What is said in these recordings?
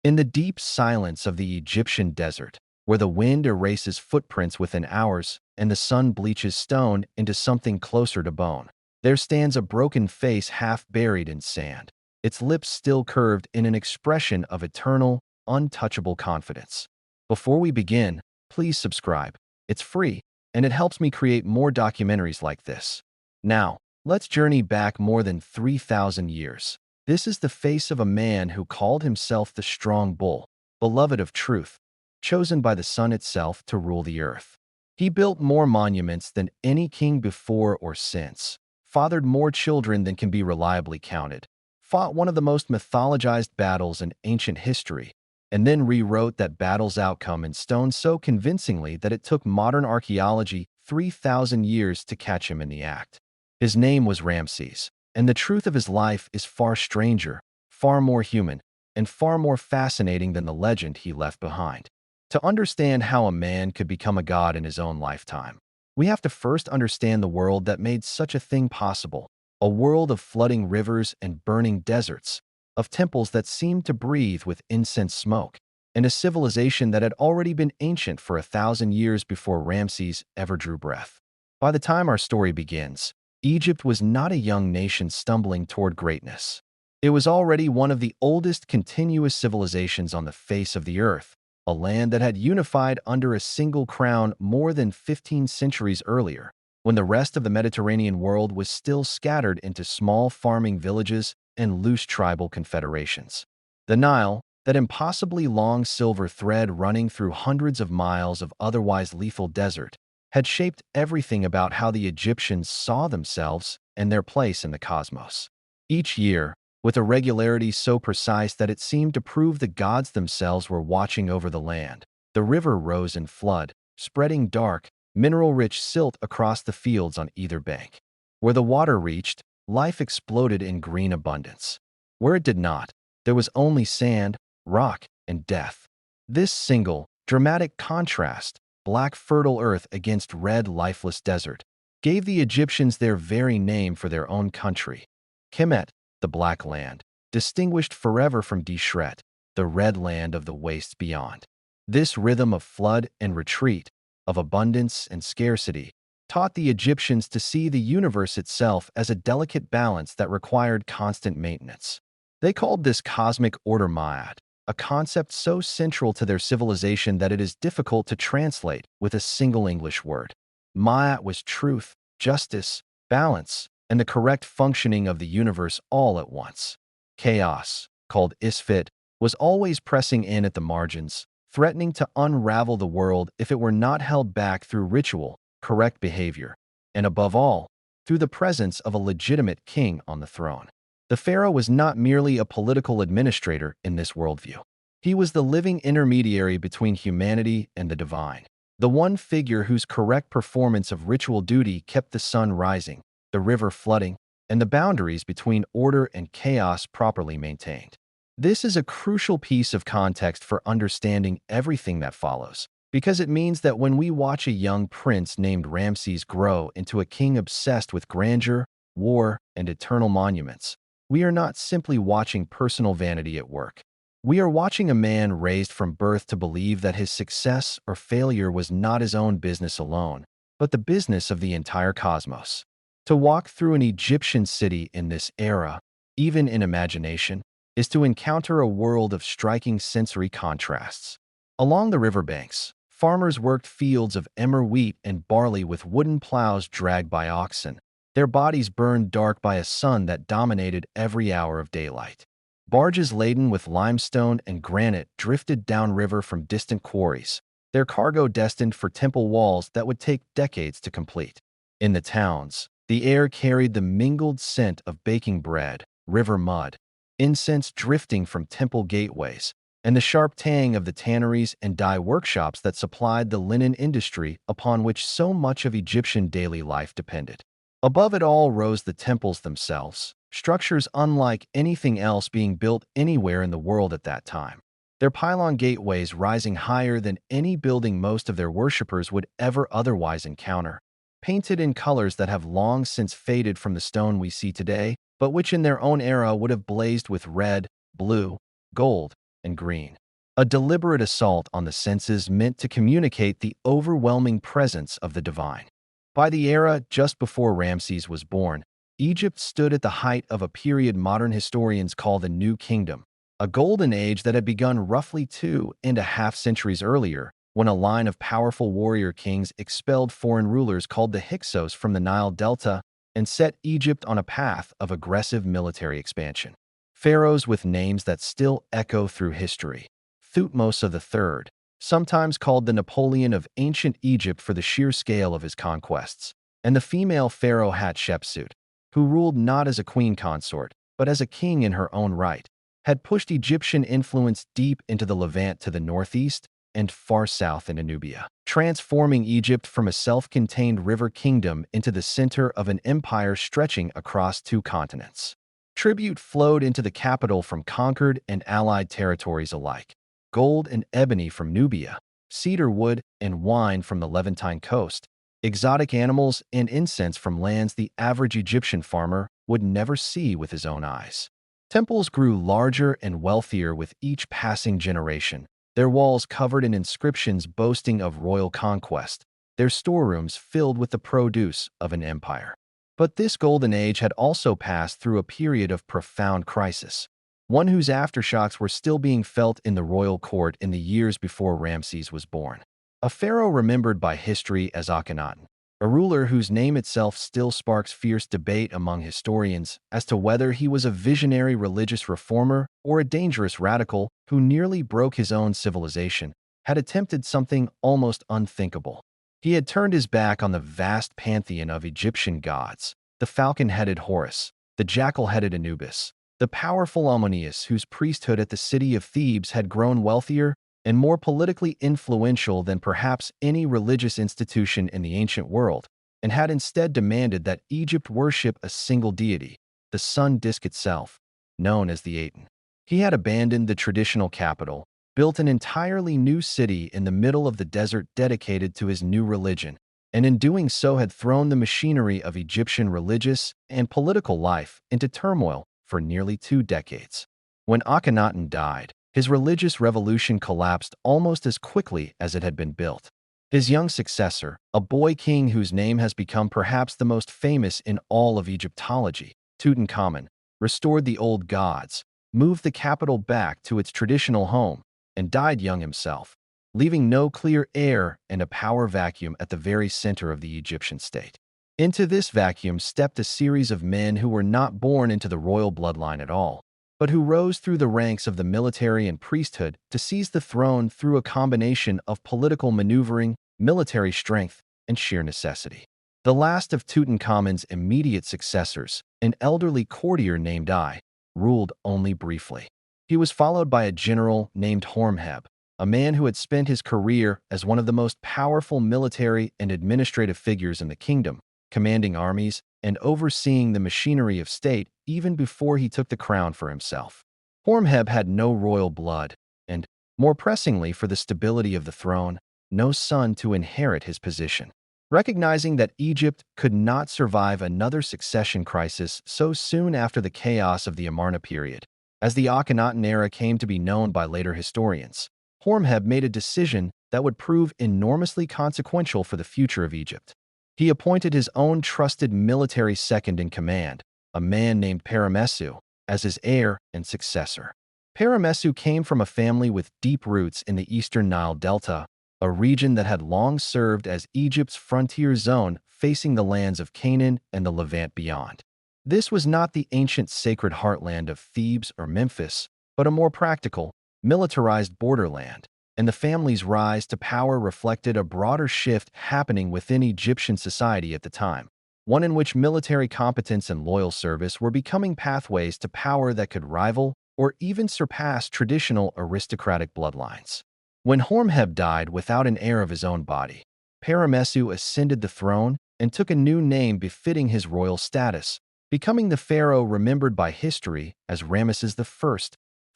In the deep silence of the Egyptian desert, where the wind erases footprints within hours and the sun bleaches stone into something closer to bone, there stands a broken face half buried in sand, its lips still curved in an expression of eternal, untouchable confidence. Before we begin, please subscribe. It's free, and it helps me create more documentaries like this. Now, let's journey back more than 3,000 years. This is the face of a man who called himself the strong bull, beloved of truth, chosen by the sun itself to rule the earth. He built more monuments than any king before or since, fathered more children than can be reliably counted, fought one of the most mythologized battles in ancient history, and then rewrote that battle's outcome in stone so convincingly that it took modern archaeology 3,000 years to catch him in the act. His name was Ramses, and the truth of his life is far stranger, far more human, and far more fascinating than the legend he left behind. To understand how a man could become a god in his own lifetime, we have to first understand the world that made such a thing possible, a world of flooding rivers and burning deserts, of temples that seemed to breathe with incense smoke, and a civilization that had already been ancient for 1,000 years before Ramses ever drew breath. By the time our story begins, Egypt was not a young nation stumbling toward greatness. It was already one of the oldest continuous civilizations on the face of the earth, a land that had unified under a single crown more than 15 centuries earlier, when the rest of the Mediterranean world was still scattered into small farming villages and loose tribal confederations. The Nile, that impossibly long silver thread running through hundreds of miles of otherwise lethal desert, had shaped everything about how the Egyptians saw themselves and their place in the cosmos. Each year, with a regularity so precise that it seemed to prove the gods themselves were watching over the land, the river rose in flood, spreading dark, mineral-rich silt across the fields on either bank. Where the water reached, life exploded in green abundance. Where it did not, there was only sand, rock, and death. This single, dramatic contrast, black fertile earth against red lifeless desert, gave the Egyptians their very name for their own country. Kemet, the Black Land, distinguished forever from Deshret, the red land of the wastes beyond. This rhythm of flood and retreat, of abundance and scarcity, taught the Egyptians to see the universe itself as a delicate balance that required constant maintenance. They called this cosmic order Ma'at, a concept so central to their civilization that it is difficult to translate with a single English word. Ma'at was truth, justice, balance, and the correct functioning of the universe all at once. Chaos, called Isfit, was always pressing in at the margins, threatening to unravel the world if it were not held back through ritual, correct behavior, and above all, through the presence of a legitimate king on the throne. The pharaoh was not merely a political administrator in this worldview. He was the living intermediary between humanity and the divine, the one figure whose correct performance of ritual duty kept the sun rising, the river flooding, and the boundaries between order and chaos properly maintained. This is a crucial piece of context for understanding everything that follows, because it means that when we watch a young prince named Ramses grow into a king obsessed with grandeur, war, and eternal monuments, we are not simply watching personal vanity at work. We are watching a man raised from birth to believe that his success or failure was not his own business alone, but the business of the entire cosmos. To walk through an Egyptian city in this era, even in imagination, is to encounter a world of striking sensory contrasts. Along the riverbanks, farmers worked fields of emmer wheat and barley with wooden plows dragged by oxen, their bodies burned dark by a sun that dominated every hour of daylight. Barges laden with limestone and granite drifted downriver from distant quarries, their cargo destined for temple walls that would take decades to complete. In the towns, the air carried the mingled scent of baking bread, river mud, incense drifting from temple gateways, and the sharp tang of the tanneries and dye workshops that supplied the linen industry upon which so much of Egyptian daily life depended. Above it all rose the temples themselves, structures unlike anything else being built anywhere in the world at that time. Their pylon gateways rising higher than any building most of their worshippers would ever otherwise encounter, painted in colors that have long since faded from the stone we see today, but which in their own era would have blazed with red, blue, gold, and green. A deliberate assault on the senses meant to communicate the overwhelming presence of the divine. By the era just before Ramses was born, Egypt stood at the height of a period modern historians call the New Kingdom, a golden age that had begun roughly 2.5 centuries earlier when a line of powerful warrior kings expelled foreign rulers called the Hyksos from the Nile Delta and set Egypt on a path of aggressive military expansion. Pharaohs with names that still echo through history. Thutmose III, sometimes called the Napoleon of ancient Egypt for the sheer scale of his conquests, and the female pharaoh Hatshepsut, who ruled not as a queen consort, but as a king in her own right, had pushed Egyptian influence deep into the Levant to the northeast and far south into Nubia, transforming Egypt from a self-contained river kingdom into the center of an empire stretching across 2 continents. Tribute flowed into the capital from conquered and allied territories alike. Gold and ebony from Nubia, cedar wood and wine from the Levantine coast, exotic animals and incense from lands the average Egyptian farmer would never see with his own eyes. Temples grew larger and wealthier with each passing generation, their walls covered in inscriptions boasting of royal conquest, their storerooms filled with the produce of an empire. But this golden age had also passed through a period of profound crisis, one whose aftershocks were still being felt in the royal court in the years before Ramses was born. A pharaoh remembered by history as Akhenaten, a ruler whose name itself still sparks fierce debate among historians as to whether he was a visionary religious reformer or a dangerous radical who nearly broke his own civilization, had attempted something almost unthinkable. He had turned his back on the vast pantheon of Egyptian gods, the falcon-headed Horus, the jackal-headed Anubis, the powerful Ammonius, whose priesthood at the city of Thebes had grown wealthier and more politically influential than perhaps any religious institution in the ancient world, and had instead demanded that Egypt worship a single deity, the sun disk itself, known as the Aten. He had abandoned the traditional capital, built an entirely new city in the middle of the desert dedicated to his new religion, and in doing so had thrown the machinery of Egyptian religious and political life into turmoil for nearly 2 decades. When Akhenaten died, his religious revolution collapsed almost as quickly as it had been built. His young successor, a boy king whose name has become perhaps the most famous in all of Egyptology, Tutankhamun, restored the old gods, moved the capital back to its traditional home, and died young himself, leaving no clear heir and a power vacuum at the very center of the Egyptian state. Into this vacuum stepped a series of men who were not born into the royal bloodline at all, but who rose through the ranks of the military and priesthood to seize the throne through a combination of political maneuvering, military strength, and sheer necessity. The last of Tutankhamun's immediate successors, an elderly courtier named Ai, ruled only briefly. He was followed by a general named Horemheb, a man who had spent his career as one of the most powerful military and administrative figures in the kingdom, commanding armies and overseeing the machinery of state even before he took the crown for himself. Horemheb had no royal blood and, more pressingly for the stability of the throne, no son to inherit his position. Recognizing that Egypt could not survive another succession crisis so soon after the chaos of the Amarna period, as the Akhenaten era came to be known by later historians, Horemheb made a decision that would prove enormously consequential for the future of Egypt. He appointed his own trusted military second-in-command, a man named Paramesu, as his heir and successor. Paramesu came from a family with deep roots in the eastern Nile Delta, a region that had long served as Egypt's frontier zone facing the lands of Canaan and the Levant beyond. This was not the ancient sacred heartland of Thebes or Memphis, but a more practical, militarized borderland, and the family's rise to power reflected a broader shift happening within Egyptian society at the time, one in which military competence and loyal service were becoming pathways to power that could rival or even surpass traditional aristocratic bloodlines. When Horemheb died without an heir of his own body, Paramesu ascended the throne and took a new name befitting his royal status, becoming the pharaoh remembered by history as Ramses I,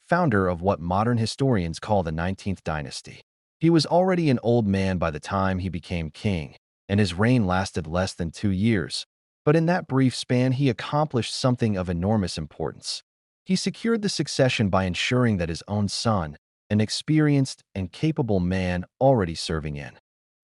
founder of what modern historians call the 19th dynasty. He was already an old man by the time he became king, and his reign lasted less than 2 years. But in that brief span, he accomplished something of enormous importance. He secured the succession by ensuring that his own son, an experienced and capable man already serving in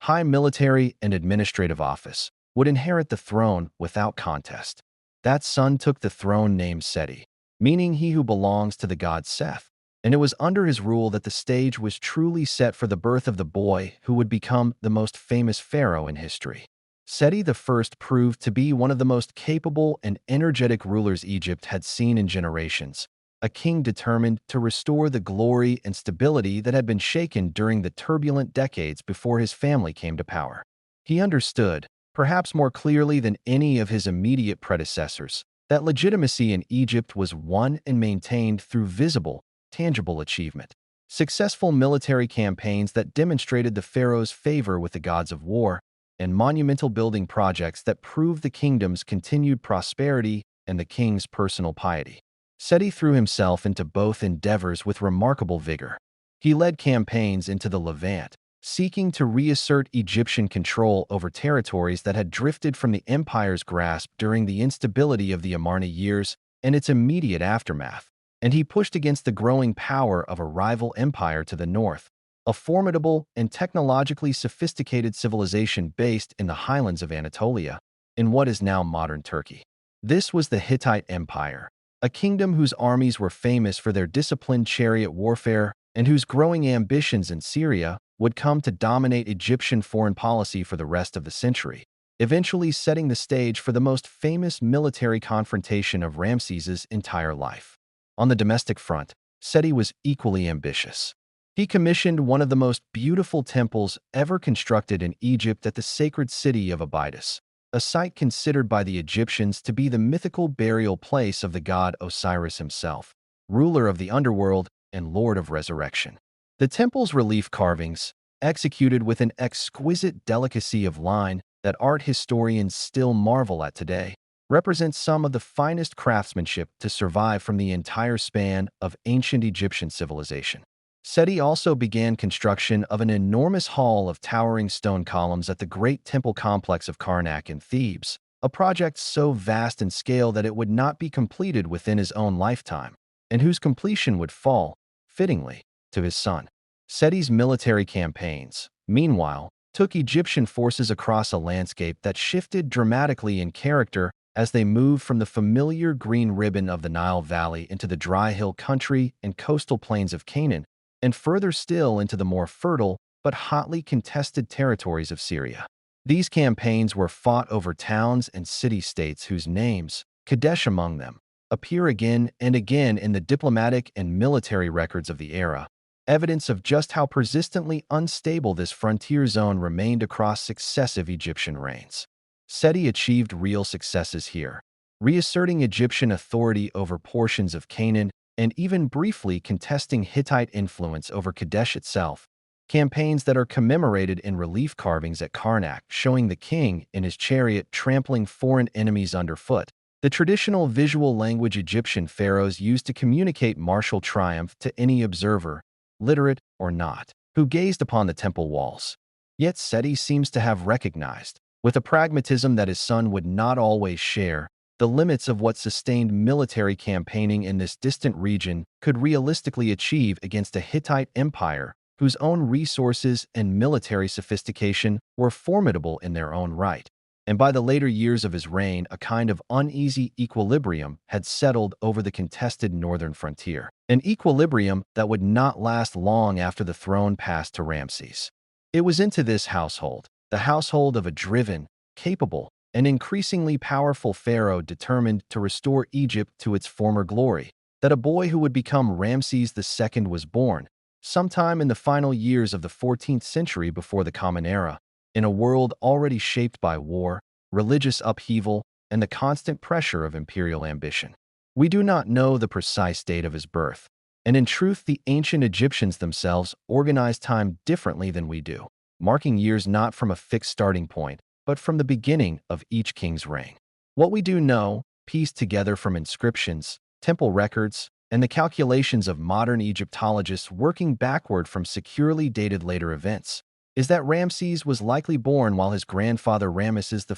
high military and administrative office, would inherit the throne without contest. That son took the throne named Seti, meaning he who belongs to the god Seth, and it was under his rule that the stage was truly set for the birth of the boy who would become the most famous pharaoh in history. Seti I proved to be one of the most capable and energetic rulers Egypt had seen in generations, a king determined to restore the glory and stability that had been shaken during the turbulent decades before his family came to power. He understood, perhaps more clearly than any of his immediate predecessors, that legitimacy in Egypt was won and maintained through visible, tangible achievement. Successful military campaigns that demonstrated the pharaoh's favor with the gods of war, and monumental building projects that proved the kingdom's continued prosperity and the king's personal piety. Seti threw himself into both endeavors with remarkable vigor. He led campaigns into the Levant, seeking to reassert Egyptian control over territories that had drifted from the empire's grasp during the instability of the Amarna years and its immediate aftermath, and he pushed against the growing power of a rival empire to the north, a formidable and technologically sophisticated civilization based in the highlands of Anatolia, in what is now modern Turkey. This was the Hittite Empire, a kingdom whose armies were famous for their disciplined chariot warfare and whose growing ambitions in Syria would come to dominate Egyptian foreign policy for the rest of the century, eventually setting the stage for the most famous military confrontation of Ramses's entire life. On the domestic front, Seti was equally ambitious. He commissioned one of the most beautiful temples ever constructed in Egypt at the sacred city of Abydos, a site considered by the Egyptians to be the mythical burial place of the god Osiris himself, ruler of the underworld and lord of resurrection. The temple's relief carvings, executed with an exquisite delicacy of line that art historians still marvel at today, represent some of the finest craftsmanship to survive from the entire span of ancient Egyptian civilization. Seti also began construction of an enormous hall of towering stone columns at the great temple complex of Karnak in Thebes, a project so vast in scale that it would not be completed within his own lifetime, and whose completion would fall, fittingly, to his son. Seti's military campaigns, meanwhile, took Egyptian forces across a landscape that shifted dramatically in character as they moved from the familiar green ribbon of the Nile Valley into the dry hill country and coastal plains of Canaan, and further still into the more fertile but hotly contested territories of Syria. These campaigns were fought over towns and city-states whose names, Kadesh among them, appear again and again in the diplomatic and military records of the era, evidence of just how persistently unstable this frontier zone remained across successive Egyptian reigns. Seti achieved real successes here, reasserting Egyptian authority over portions of Canaan and even briefly contesting Hittite influence over Kadesh itself, campaigns that are commemorated in relief carvings at Karnak showing the king in his chariot trampling foreign enemies underfoot, the traditional visual language Egyptian pharaohs used to communicate martial triumph to any observer, literate or not, who gazed upon the temple walls. Yet Seti seems to have recognized, with a pragmatism that his son would not always share, the limits of what sustained military campaigning in this distant region could realistically achieve against a Hittite empire whose own resources and military sophistication were formidable in their own right. And by the later years of his reign, a kind of uneasy equilibrium had settled over the contested northern frontier, an equilibrium that would not last long after the throne passed to Ramses. It was into this household, the household of a driven, capable, and increasingly powerful pharaoh determined to restore Egypt to its former glory, that a boy who would become Ramses II was born, sometime in the final years of the 14th century before the Common Era, in a world already shaped by war, religious upheaval, and the constant pressure of imperial ambition. We do not know the precise date of his birth, and in truth the ancient Egyptians themselves organized time differently than we do, marking years not from a fixed starting point, but from the beginning of each king's reign. What we do know, pieced together from inscriptions, temple records, and the calculations of modern Egyptologists working backward from securely dated later events, is that Ramses was likely born while his grandfather Ramses I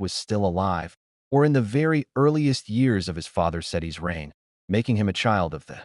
was still alive, or in the very earliest years of his father Seti's reign, making him a child of the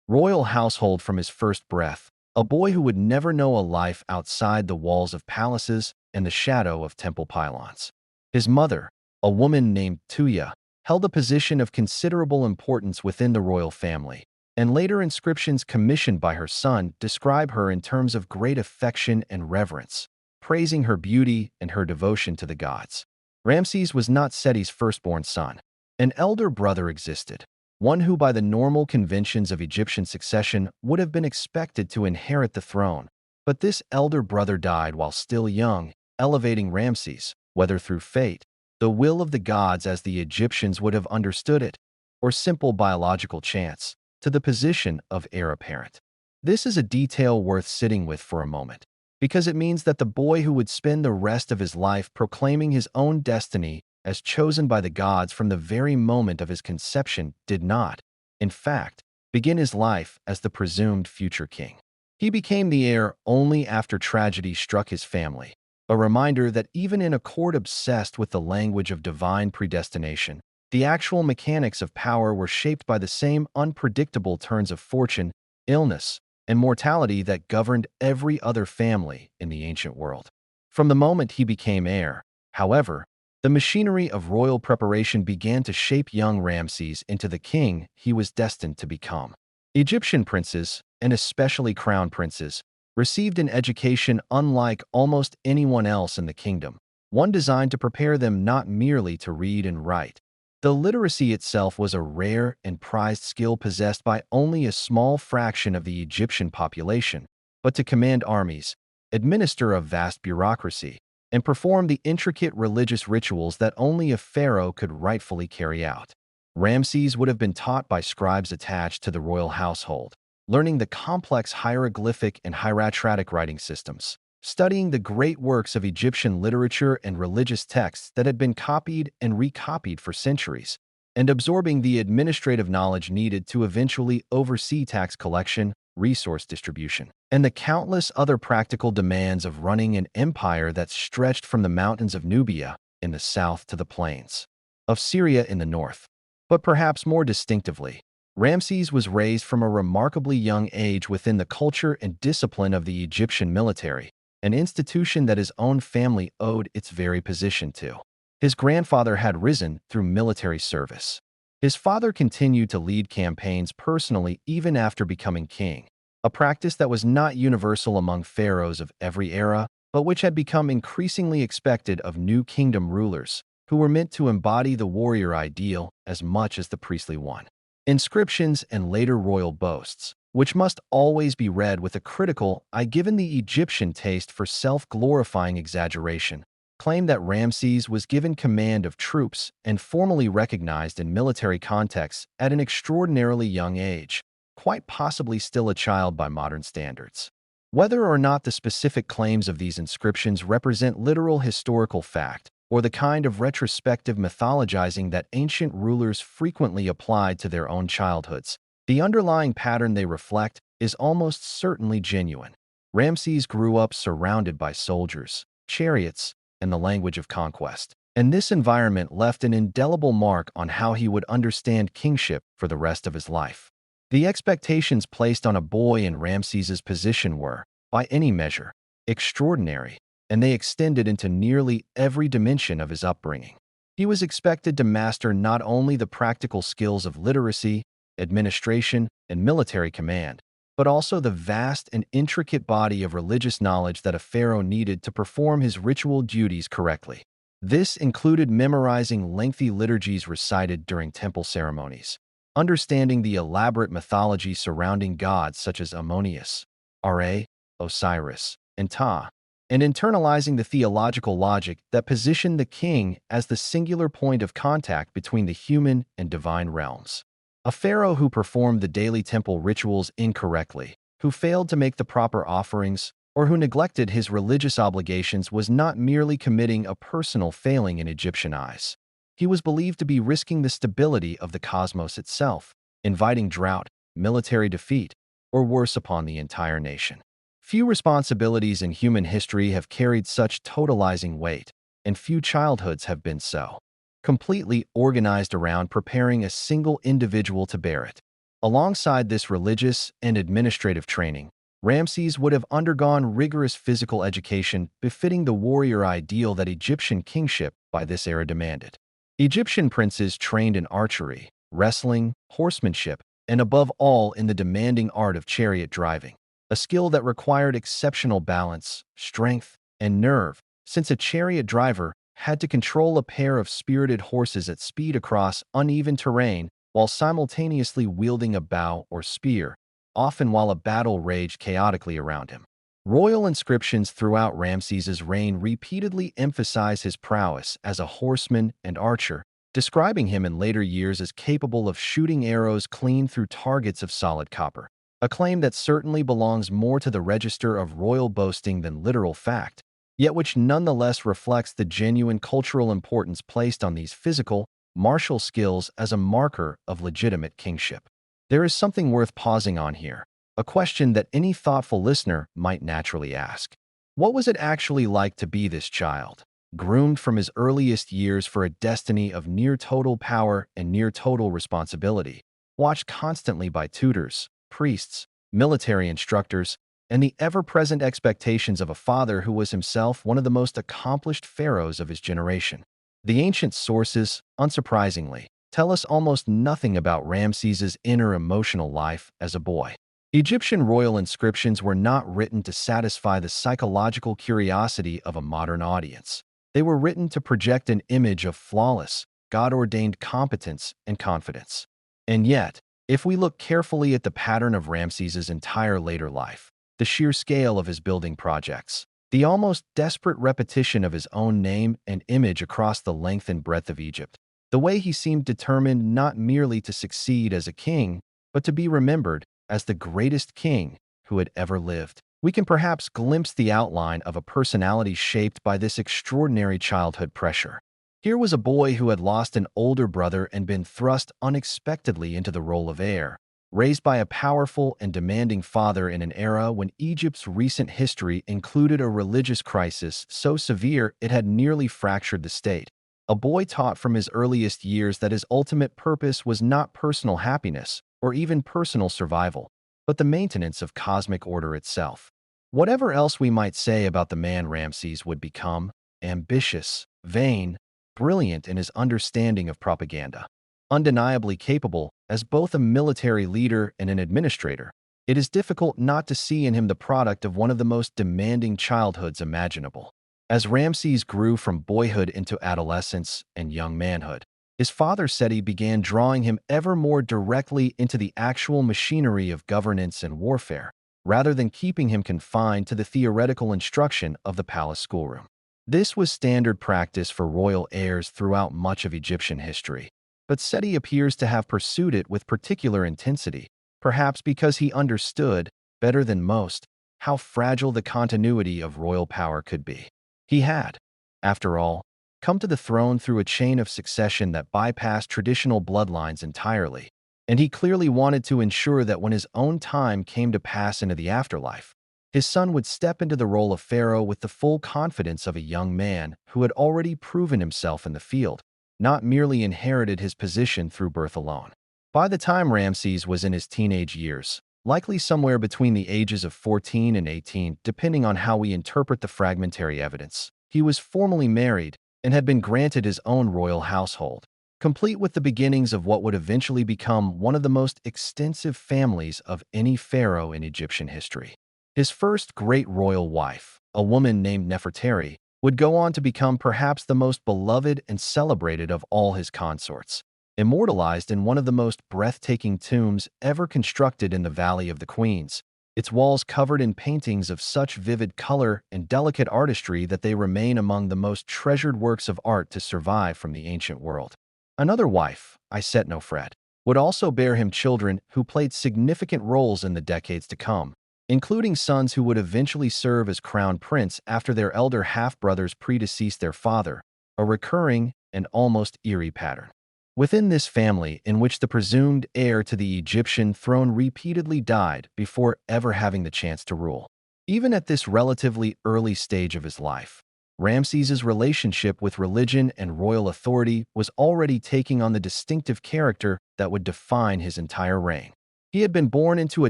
royal household from his first breath, a boy who would never know a life outside the walls of palaces and the shadow of temple pylons. His mother, a woman named Tuya, held a position of considerable importance within the royal family, and later inscriptions commissioned by her son describe her in terms of great affection and reverence, praising her beauty and her devotion to the gods. Ramses was not Seti's firstborn son. An elder brother existed, one who by the normal conventions of Egyptian succession would have been expected to inherit the throne. But this elder brother died while still young, elevating Ramses, whether through fate, the will of the gods as the Egyptians would have understood it, or simple biological chance, to the position of heir apparent. This is a detail worth sitting with for a moment, because it means that the boy who would spend the rest of his life proclaiming his own destiny as chosen by the gods from the very moment of his conception did not, in fact, begin his life as the presumed future king. He became the heir only after tragedy struck his family, a reminder that even in a court obsessed with the language of divine predestination, the actual mechanics of power were shaped by the same unpredictable turns of fortune, illness, and mortality that governed every other family in the ancient world. From the moment he became heir, however, the machinery of royal preparation began to shape young Ramses into the king he was destined to become. Egyptian princes, and especially crown princes, received an education unlike almost anyone else in the kingdom, one designed to prepare them not merely to read and write. The literacy itself was a rare and prized skill possessed by only a small fraction of the Egyptian population, but to command armies, administer a vast bureaucracy, and perform the intricate religious rituals that only a pharaoh could rightfully carry out. Ramses would have been taught by scribes attached to the royal household, learning the complex hieroglyphic and hieratic writing systems, studying the great works of Egyptian literature and religious texts that had been copied and recopied for centuries, and absorbing the administrative knowledge needed to eventually oversee tax collection, resource distribution, and the countless other practical demands of running an empire that stretched from the mountains of Nubia in the south to the plains of Syria in the north. But perhaps more distinctively, Ramses was raised from a remarkably young age within the culture and discipline of the Egyptian military, an institution that his own family owed its very position to. His grandfather had risen through military service. His father continued to lead campaigns personally even after becoming king, a practice that was not universal among pharaohs of every era, but which had become increasingly expected of new kingdom rulers, who were meant to embody the warrior ideal as much as the priestly one. Inscriptions and later royal boasts, which must always be read with a critical eye given the Egyptian taste for self-glorifying exaggeration, claim that Ramses was given command of troops and formally recognized in military contexts at an extraordinarily young age, quite possibly still a child by modern standards. Whether or not the specific claims of these inscriptions represent literal historical fact, or the kind of retrospective mythologizing that ancient rulers frequently applied to their own childhoods, the underlying pattern they reflect is almost certainly genuine. Ramses grew up surrounded by soldiers, chariots, and the language of conquest, and this environment left an indelible mark on how he would understand kingship for the rest of his life. The expectations placed on a boy in Ramses's position were, by any measure, extraordinary, and they extended into nearly every dimension of his upbringing. He was expected to master not only the practical skills of literacy, administration, and military command, but also the vast and intricate body of religious knowledge that a pharaoh needed to perform his ritual duties correctly. This included memorizing lengthy liturgies recited during temple ceremonies, understanding the elaborate mythology surrounding gods such as Ammonius, Ra, Osiris, and Ptah, and internalizing the theological logic that positioned the king as the singular point of contact between the human and divine realms. A pharaoh who performed the daily temple rituals incorrectly, who failed to make the proper offerings, or who neglected his religious obligations was not merely committing a personal failing in Egyptian eyes. He was believed to be risking the stability of the cosmos itself, inviting drought, military defeat, or worse upon the entire nation. Few responsibilities in human history have carried such totalizing weight, and few childhoods have been so completely organized around preparing a single individual to bear it. Alongside this religious and administrative training, Ramses would have undergone rigorous physical education befitting the warrior ideal that Egyptian kingship by this era demanded. Egyptian princes trained in archery, wrestling, horsemanship, and above all in the demanding art of chariot driving, a skill that required exceptional balance, strength, and nerve, since a chariot driver had to control a pair of spirited horses at speed across uneven terrain while simultaneously wielding a bow or spear, often while a battle raged chaotically around him. Royal inscriptions throughout Ramses's reign repeatedly emphasize his prowess as a horseman and archer, describing him in later years as capable of shooting arrows clean through targets of solid copper, a claim that certainly belongs more to the register of royal boasting than literal fact, yet which nonetheless reflects the genuine cultural importance placed on these physical, martial skills as a marker of legitimate kingship. There is something worth pausing on here, a question that any thoughtful listener might naturally ask. What was it actually like to be this child, groomed from his earliest years for a destiny of near-total power and near-total responsibility, watched constantly by tutors, priests, military instructors, and the ever-present expectations of a father who was himself one of the most accomplished pharaohs of his generation? The ancient sources, unsurprisingly, tell us almost nothing about Ramses's inner emotional life as a boy. Egyptian royal inscriptions were not written to satisfy the psychological curiosity of a modern audience. They were written to project an image of flawless, God-ordained competence and confidence. And yet, if we look carefully at the pattern of Ramses's entire later life, the sheer scale of his building projects, the almost desperate repetition of his own name and image across the length and breadth of Egypt, the way he seemed determined not merely to succeed as a king, but to be remembered as the greatest king who had ever lived, we can perhaps glimpse the outline of a personality shaped by this extraordinary childhood pressure. Here was a boy who had lost an older brother and been thrust unexpectedly into the role of heir, raised by a powerful and demanding father in an era when Egypt's recent history included a religious crisis so severe it had nearly fractured the state. A boy taught from his earliest years that his ultimate purpose was not personal happiness or even personal survival, but the maintenance of cosmic order itself. Whatever else we might say about the man Ramses would become, ambitious, vain, brilliant in his understanding of propaganda, undeniably capable as both a military leader and an administrator, it is difficult not to see in him the product of one of the most demanding childhoods imaginable. As Ramses grew from boyhood into adolescence and young manhood, his father said he began drawing him ever more directly into the actual machinery of governance and warfare, rather than keeping him confined to the theoretical instruction of the palace schoolroom. This was standard practice for royal heirs throughout much of Egyptian history, but Seti appears to have pursued it with particular intensity, perhaps because he understood, better than most, how fragile the continuity of royal power could be. He had, after all, come to the throne through a chain of succession that bypassed traditional bloodlines entirely, and he clearly wanted to ensure that when his own time came to pass into the afterlife, his son would step into the role of pharaoh with the full confidence of a young man who had already proven himself in the field, not merely inherited his position through birth alone. By the time Ramses was in his teenage years, likely somewhere between the ages of 14 and 18, depending on how we interpret the fragmentary evidence, he was formally married and had been granted his own royal household, complete with the beginnings of what would eventually become one of the most extensive families of any pharaoh in Egyptian history. His first great royal wife, a woman named Nefertari, would go on to become perhaps the most beloved and celebrated of all his consorts, immortalized in one of the most breathtaking tombs ever constructed in the Valley of the Queens, its walls covered in paintings of such vivid color and delicate artistry that they remain among the most treasured works of art to survive from the ancient world. Another wife, Isetnofret, would also bear him children who played significant roles in the decades to come, including sons who would eventually serve as crown prince after their elder half-brothers predeceased their father, a recurring and almost eerie pattern. Within this family, in which the presumed heir to the Egyptian throne repeatedly died before ever having the chance to rule. Even at this relatively early stage of his life, Ramses's relationship with religion and royal authority was already taking on the distinctive character that would define his entire reign. He had been born into a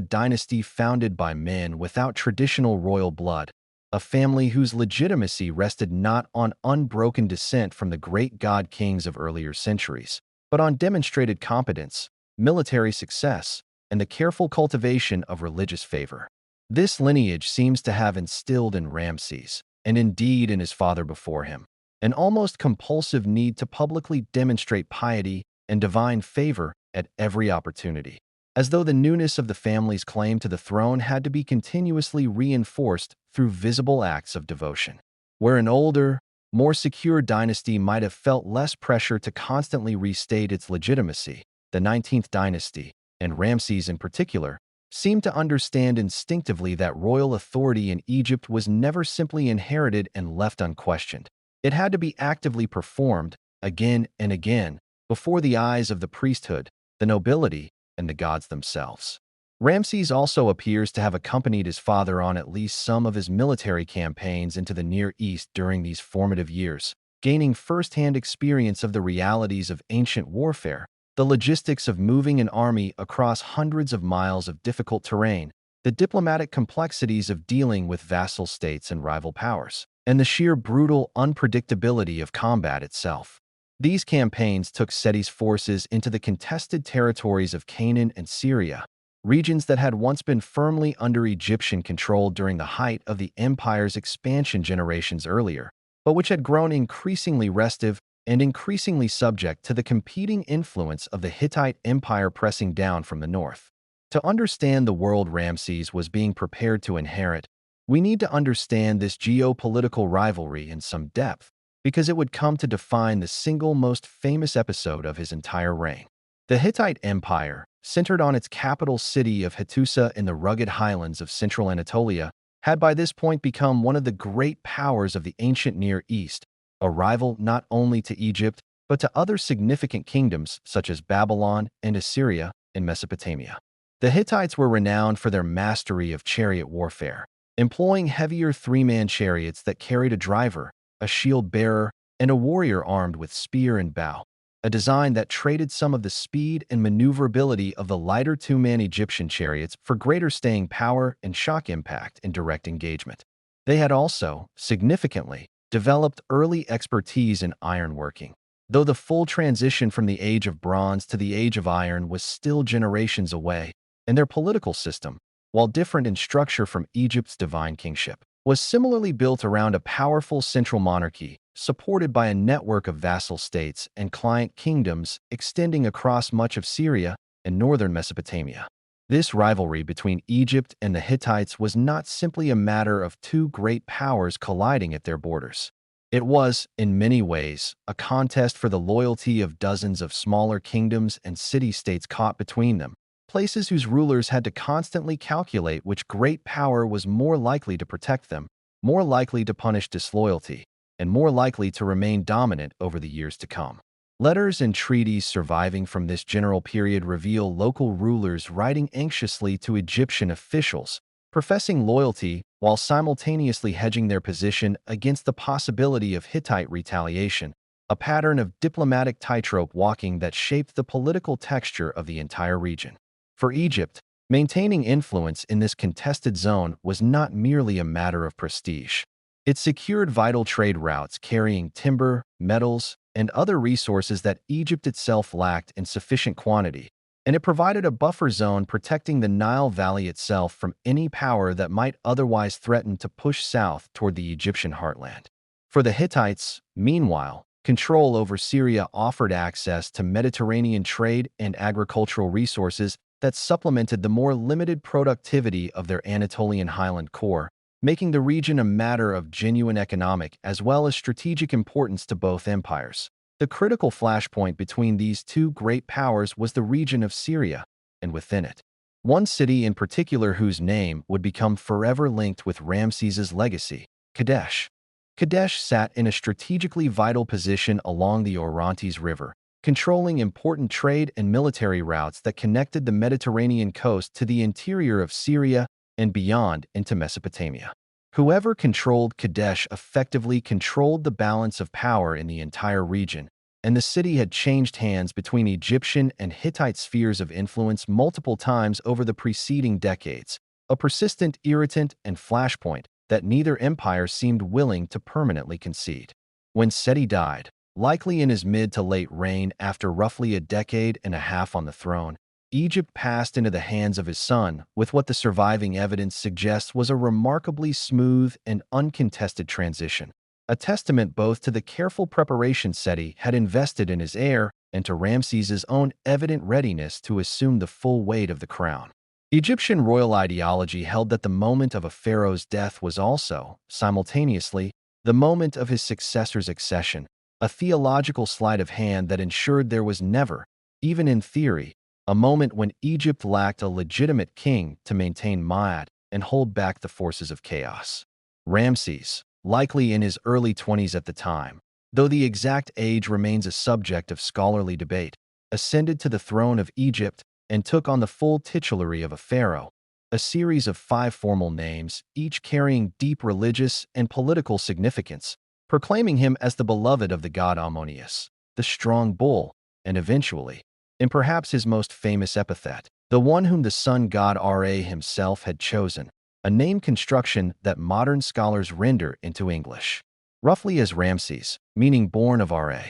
dynasty founded by men without traditional royal blood, a family whose legitimacy rested not on unbroken descent from the great god kings of earlier centuries, but on demonstrated competence, military success, and the careful cultivation of religious favor. This lineage seems to have instilled in Ramses, and indeed in his father before him, an almost compulsive need to publicly demonstrate piety and divine favor at every opportunity, as though the newness of the family's claim to the throne had to be continuously reinforced through visible acts of devotion. Where an older, more secure dynasty might have felt less pressure to constantly restate its legitimacy, the 19th dynasty, and Ramses in particular, seemed to understand instinctively that royal authority in Egypt was never simply inherited and left unquestioned. It had to be actively performed, again and again, before the eyes of the priesthood, the nobility, and the gods themselves. Ramses also appears to have accompanied his father on at least some of his military campaigns into the Near East during these formative years, gaining first-hand experience of the realities of ancient warfare, the logistics of moving an army across hundreds of miles of difficult terrain, the diplomatic complexities of dealing with vassal states and rival powers, and the sheer brutal unpredictability of combat itself. These campaigns took Seti's forces into the contested territories of Canaan and Syria, regions that had once been firmly under Egyptian control during the height of the empire's expansion generations earlier, but which had grown increasingly restive and increasingly subject to the competing influence of the Hittite Empire pressing down from the north. To understand the world Ramses was being prepared to inherit, we need to understand this geopolitical rivalry in some depth, because it would come to define the single most famous episode of his entire reign. The Hittite Empire, centered on its capital city of Hattusa in the rugged highlands of central Anatolia, had by this point become one of the great powers of the ancient Near East, a rival not only to Egypt, but to other significant kingdoms such as Babylon and Assyria in Mesopotamia. The Hittites were renowned for their mastery of chariot warfare, employing heavier three-man chariots that carried a driver, a shield-bearer, and a warrior armed with spear and bow, a design that traded some of the speed and maneuverability of the lighter two-man Egyptian chariots for greater staying power and shock impact in direct engagement. They had also, significantly, developed early expertise in ironworking, though the full transition from the Age of Bronze to the Age of Iron was still generations away, and their political system, while different in structure from Egypt's divine kingship, was similarly built around a powerful central monarchy, supported by a network of vassal states and client kingdoms extending across much of Syria and northern Mesopotamia. This rivalry between Egypt and the Hittites was not simply a matter of two great powers colliding at their borders. It was, in many ways, a contest for the loyalty of dozens of smaller kingdoms and city-states caught between them, places whose rulers had to constantly calculate which great power was more likely to protect them, more likely to punish disloyalty, and more likely to remain dominant over the years to come. Letters and treaties surviving from this general period reveal local rulers writing anxiously to Egyptian officials, professing loyalty while simultaneously hedging their position against the possibility of Hittite retaliation, a pattern of diplomatic tightrope walking that shaped the political texture of the entire region. For Egypt, maintaining influence in this contested zone was not merely a matter of prestige. It secured vital trade routes carrying timber, metals, and other resources that Egypt itself lacked in sufficient quantity, and it provided a buffer zone protecting the Nile Valley itself from any power that might otherwise threaten to push south toward the Egyptian heartland. For the Hittites, meanwhile, control over Syria offered access to Mediterranean trade and agricultural resources that supplemented the more limited productivity of their Anatolian highland core, making the region a matter of genuine economic as well as strategic importance to both empires. The critical flashpoint between these two great powers was the region of Syria, and within it, one city in particular whose name would become forever linked with Ramses's legacy, Kadesh. Kadesh sat in a strategically vital position along the Orontes River, controlling important trade and military routes that connected the Mediterranean coast to the interior of Syria and beyond into Mesopotamia. Whoever controlled Kadesh effectively controlled the balance of power in the entire region, and the city had changed hands between Egyptian and Hittite spheres of influence multiple times over the preceding decades, a persistent irritant and flashpoint that neither empire seemed willing to permanently concede. When Seti died, likely in his mid to late reign after roughly a decade and a half on the throne, Egypt passed into the hands of his son with what the surviving evidence suggests was a remarkably smooth and uncontested transition, a testament both to the careful preparation Seti had invested in his heir and to Ramses's own evident readiness to assume the full weight of the crown. Egyptian royal ideology held that the moment of a pharaoh's death was also, simultaneously, the moment of his successor's accession, a theological sleight of hand that ensured there was never, even in theory, a moment when Egypt lacked a legitimate king to maintain Ma'at and hold back the forces of chaos. Ramses, likely in his early 20s at the time, though the exact age remains a subject of scholarly debate, ascended to the throne of Egypt and took on the full titulary of a pharaoh, a series of 5 formal names, each carrying deep religious and political significance, proclaiming him as the beloved of the god Ammonius, the strong bull, and eventually, in perhaps his most famous epithet, the one whom the sun god Ra himself had chosen, a name construction that modern scholars render into English, roughly as Ramses, meaning born of Ra.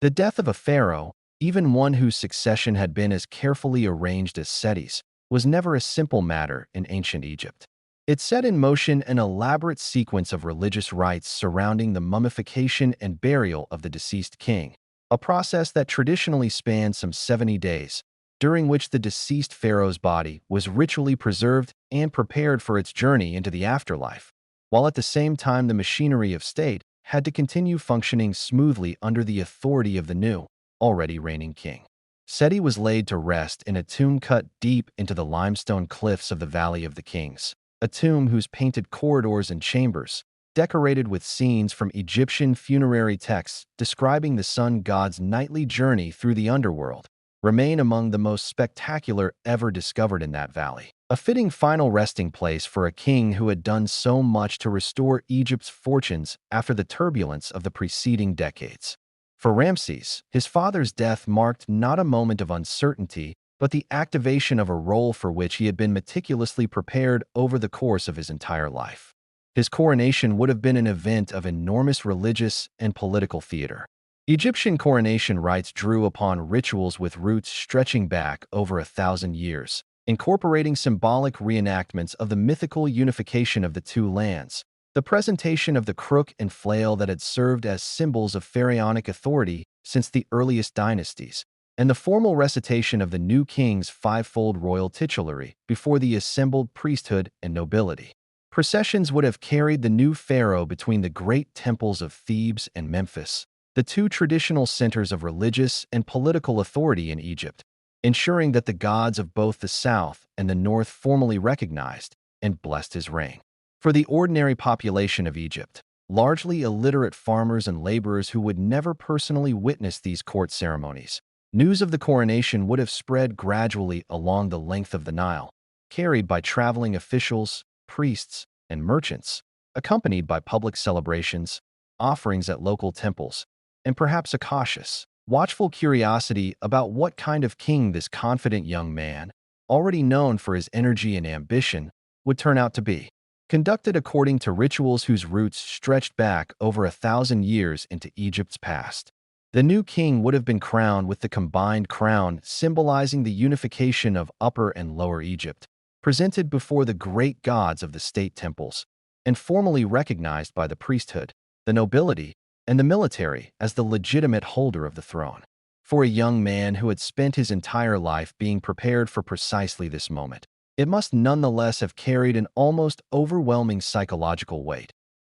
The death of a pharaoh, even one whose succession had been as carefully arranged as Seti's, was never a simple matter in ancient Egypt. It set in motion an elaborate sequence of religious rites surrounding the mummification and burial of the deceased king, a process that traditionally spanned some 70 days, during which the deceased pharaoh's body was ritually preserved and prepared for its journey into the afterlife, while at the same time the machinery of state had to continue functioning smoothly under the authority of the new, already reigning king. Seti was laid to rest in a tomb cut deep into the limestone cliffs of the Valley of the Kings, a tomb whose painted corridors and chambers, decorated with scenes from Egyptian funerary texts describing the sun god's nightly journey through the underworld, remain among the most spectacular ever discovered in that valley. A fitting final resting place for a king who had done so much to restore Egypt's fortunes after the turbulence of the preceding decades. For Ramses, his father's death marked not a moment of uncertainty, but the activation of a role for which he had been meticulously prepared over the course of his entire life. His coronation would have been an event of enormous religious and political theater. Egyptian coronation rites drew upon rituals with roots stretching back over 1,000 years, incorporating symbolic reenactments of the mythical unification of the two lands, the presentation of the crook and flail that had served as symbols of pharaonic authority since the earliest dynasties, and the formal recitation of the new king's 5-fold royal titulary before the assembled priesthood and nobility. Processions would have carried the new pharaoh between the great temples of Thebes and Memphis, the two traditional centers of religious and political authority in Egypt, ensuring that the gods of both the south and the north formally recognized and blessed his reign. For the ordinary population of Egypt, largely illiterate farmers and laborers who would never personally witness these court ceremonies, news of the coronation would have spread gradually along the length of the Nile, carried by traveling officials, priests, and merchants, accompanied by public celebrations, offerings at local temples, and perhaps a cautious, watchful curiosity about what kind of king this confident young man, already known for his energy and ambition, would turn out to be. Conducted according to rituals whose roots stretched back over 1,000 years into Egypt's past. The new king would have been crowned with the combined crown symbolizing the unification of Upper and Lower Egypt, presented before the great gods of the state temples, and formally recognized by the priesthood, the nobility, and the military as the legitimate holder of the throne. For a young man who had spent his entire life being prepared for precisely this moment, it must nonetheless have carried an almost overwhelming psychological weight.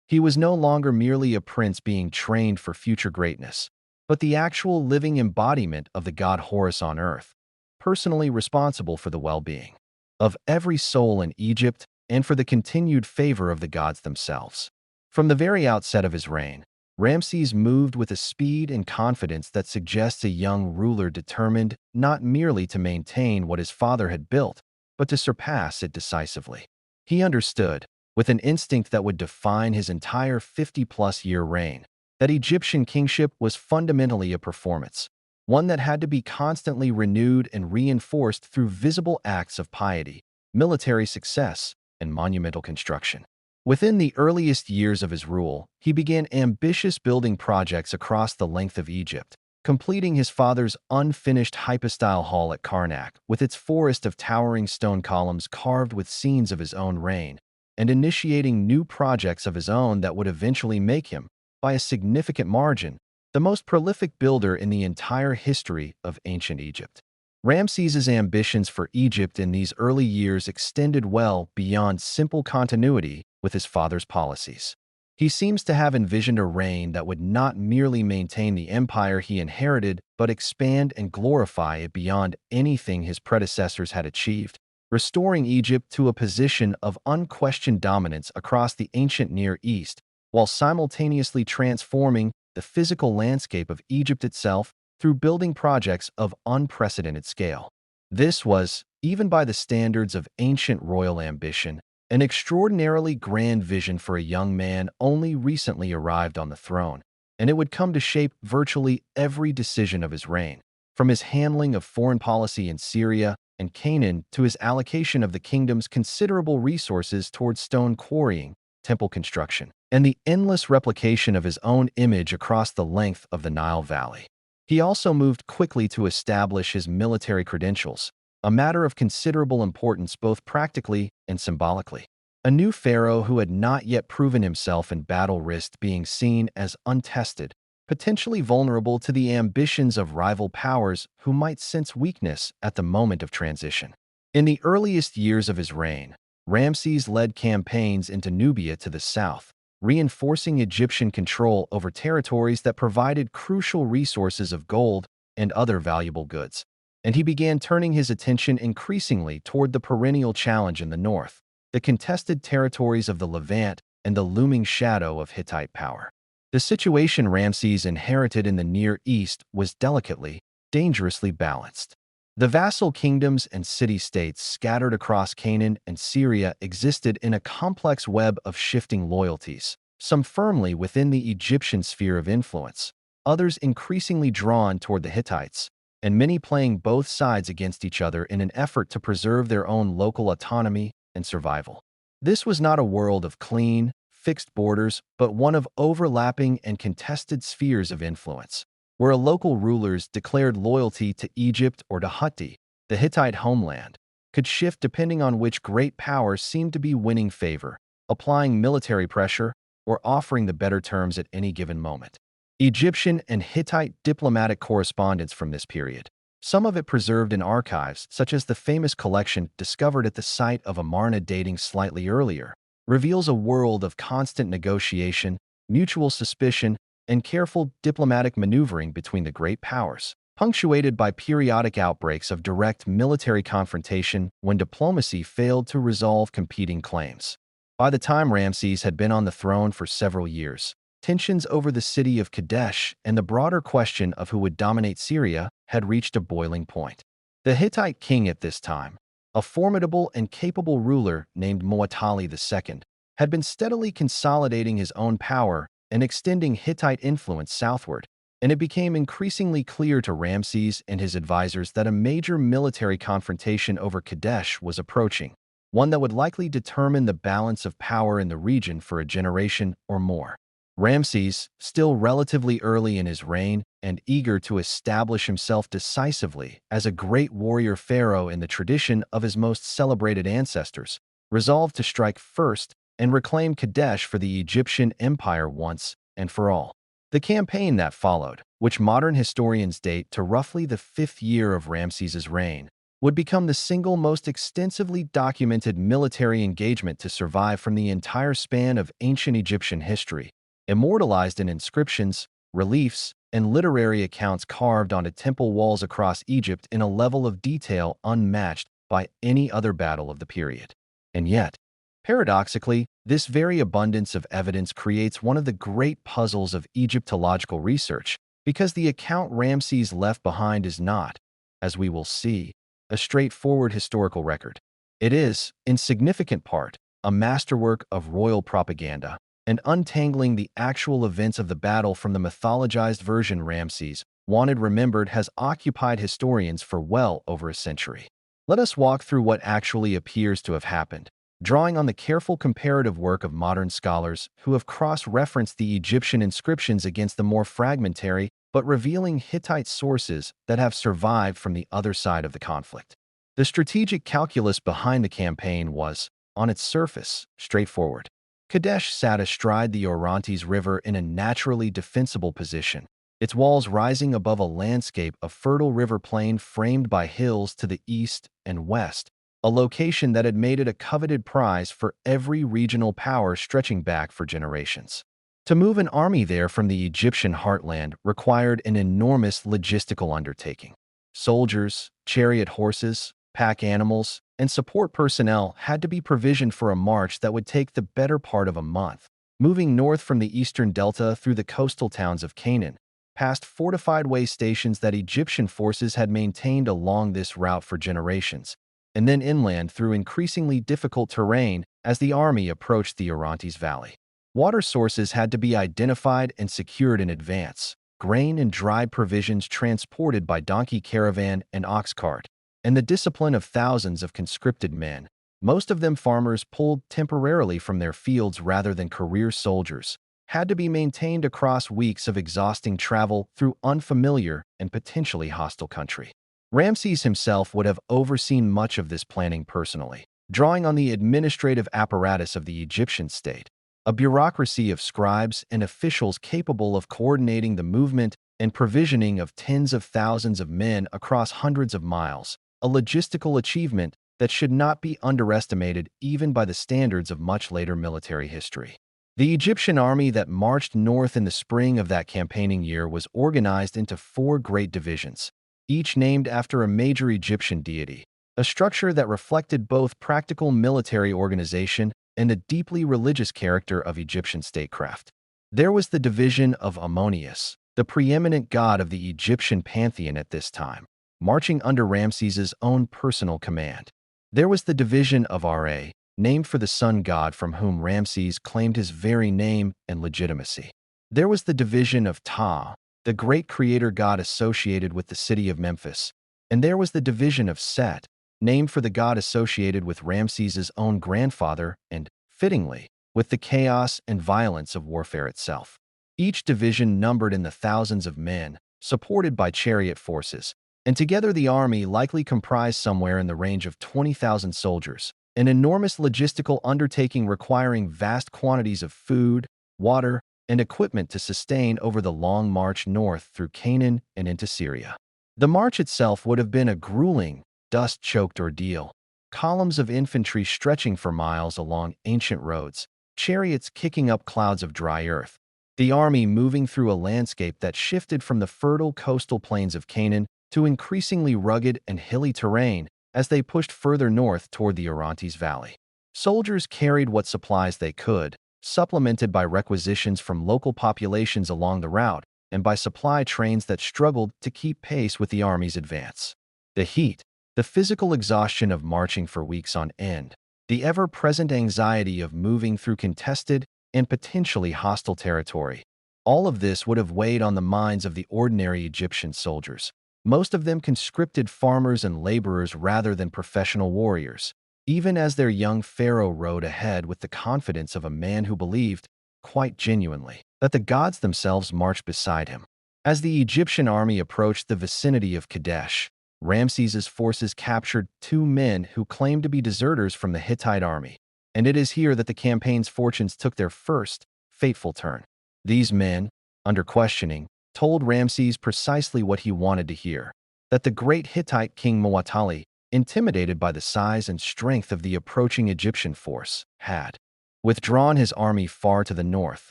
He was no longer merely a prince being trained for future greatness, but the actual living embodiment of the god Horus on earth, personally responsible for the well-being of every soul in Egypt and for the continued favor of the gods themselves. From the very outset of his reign, Ramses moved with a speed and confidence that suggests a young ruler determined not merely to maintain what his father had built, but to surpass it decisively. He understood, with an instinct that would define his entire 50-plus-year reign, that Egyptian kingship was fundamentally a performance, one that had to be constantly renewed and reinforced through visible acts of piety, military success, and monumental construction. Within the earliest years of his rule, he began ambitious building projects across the length of Egypt, completing his father's unfinished hypostyle hall at Karnak with its forest of towering stone columns carved with scenes of his own reign, and initiating new projects of his own that would eventually make him, by a significant margin, the most prolific builder in the entire history of ancient Egypt. Ramses's ambitions for Egypt in these early years extended well beyond simple continuity with his father's policies. He seems to have envisioned a reign that would not merely maintain the empire he inherited, but expand and glorify it beyond anything his predecessors had achieved, restoring Egypt to a position of unquestioned dominance across the ancient Near East, while simultaneously transforming the physical landscape of Egypt itself through building projects of unprecedented scale. This was, even by the standards of ancient royal ambition, an extraordinarily grand vision for a young man only recently arrived on the throne, and it would come to shape virtually every decision of his reign, from his handling of foreign policy in Syria and Canaan to his allocation of the kingdom's considerable resources towards stone quarrying, temple construction, and the endless replication of his own image across the length of the Nile Valley. He also moved quickly to establish his military credentials, a matter of considerable importance both practically and symbolically. A new pharaoh who had not yet proven himself in battle risked being seen as untested, potentially vulnerable to the ambitions of rival powers who might sense weakness at the moment of transition. In the earliest years of his reign, Ramses led campaigns into Nubia to the south, reinforcing Egyptian control over territories that provided crucial resources of gold and other valuable goods. And he began turning his attention increasingly toward the perennial challenge in the north, the contested territories of the Levant and the looming shadow of Hittite power. The situation Ramses inherited in the Near East was delicately, dangerously balanced. The vassal kingdoms and city-states scattered across Canaan and Syria existed in a complex web of shifting loyalties, some firmly within the Egyptian sphere of influence, others increasingly drawn toward the Hittites, and many playing both sides against each other in an effort to preserve their own local autonomy and survival. This was not a world of clean, fixed borders, but one of overlapping and contested spheres of influence, where local rulers declared loyalty to Egypt or to Hutti, the Hittite homeland, could shift depending on which great power seemed to be winning favor, applying military pressure, or offering the better terms at any given moment. Egyptian and Hittite diplomatic correspondence from this period, some of it preserved in archives such as the famous collection discovered at the site of Amarna dating slightly earlier, reveals a world of constant negotiation, mutual suspicion, and careful diplomatic maneuvering between the great powers, punctuated by periodic outbreaks of direct military confrontation when diplomacy failed to resolve competing claims. By the time Ramses had been on the throne for several years, tensions over the city of Kadesh and the broader question of who would dominate Syria had reached a boiling point. The Hittite king at this time, a formidable and capable ruler named Muwatalli II, had been steadily consolidating his own power and extending Hittite influence southward, and it became increasingly clear to Ramses and his advisors that a major military confrontation over Kadesh was approaching, one that would likely determine the balance of power in the region for a generation or more. Ramses, still relatively early in his reign and eager to establish himself decisively as a great warrior pharaoh in the tradition of his most celebrated ancestors, resolved to strike first and reclaim Kadesh for the Egyptian empire once and for all. The campaign that followed, which modern historians date to roughly the 5th year of Ramses's reign, would become the single most extensively documented military engagement to survive from the entire span of ancient Egyptian history, immortalized in inscriptions, reliefs, and literary accounts carved onto temple walls across Egypt in a level of detail unmatched by any other battle of the period. And yet, paradoxically, this very abundance of evidence creates one of the great puzzles of Egyptological research, because the account Ramses left behind is not, as we will see, a straightforward historical record. It is, in significant part, a masterwork of royal propaganda, and untangling the actual events of the battle from the mythologized version Ramses wanted remembered has occupied historians for well over a century. Let us walk through what actually appears to have happened, drawing on the careful comparative work of modern scholars who have cross-referenced the Egyptian inscriptions against the more fragmentary but revealing Hittite sources that have survived from the other side of the conflict. The strategic calculus behind the campaign was, on its surface, straightforward. Kadesh sat astride the Orontes River in a naturally defensible position, its walls rising above a landscape of fertile river plain framed by hills to the east and west, a location that had made it a coveted prize for every regional power stretching back for generations. To move an army there from the Egyptian heartland required an enormous logistical undertaking. Soldiers, chariot horses, pack animals, and support personnel had to be provisioned for a march that would take the better part of a month, moving north from the eastern delta through the coastal towns of Canaan, past fortified way stations that Egyptian forces had maintained along this route for generations, and then inland through increasingly difficult terrain as the army approached the Orontes Valley. Water sources had to be identified and secured in advance, grain and dried provisions transported by donkey caravan and ox cart, and the discipline of thousands of conscripted men, most of them farmers pulled temporarily from their fields rather than career soldiers, had to be maintained across weeks of exhausting travel through unfamiliar and potentially hostile country. Ramses himself would have overseen much of this planning personally, drawing on the administrative apparatus of the Egyptian state, a bureaucracy of scribes and officials capable of coordinating the movement and provisioning of tens of thousands of men across hundreds of miles, a logistical achievement that should not be underestimated even by the standards of much later military history. The Egyptian army that marched north in the spring of that campaigning year was organized into 4 great divisions, each named after a major Egyptian deity, a structure that reflected both practical military organization and the deeply religious character of Egyptian statecraft. There was the division of Ammonius, the preeminent god of the Egyptian pantheon at this time, marching under Ramses's own personal command. There was the division of Ra, named for the sun god from whom Ramses claimed his very name and legitimacy. There was the division of Ptah, the great creator god associated with the city of Memphis, and there was the division of Set, named for the god associated with Ramses's own grandfather and, fittingly, with the chaos and violence of warfare itself. Each division numbered in the thousands of men, supported by chariot forces, and together the army likely comprised somewhere in the range of 20,000 soldiers, an enormous logistical undertaking requiring vast quantities of food, water, and equipment to sustain over the long march north through Canaan and into Syria. The march itself would have been a grueling, dust-choked ordeal, columns of infantry stretching for miles along ancient roads, chariots kicking up clouds of dry earth, the army moving through a landscape that shifted from the fertile coastal plains of Canaan to increasingly rugged and hilly terrain as they pushed further north toward the Orontes Valley. Soldiers carried what supplies they could, supplemented by requisitions from local populations along the route and by supply trains that struggled to keep pace with the army's advance. The heat, the physical exhaustion of marching for weeks on end, the ever-present anxiety of moving through contested and potentially hostile territory, all of this would have weighed on the minds of the ordinary Egyptian soldiers, most of them conscripted farmers and laborers rather than professional warriors, even as their young pharaoh rode ahead with the confidence of a man who believed, quite genuinely, that the gods themselves marched beside him. As the Egyptian army approached the vicinity of Kadesh, Ramses's forces captured 2 men who claimed to be deserters from the Hittite army, and it is here that the campaign's fortunes took their first, fateful turn. These men, under questioning, told Ramses precisely what he wanted to hear, that the great Hittite king Muwatalli, intimidated by the size and strength of the approaching Egyptian force, had withdrawn his army far to the north,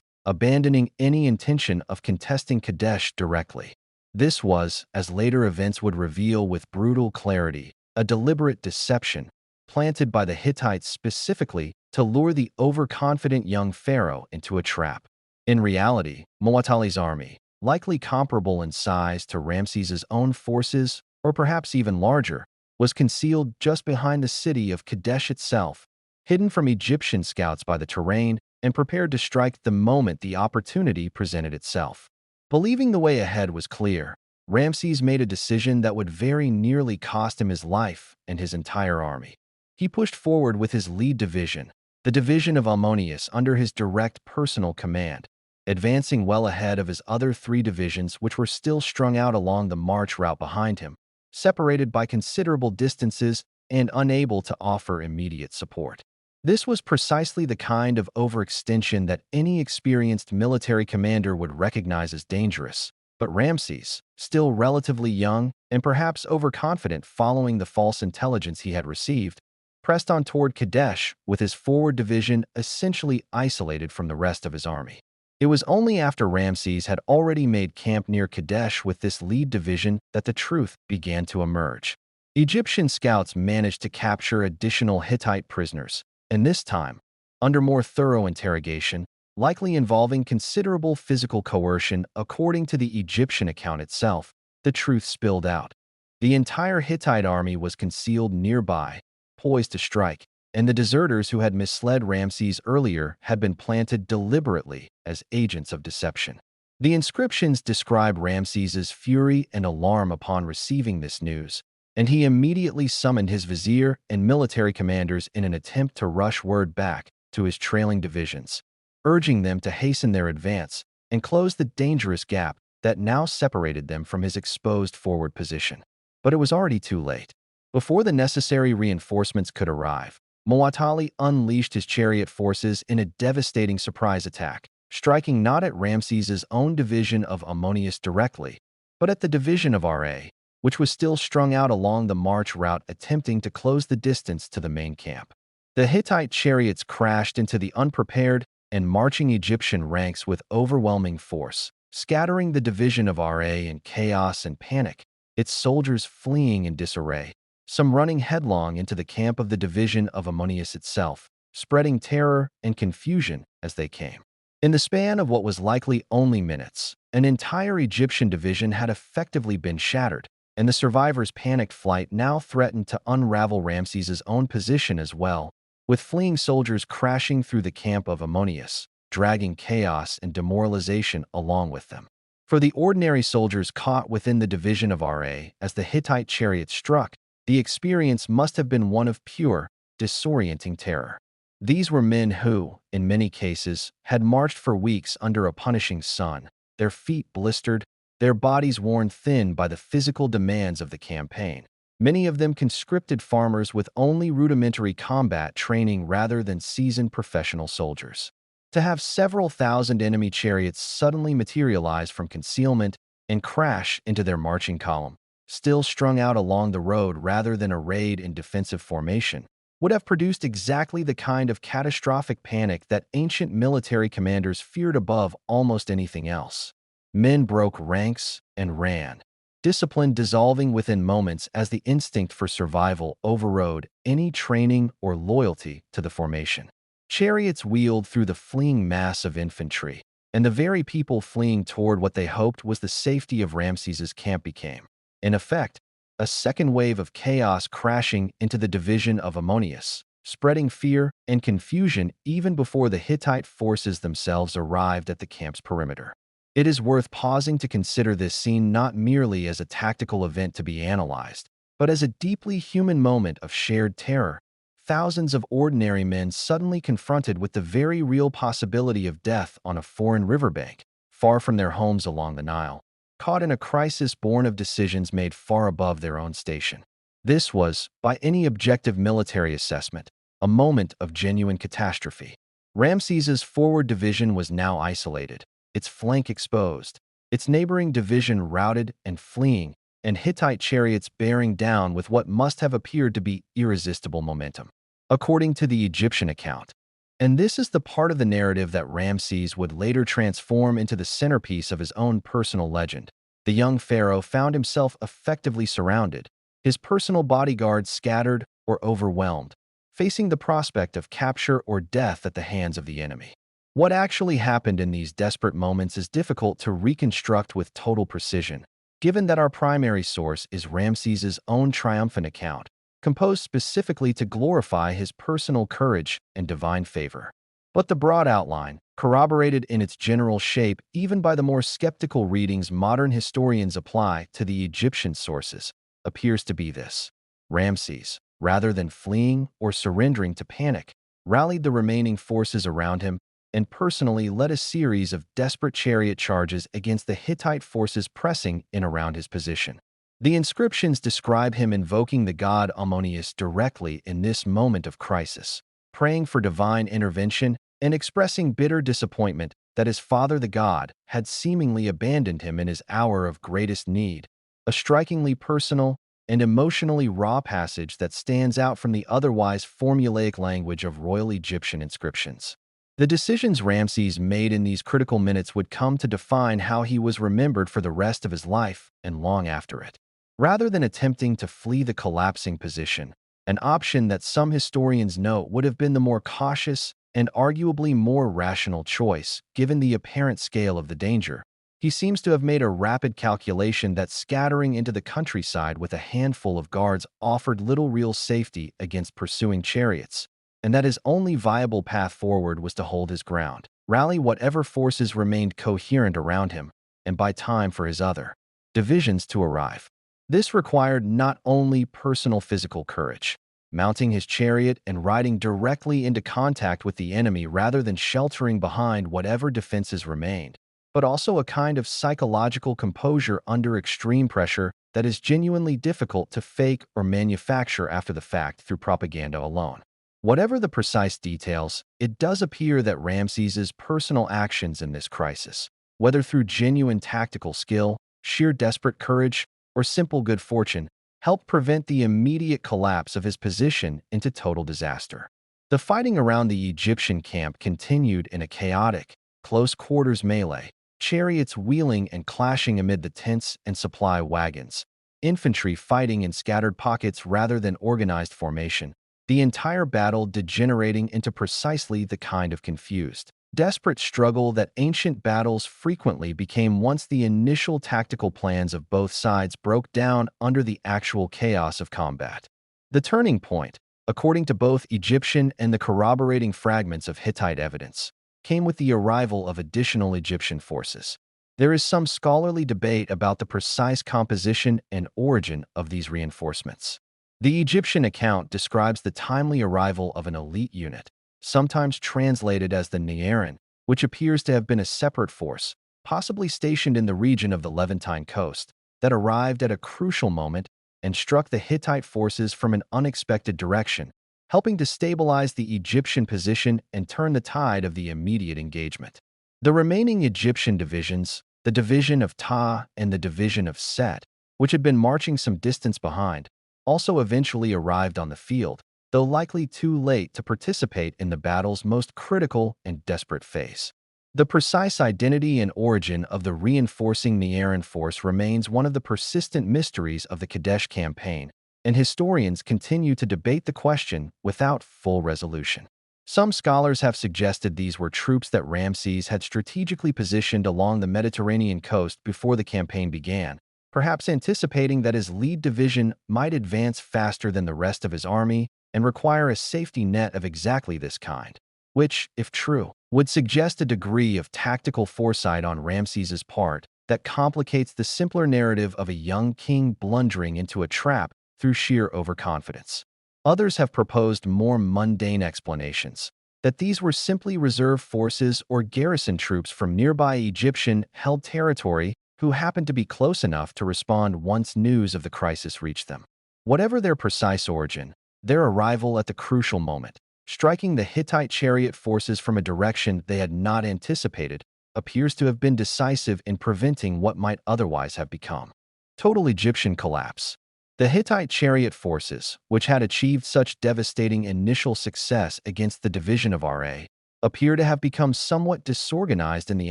abandoning any intention of contesting Kadesh directly. This was, as later events would reveal with brutal clarity, a deliberate deception planted by the Hittites specifically to lure the overconfident young pharaoh into a trap. In reality, Muwatalli's army, likely comparable in size to Ramses's own forces, or perhaps even larger, was concealed just behind the city of Kadesh itself, hidden from Egyptian scouts by the terrain and prepared to strike the moment the opportunity presented itself. Believing the way ahead was clear, Ramses made a decision that would very nearly cost him his life and his entire army. He pushed forward with his lead division, the division of Ammonius, under his direct personal command, advancing well ahead of his other three divisions which were still strung out along the march route behind him, separated by considerable distances and unable to offer immediate support. This was precisely the kind of overextension that any experienced military commander would recognize as dangerous. But Ramses, still relatively young and perhaps overconfident following the false intelligence he had received, pressed on toward Kadesh with his forward division essentially isolated from the rest of his army. It was only after Ramses had already made camp near Kadesh with this lead division that the truth began to emerge. Egyptian scouts managed to capture additional Hittite prisoners, and this time, under more thorough interrogation, likely involving considerable physical coercion according to the Egyptian account itself, the truth spilled out. The entire Hittite army was concealed nearby, poised to strike, and the deserters who had misled Ramses earlier had been planted deliberately as agents of deception. The inscriptions describe Ramses's fury and alarm upon receiving this news, and he immediately summoned his vizier and military commanders in an attempt to rush word back to his trailing divisions, urging them to hasten their advance and close the dangerous gap that now separated them from his exposed forward position. But it was already too late. Before the necessary reinforcements could arrive, Muwatalli unleashed his chariot forces in a devastating surprise attack, striking not at Ramses's own division of Ammonius directly, but at the division of Ra, which was still strung out along the march route attempting to close the distance to the main camp. The Hittite chariots crashed into the unprepared and marching Egyptian ranks with overwhelming force, scattering the division of Ra in chaos and panic, its soldiers fleeing in disarray, some running headlong into the camp of the division of Ammonius itself, spreading terror and confusion as they came. In the span of what was likely only minutes, an entire Egyptian division had effectively been shattered, and the survivors' panicked flight now threatened to unravel Ramses's own position as well, with fleeing soldiers crashing through the camp of Ammonius, dragging chaos and demoralization along with them. For the ordinary soldiers caught within the division of Ra as the Hittite chariots struck, the experience must have been one of pure, disorienting terror. These were men who, in many cases, had marched for weeks under a punishing sun, their feet blistered, their bodies worn thin by the physical demands of the campaign. Many of them conscripted farmers with only rudimentary combat training rather than seasoned professional soldiers. To have several thousand enemy chariots suddenly materialize from concealment and crash into their marching column, still strung out along the road rather than arrayed in defensive formation, would have produced exactly the kind of catastrophic panic that ancient military commanders feared above almost anything else. Men broke ranks and ran, discipline dissolving within moments as the instinct for survival overrode any training or loyalty to the formation. Chariots wheeled through the fleeing mass of infantry, and the very people fleeing toward what they hoped was the safety of Ramses's camp became, in effect, a second wave of chaos crashing into the division of Ammonius, spreading fear and confusion even before the Hittite forces themselves arrived at the camp's perimeter. It is worth pausing to consider this scene not merely as a tactical event to be analyzed, but as a deeply human moment of shared terror. Thousands of ordinary men suddenly confronted with the very real possibility of death on a foreign riverbank, far from their homes along the Nile, caught in a crisis born of decisions made far above their own station. This was, by any objective military assessment, a moment of genuine catastrophe. Ramses's forward division was now isolated, its flank exposed, its neighboring division routed and fleeing, and Hittite chariots bearing down with what must have appeared to be irresistible momentum. According to the Egyptian account, and this is the part of the narrative that Ramses would later transform into the centerpiece of his own personal legend, the young pharaoh found himself effectively surrounded, his personal bodyguards scattered or overwhelmed, facing the prospect of capture or death at the hands of the enemy. What actually happened in these desperate moments is difficult to reconstruct with total precision, given that our primary source is Ramses's own triumphant account, composed specifically to glorify his personal courage and divine favor. But the broad outline, corroborated in its general shape even by the more skeptical readings modern historians apply to the Egyptian sources, appears to be this. Ramses, rather than fleeing or surrendering to panic, rallied the remaining forces around him and personally led a series of desperate chariot charges against the Hittite forces pressing in around his position. The inscriptions describe him invoking the god Ammonius directly in this moment of crisis, praying for divine intervention and expressing bitter disappointment that his father the god had seemingly abandoned him in his hour of greatest need, a strikingly personal and emotionally raw passage that stands out from the otherwise formulaic language of royal Egyptian inscriptions. The decisions Ramses made in these critical minutes would come to define how he was remembered for the rest of his life and long after it. Rather than attempting to flee the collapsing position, an option that some historians note would have been the more cautious and arguably more rational choice, given the apparent scale of the danger, he seems to have made a rapid calculation that scattering into the countryside with a handful of guards offered little real safety against pursuing chariots, and that his only viable path forward was to hold his ground, rally whatever forces remained coherent around him, and buy time for his other divisions to arrive. This required not only personal physical courage, mounting his chariot and riding directly into contact with the enemy rather than sheltering behind whatever defenses remained, but also a kind of psychological composure under extreme pressure that is genuinely difficult to fake or manufacture after the fact through propaganda alone. Whatever the precise details, it does appear that Ramses's personal actions in this crisis, whether through genuine tactical skill, sheer desperate courage, or simple good fortune, helped prevent the immediate collapse of his position into total disaster. The fighting around the Egyptian camp continued in a chaotic, close-quarters melee, chariots wheeling and clashing amid the tents and supply wagons, infantry fighting in scattered pockets rather than organized formation, the entire battle degenerating into precisely the kind of confused, desperate struggle that ancient battles frequently became once the initial tactical plans of both sides broke down under the actual chaos of combat. The turning point, according to both Egyptian and the corroborating fragments of Hittite evidence, came with the arrival of additional Egyptian forces. There is some scholarly debate about the precise composition and origin of these reinforcements. The Egyptian account describes the timely arrival of an elite unit, sometimes translated as the Narration, which appears to have been a separate force, possibly stationed in the region of the Levantine coast, that arrived at a crucial moment and struck the Hittite forces from an unexpected direction, helping to stabilize the Egyptian position and turn the tide of the immediate engagement. The remaining Egyptian divisions, the division of Ta and the division of Set, which had been marching some distance behind, also eventually arrived on the field, though likely too late to participate in the battle's most critical and desperate phase. The precise identity and origin of the reinforcing Narration force remains one of the persistent mysteries of the Kadesh campaign, and historians continue to debate the question without full resolution. Some scholars have suggested these were troops that Ramses had strategically positioned along the Mediterranean coast before the campaign began, perhaps anticipating that his lead division might advance faster than the rest of his army and require a safety net of exactly this kind, which, if true, would suggest a degree of tactical foresight on Ramses's part that complicates the simpler narrative of a young king blundering into a trap through sheer overconfidence. Others have proposed more mundane explanations, that these were simply reserve forces or garrison troops from nearby Egyptian-held territory who happened to be close enough to respond once news of the crisis reached them. Whatever their precise origin, their arrival at the crucial moment, striking the Hittite chariot forces from a direction they had not anticipated, appears to have been decisive in preventing what might otherwise have become total Egyptian collapse. The Hittite chariot forces, which had achieved such devastating initial success against the division of Ra, appear to have become somewhat disorganized in the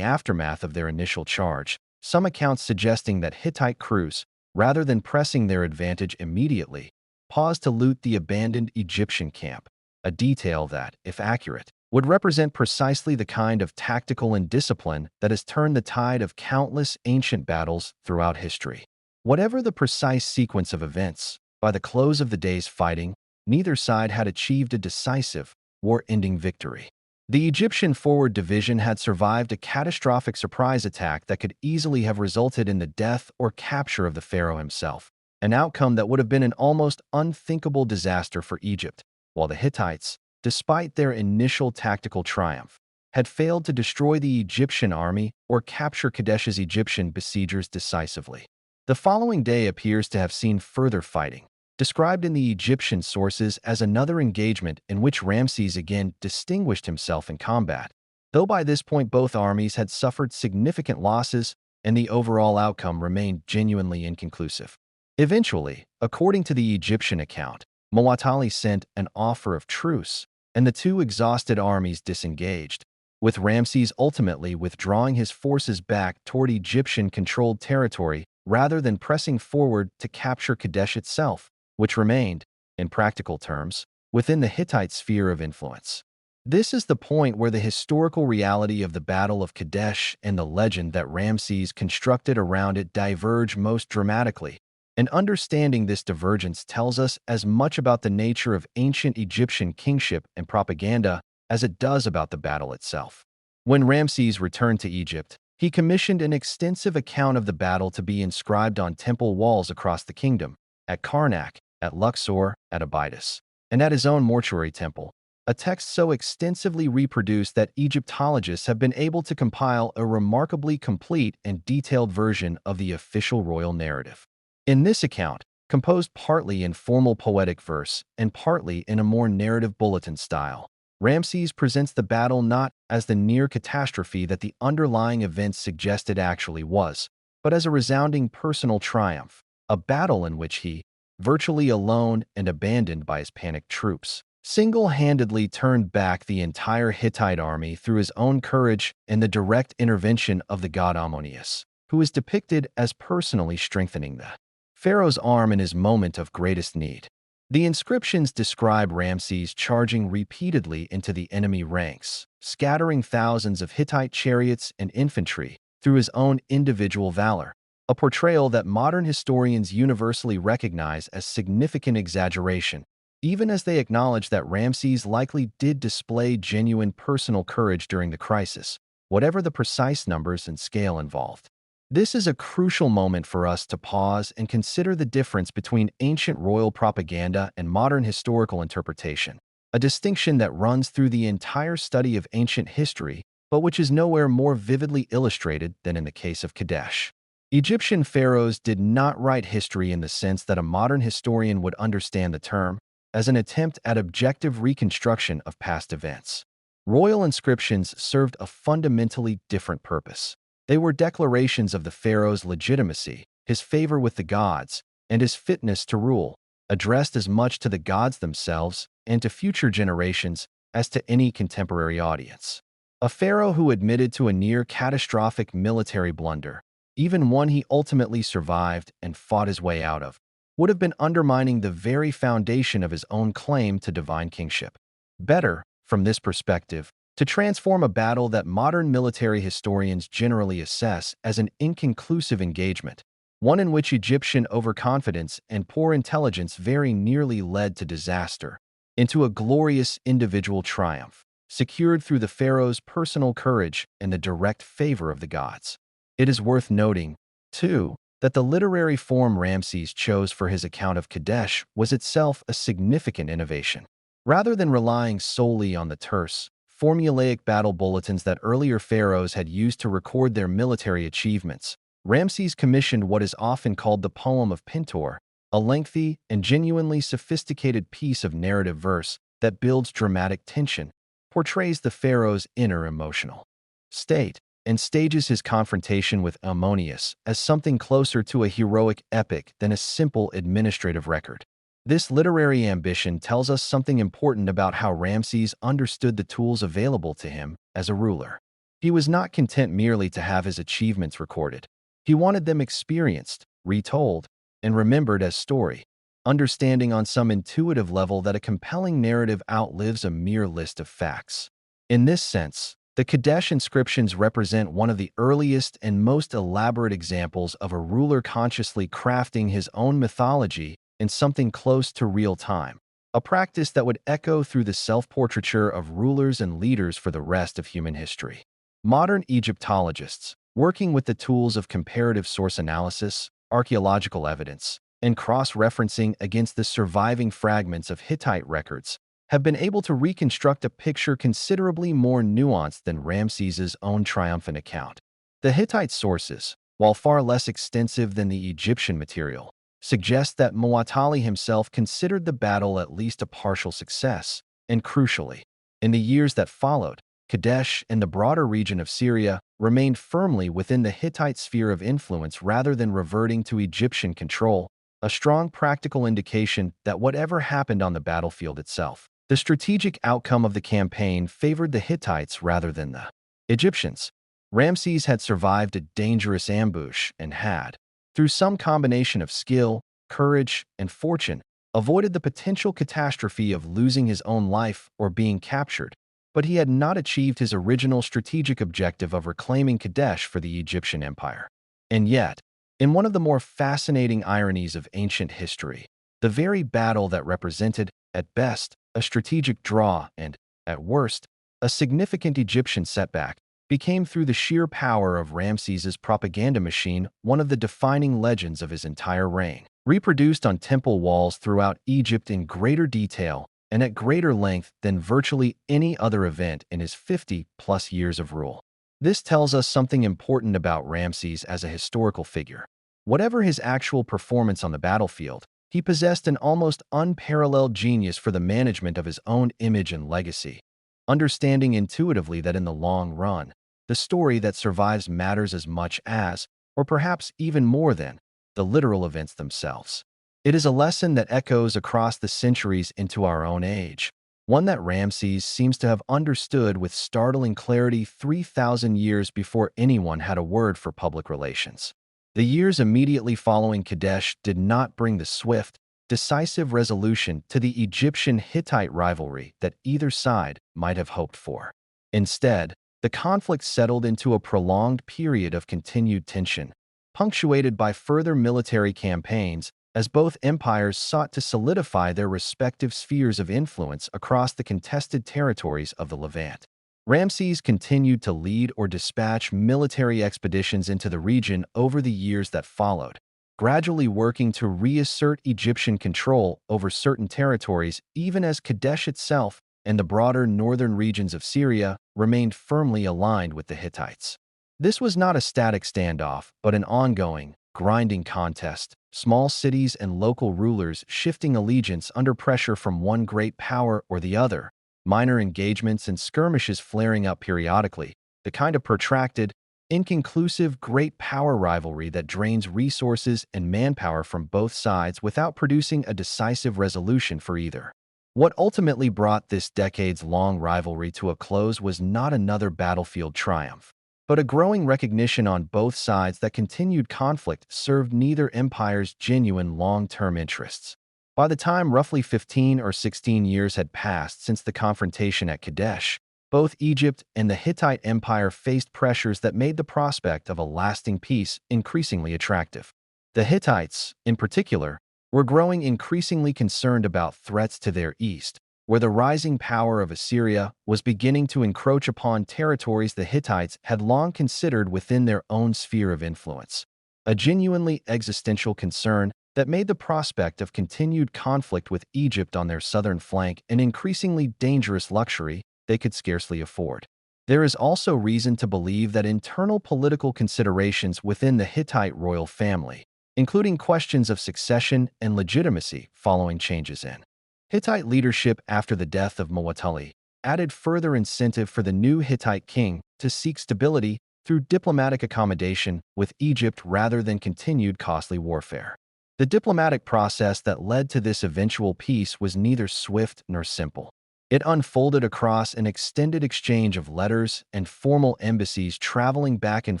aftermath of their initial charge, some accounts suggesting that Hittite crews, rather than pressing their advantage immediately, paused to loot the abandoned Egyptian camp, a detail that, if accurate, would represent precisely the kind of tactical indiscipline that has turned the tide of countless ancient battles throughout history. Whatever the precise sequence of events, by the close of the day's fighting, neither side had achieved a decisive, war-ending victory. The Egyptian forward division had survived a catastrophic surprise attack that could easily have resulted in the death or capture of the pharaoh himself, an outcome that would have been an almost unthinkable disaster for Egypt, while the Hittites, despite their initial tactical triumph, had failed to destroy the Egyptian army or capture Kadesh's Egyptian besiegers decisively. The following day appears to have seen further fighting, described in the Egyptian sources as another engagement in which Ramses again distinguished himself in combat, though by this point both armies had suffered significant losses and the overall outcome remained genuinely inconclusive. Eventually, according to the Egyptian account, Muwatalli sent an offer of truce, and the two exhausted armies disengaged, with Ramses ultimately withdrawing his forces back toward Egyptian-controlled territory rather than pressing forward to capture Kadesh itself, which remained, in practical terms, within the Hittite sphere of influence. This is the point where the historical reality of the Battle of Kadesh and the legend that Ramses constructed around it diverge most dramatically, and understanding this divergence tells us as much about the nature of ancient Egyptian kingship and propaganda as it does about the battle itself. When Ramses returned to Egypt, he commissioned an extensive account of the battle to be inscribed on temple walls across the kingdom, at Karnak, at Luxor, at Abydos, and at his own mortuary temple, a text so extensively reproduced that Egyptologists have been able to compile a remarkably complete and detailed version of the official royal narrative. In this account, composed partly in formal poetic verse and partly in a more narrative bulletin style, Ramses presents the battle not as the near catastrophe that the underlying events suggested actually was, but as a resounding personal triumph, a battle in which he, virtually alone and abandoned by his panicked troops, single-handedly turned back the entire Hittite army through his own courage and the direct intervention of the god Ammonius, who is depicted as personally strengthening the pharaoh's arm in his moment of greatest need. The inscriptions describe Ramses charging repeatedly into the enemy ranks, scattering thousands of Hittite chariots and infantry through his own individual valor, a portrayal that modern historians universally recognize as significant exaggeration, even as they acknowledge that Ramses likely did display genuine personal courage during the crisis, whatever the precise numbers and scale involved. This is a crucial moment for us to pause and consider the difference between ancient royal propaganda and modern historical interpretation, a distinction that runs through the entire study of ancient history, but which is nowhere more vividly illustrated than in the case of Kadesh. Egyptian pharaohs did not write history in the sense that a modern historian would understand the term, as an attempt at objective reconstruction of past events. Royal inscriptions served a fundamentally different purpose. They were declarations of the pharaoh's legitimacy, his favor with the gods, and his fitness to rule, addressed as much to the gods themselves and to future generations as to any contemporary audience. A pharaoh who admitted to a near-catastrophic military blunder, even one he ultimately survived and fought his way out of, would have been undermining the very foundation of his own claim to divine kingship. Better, from this perspective, to transform a battle that modern military historians generally assess as an inconclusive engagement, one in which Egyptian overconfidence and poor intelligence very nearly led to disaster, into a glorious individual triumph, secured through the pharaoh's personal courage and the direct favor of the gods. It is worth noting, too, that the literary form Ramses chose for his account of Kadesh was itself a significant innovation. Rather than relying solely on the terse, formulaic battle bulletins that earlier pharaohs had used to record their military achievements, Ramses commissioned what is often called the Poem of Pintor, a lengthy and genuinely sophisticated piece of narrative verse that builds dramatic tension, portrays the pharaoh's inner emotional state, and stages his confrontation with Ammonius as something closer to a heroic epic than a simple administrative record. This literary ambition tells us something important about how Ramses understood the tools available to him as a ruler. He was not content merely to have his achievements recorded. He wanted them experienced, retold, and remembered as story, understanding on some intuitive level that a compelling narrative outlives a mere list of facts. In this sense, the Kadesh inscriptions represent one of the earliest and most elaborate examples of a ruler consciously crafting his own mythology in something close to real time, a practice that would echo through the self-portraiture of rulers and leaders for the rest of human history. Modern Egyptologists, working with the tools of comparative source analysis, archaeological evidence, and cross-referencing against the surviving fragments of Hittite records, have been able to reconstruct a picture considerably more nuanced than Ramses's own triumphant account. The Hittite sources, while far less extensive than the Egyptian material, suggest that Muwatalli himself considered the battle at least a partial success, and crucially, in the years that followed, Kadesh and the broader region of Syria remained firmly within the Hittite sphere of influence rather than reverting to Egyptian control, a strong practical indication that whatever happened on the battlefield itself, the strategic outcome of the campaign favored the Hittites rather than the Egyptians. Ramses had survived a dangerous ambush and had, through some combination of skill, courage, and fortune, avoided the potential catastrophe of losing his own life or being captured, but he had not achieved his original strategic objective of reclaiming Kadesh for the Egyptian Empire. And yet, in one of the more fascinating ironies of ancient history, the very battle that represented, at best, a strategic draw and, at worst, a significant Egyptian setback, became through the sheer power of Ramses's propaganda machine one of the defining legends of his entire reign. Reproduced on temple walls throughout Egypt in greater detail and at greater length than virtually any other event in his 50-plus years of rule. This tells us something important about Ramses as a historical figure. Whatever his actual performance on the battlefield, he possessed an almost unparalleled genius for the management of his own image and legacy, understanding intuitively that in the long run, the story that survives matters as much as, or perhaps even more than, the literal events themselves. It is a lesson that echoes across the centuries into our own age, one that Ramses seems to have understood with startling clarity 3,000 years before anyone had a word for public relations. The years immediately following Kadesh did not bring the swift, decisive resolution to the Egyptian-Hittite rivalry that either side might have hoped for. Instead, the conflict settled into a prolonged period of continued tension, punctuated by further military campaigns as both empires sought to solidify their respective spheres of influence across the contested territories of the Levant. Ramses continued to lead or dispatch military expeditions into the region over the years that followed, gradually working to reassert Egyptian control over certain territories even as Kadesh itself and the broader northern regions of Syria remained firmly aligned with the Hittites. This was not a static standoff, but an ongoing, grinding contest, small cities and local rulers shifting allegiance under pressure from one great power or the other, minor engagements and skirmishes flaring up periodically, the kind of protracted, inconclusive great power rivalry that drains resources and manpower from both sides without producing a decisive resolution for either. What ultimately brought this decades-long rivalry to a close was not another battlefield triumph, but a growing recognition on both sides that continued conflict served neither empire's genuine long-term interests. By the time roughly 15 or 16 years had passed since the confrontation at Kadesh, both Egypt and the Hittite Empire faced pressures that made the prospect of a lasting peace increasingly attractive. The Hittites, in particular, were growing increasingly concerned about threats to their east, where the rising power of Assyria was beginning to encroach upon territories the Hittites had long considered within their own sphere of influence. A genuinely existential concern that made the prospect of continued conflict with Egypt on their southern flank an increasingly dangerous luxury they could scarcely afford. There is also reason to believe that internal political considerations within the Hittite royal family, including questions of succession and legitimacy following changes in Hittite leadership after the death of Muwatalli, added further incentive for the new Hittite king to seek stability through diplomatic accommodation with Egypt rather than continued costly warfare. The diplomatic process that led to this eventual peace was neither swift nor simple. It unfolded across an extended exchange of letters and formal embassies traveling back and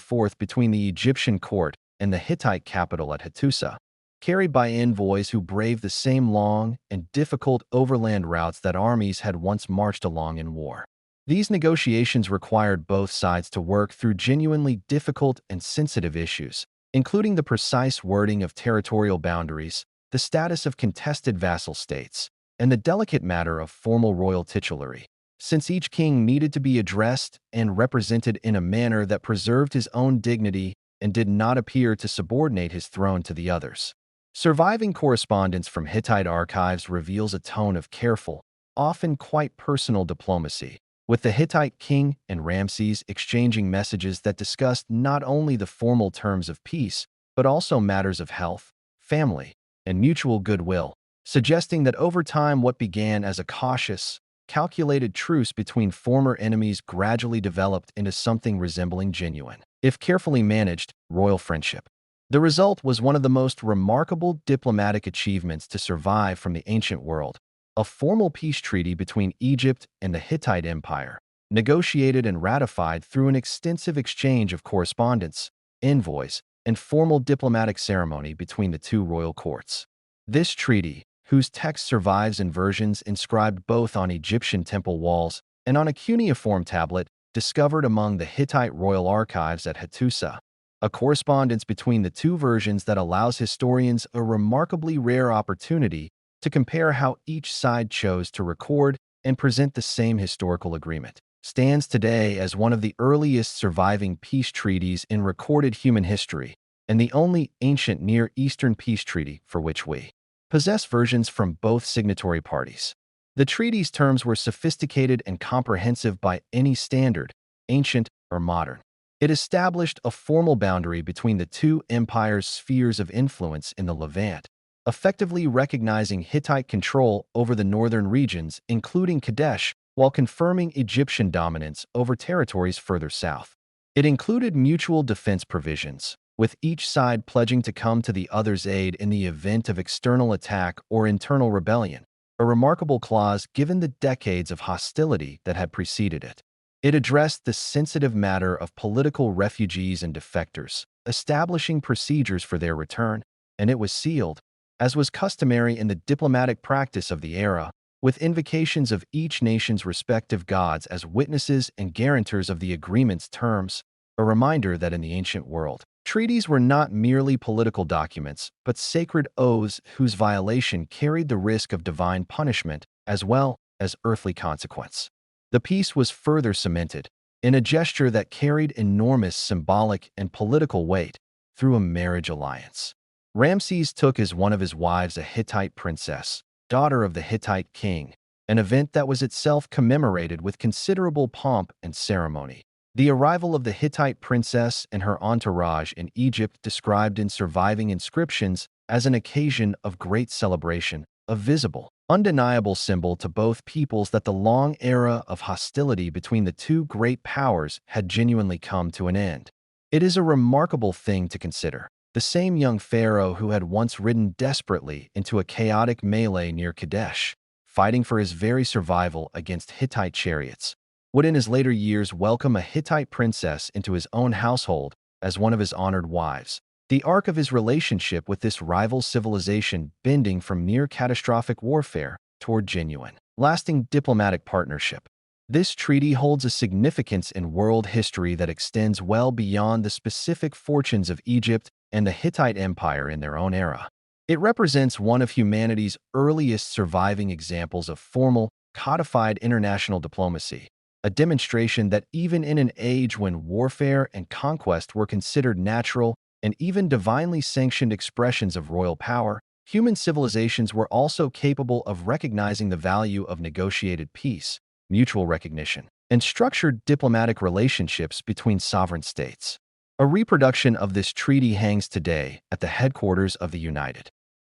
forth between the Egyptian court and the Hittite capital at Hattusa, carried by envoys who braved the same long and difficult overland routes that armies had once marched along in war. These negotiations required both sides to work through genuinely difficult and sensitive issues, including the precise wording of territorial boundaries, the status of contested vassal states, and the delicate matter of formal royal titulary, since each king needed to be addressed and represented in a manner that preserved his own dignity and did not appear to subordinate his throne to the others. Surviving correspondence from Hittite archives reveals a tone of careful, often quite personal diplomacy, with the Hittite king and Ramses exchanging messages that discussed not only the formal terms of peace, but also matters of health, family, and mutual goodwill, suggesting that over time what began as a cautious, calculated truce between former enemies gradually developed into something resembling genuine, if carefully managed, royal friendship. The result was one of the most remarkable diplomatic achievements to survive from the ancient world, a formal peace treaty between Egypt and the Hittite Empire, negotiated and ratified through an extensive exchange of correspondence, envoys, and formal diplomatic ceremony between the two royal courts. This treaty, whose text survives in versions inscribed both on Egyptian temple walls and on a cuneiform tablet discovered among the Hittite royal archives at Hattusa, a correspondence between the two versions that allows historians a remarkably rare opportunity to compare how each side chose to record and present the same historical agreement, stands today as one of the earliest surviving peace treaties in recorded human history and the only ancient Near Eastern peace treaty for which we possess versions from both signatory parties. The treaty's terms were sophisticated and comprehensive by any standard, ancient or modern. It established a formal boundary between the two empires' spheres of influence in the Levant, effectively recognizing Hittite control over the northern regions, including Kadesh, while confirming Egyptian dominance over territories further south. It included mutual defense provisions, with each side pledging to come to the other's aid in the event of external attack or internal rebellion, a remarkable clause given the decades of hostility that had preceded it. It addressed the sensitive matter of political refugees and defectors, establishing procedures for their return, and it was sealed, as was customary in the diplomatic practice of the era, with invocations of each nation's respective gods as witnesses and guarantors of the agreement's terms, a reminder that in the ancient world, treaties were not merely political documents, but sacred oaths whose violation carried the risk of divine punishment as well as earthly consequence. The peace was further cemented, in a gesture that carried enormous symbolic and political weight, through a marriage alliance. Ramses took as one of his wives a Hittite princess, daughter of the Hittite king, an event that was itself commemorated with considerable pomp and ceremony. The arrival of the Hittite princess and her entourage in Egypt described in surviving inscriptions as an occasion of great celebration, a visible, undeniable symbol to both peoples that the long era of hostility between the two great powers had genuinely come to an end. It is a remarkable thing to consider. The same young pharaoh who had once ridden desperately into a chaotic melee near Kadesh, fighting for his very survival against Hittite chariots, would in his later years welcome a Hittite princess into his own household as one of his honored wives. The arc of his relationship with this rival civilization bending from near catastrophic warfare toward genuine, lasting diplomatic partnership. This treaty holds a significance in world history that extends well beyond the specific fortunes of Egypt and the Hittite Empire in their own era. It represents one of humanity's earliest surviving examples of formal, codified international diplomacy, a demonstration that even in an age when warfare and conquest were considered natural and even divinely sanctioned expressions of royal power, human civilizations were also capable of recognizing the value of negotiated peace, mutual recognition, and structured diplomatic relationships between sovereign states. A reproduction of this treaty hangs today at the headquarters of the United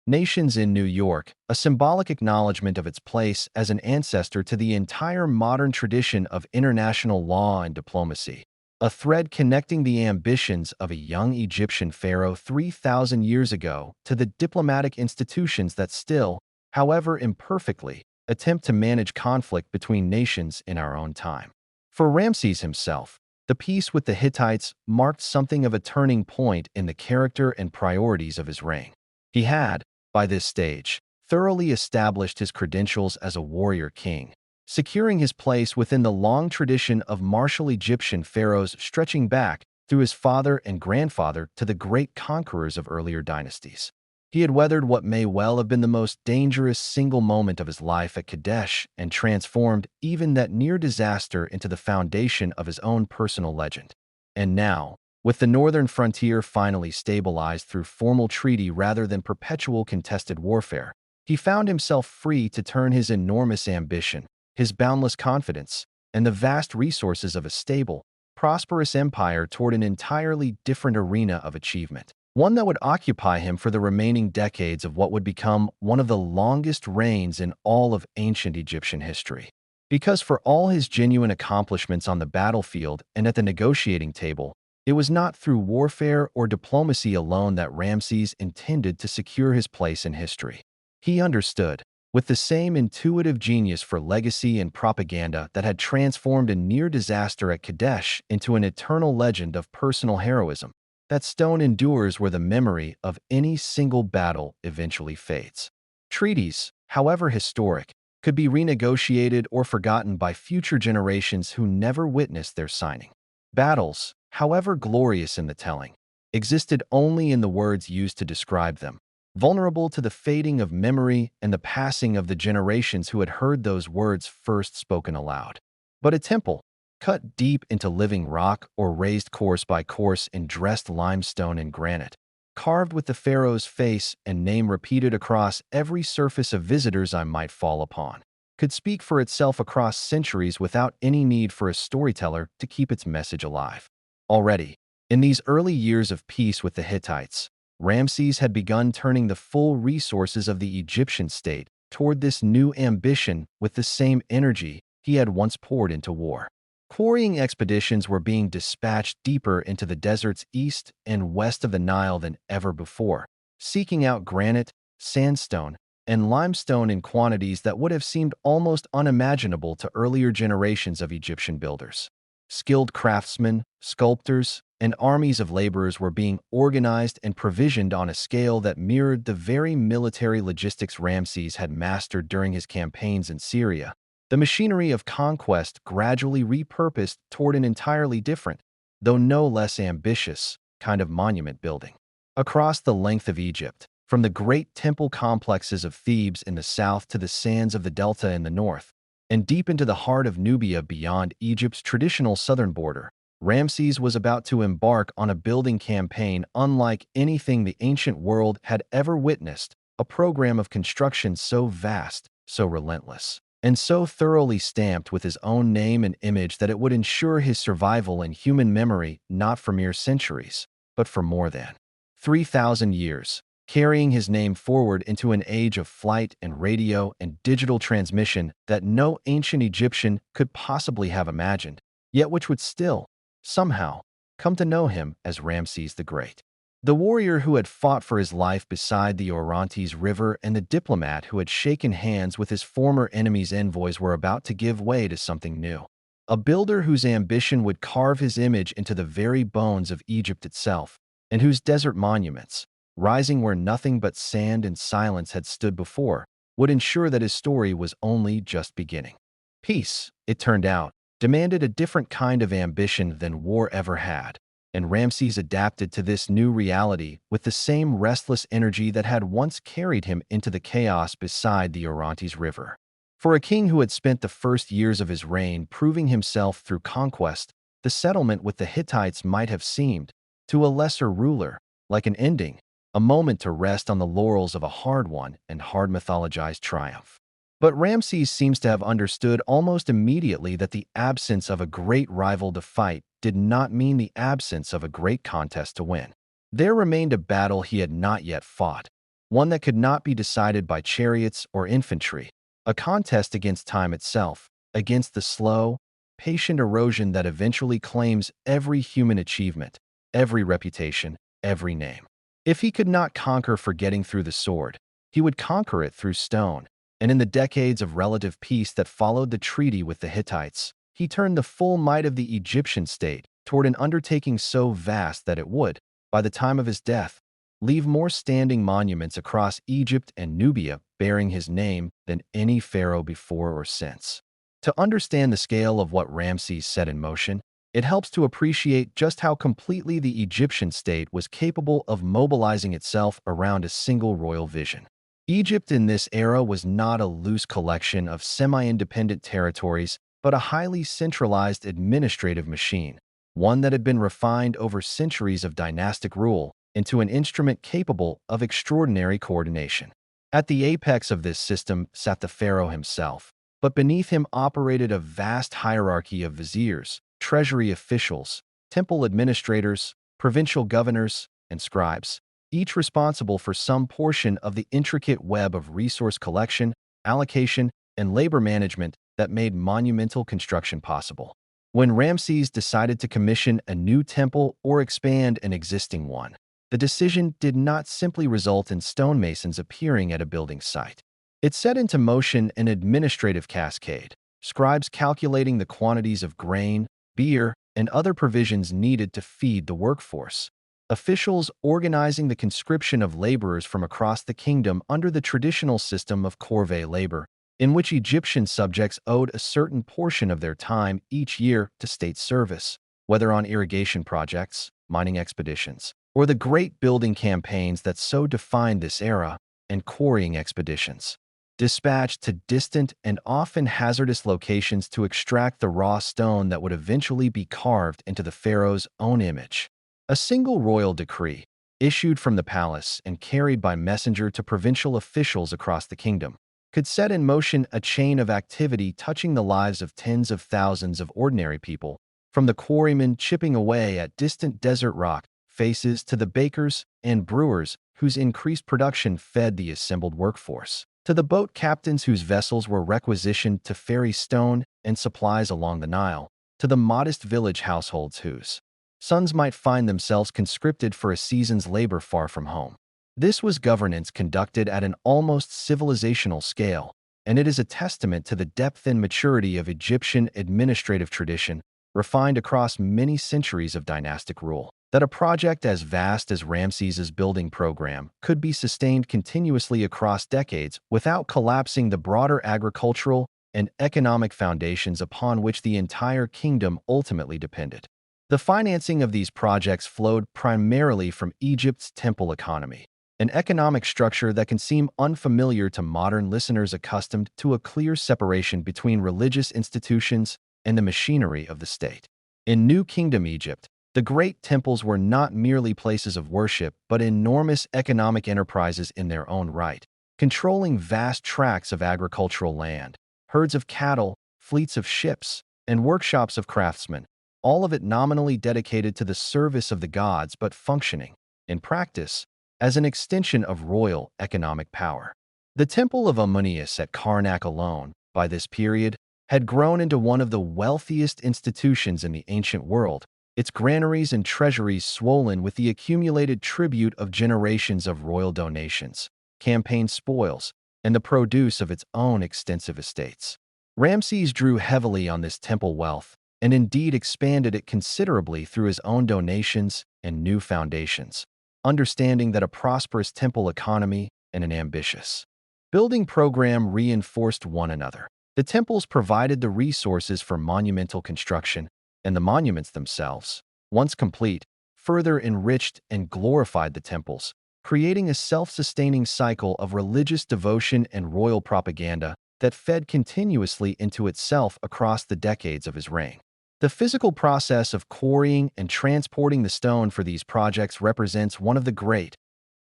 Nations in New York, a symbolic acknowledgement of its place as an ancestor to the entire modern tradition of international law and diplomacy, a thread connecting the ambitions of a young Egyptian pharaoh 3,000 years ago to the diplomatic institutions that still, however imperfectly, attempt to manage conflict between nations in our own time. For Ramses himself, the peace with the Hittites marked something of a turning point in the character and priorities of his reign. He had, by this stage, thoroughly established his credentials as a warrior king, securing his place within the long tradition of martial Egyptian pharaohs stretching back through his father and grandfather to the great conquerors of earlier dynasties. He had weathered what may well have been the most dangerous single moment of his life at Kadesh and transformed even that near disaster into the foundation of his own personal legend. And now, with the northern frontier finally stabilized through formal treaty rather than perpetual contested warfare, he found himself free to turn his enormous ambition, his boundless confidence, and the vast resources of a stable, prosperous empire toward an entirely different arena of achievement, one that would occupy him for the remaining decades of what would become one of the longest reigns in all of ancient Egyptian history. Because for all his genuine accomplishments on the battlefield and at the negotiating table, it was not through warfare or diplomacy alone that Ramses intended to secure his place in history. He understood, with the same intuitive genius for legacy and propaganda that had transformed a near disaster at Kadesh into an eternal legend of personal heroism, that stone endures where the memory of any single battle eventually fades. Treaties, however historic, could be renegotiated or forgotten by future generations who never witnessed their signing. Battles, however glorious in the telling, existed only in the words used to describe them, vulnerable to the fading of memory and the passing of the generations who had heard those words first spoken aloud. But a temple, cut deep into living rock or raised course by course in dressed limestone and granite, carved with the pharaoh's face and name repeated across every surface of visitors I might fall upon, could speak for itself across centuries without any need for a storyteller to keep its message alive. Already, in these early years of peace with the Hittites, Ramses had begun turning the full resources of the Egyptian state toward this new ambition with the same energy he had once poured into war. Quarrying expeditions were being dispatched deeper into the deserts east and west of the Nile than ever before, seeking out granite, sandstone, and limestone in quantities that would have seemed almost unimaginable to earlier generations of Egyptian builders. Skilled craftsmen, sculptors, and armies of laborers were being organized and provisioned on a scale that mirrored the very military logistics Ramses had mastered during his campaigns in Syria. The machinery of conquest gradually repurposed toward an entirely different, though no less ambitious, kind of monument building. Across the length of Egypt, from the great temple complexes of Thebes in the south to the sands of the Delta in the north, and deep into the heart of Nubia beyond Egypt's traditional southern border, Ramses was about to embark on a building campaign unlike anything the ancient world had ever witnessed, a program of construction so vast, so relentless, and so thoroughly stamped with his own name and image that it would ensure his survival in human memory not for mere centuries, but for more than 3,000 years, carrying his name forward into an age of flight and radio and digital transmission that no ancient Egyptian could possibly have imagined, yet which would still, somehow, come to know him as Ramses the Great. The warrior who had fought for his life beside the Orontes River and the diplomat who had shaken hands with his former enemy's envoys were about to give way to something new. A builder whose ambition would carve his image into the very bones of Egypt itself, and whose desert monuments, rising where nothing but sand and silence had stood before, would ensure that his story was only just beginning. Peace, it turned out, demanded a different kind of ambition than war ever had, and Ramses adapted to this new reality with the same restless energy that had once carried him into the chaos beside the Orontes River. For a king who had spent the first years of his reign proving himself through conquest, the settlement with the Hittites might have seemed, to a lesser ruler, like an ending, a moment to rest on the laurels of a hard-won and hard-mythologized triumph. But Ramses seems to have understood almost immediately that the absence of a great rival to fight did not mean the absence of a great contest to win. There remained a battle he had not yet fought, one that could not be decided by chariots or infantry, a contest against time itself, against the slow, patient erosion that eventually claims every human achievement, every reputation, every name. If he could not conquer forgetting through the sword, he would conquer it through stone. And in the decades of relative peace that followed the treaty with the Hittites, he turned the full might of the Egyptian state toward an undertaking so vast that it would, by the time of his death, leave more standing monuments across Egypt and Nubia bearing his name than any pharaoh before or since. To understand the scale of what Ramses set in motion, It helps to appreciate just how completely the Egyptian state was capable of mobilizing itself around a single royal vision. Egypt in this era was not a loose collection of semi-independent territories, but a highly centralized administrative machine, one that had been refined over centuries of dynastic rule into an instrument capable of extraordinary coordination. At the apex of this system sat the pharaoh himself, but beneath him operated a vast hierarchy of viziers, treasury officials, temple administrators, provincial governors, and scribes, each responsible for some portion of the intricate web of resource collection, allocation, and labor management that made monumental construction possible. When Ramses decided to commission a new temple or expand an existing one, the decision did not simply result in stonemasons appearing at a building site. It set into motion an administrative cascade, scribes calculating the quantities of grain, beer, and other provisions needed to feed the workforce, officials organizing the conscription of laborers from across the kingdom under the traditional system of corvée labor, in which Egyptian subjects owed a certain portion of their time each year to state service, whether on irrigation projects, mining expeditions, or the great building campaigns that so defined this era, and quarrying expeditions, dispatched to distant and often hazardous locations to extract the raw stone that would eventually be carved into the pharaoh's own image. A single royal decree, issued from the palace and carried by messenger to provincial officials across the kingdom, could set in motion a chain of activity touching the lives of tens of thousands of ordinary people, from the quarrymen chipping away at distant desert rock faces to the bakers and brewers whose increased production fed the assembled workforce, to the boat captains whose vessels were requisitioned to ferry stone and supplies along the Nile, to the modest village households whose sons might find themselves conscripted for a season's labor far from home. This was governance conducted at an almost civilizational scale, and it is a testament to the depth and maturity of Egyptian administrative tradition, refined across many centuries of dynastic rule, that a project as vast as Ramses's building program could be sustained continuously across decades without collapsing the broader agricultural and economic foundations upon which the entire kingdom ultimately depended. The financing of these projects flowed primarily from Egypt's temple economy, an economic structure that can seem unfamiliar to modern listeners accustomed to a clear separation between religious institutions and the machinery of the state. In New Kingdom Egypt, the great temples were not merely places of worship but enormous economic enterprises in their own right, controlling vast tracts of agricultural land, herds of cattle, fleets of ships, and workshops of craftsmen, all of it nominally dedicated to the service of the gods but functioning, in practice, as an extension of royal economic power. The Temple of Amunius at Karnak alone, by this period, had grown into one of the wealthiest institutions in the ancient world, its granaries and treasuries swollen with the accumulated tribute of generations of royal donations, campaign spoils, and the produce of its own extensive estates. Ramses drew heavily on this temple wealth, and indeed expanded it considerably through his own donations and new foundations, understanding that a prosperous temple economy and an ambitious building program reinforced one another. The temples provided the resources for monumental construction, and the monuments themselves, once complete, further enriched and glorified the temples, creating a self-sustaining cycle of religious devotion and royal propaganda that fed continuously into itself across the decades of his reign. The physical process of quarrying and transporting the stone for these projects represents one of the great,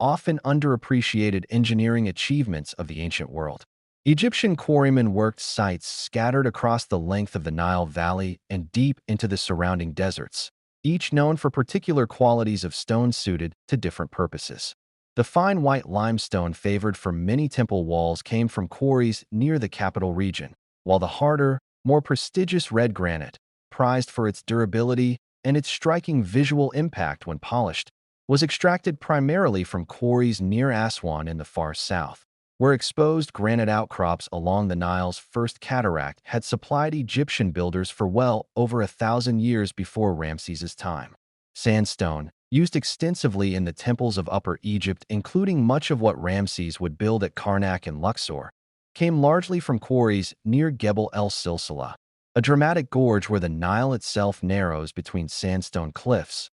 often underappreciated engineering achievements of the ancient world. Egyptian quarrymen worked sites scattered across the length of the Nile Valley and deep into the surrounding deserts, each known for particular qualities of stone suited to different purposes. The fine white limestone favored for many temple walls came from quarries near the capital region, while the harder, more prestigious red granite, prized for its durability and its striking visual impact when polished, was extracted primarily from quarries near Aswan in the far south, where exposed granite outcrops along the Nile's first cataract had supplied Egyptian builders for well over 1,000 years before Ramses's time. Sandstone, used extensively in the temples of Upper Egypt, including much of what Ramses would build at Karnak and Luxor, came largely from quarries near Gebel el Silsila. a dramatic gorge where the Nile itself narrows between sandstone cliffs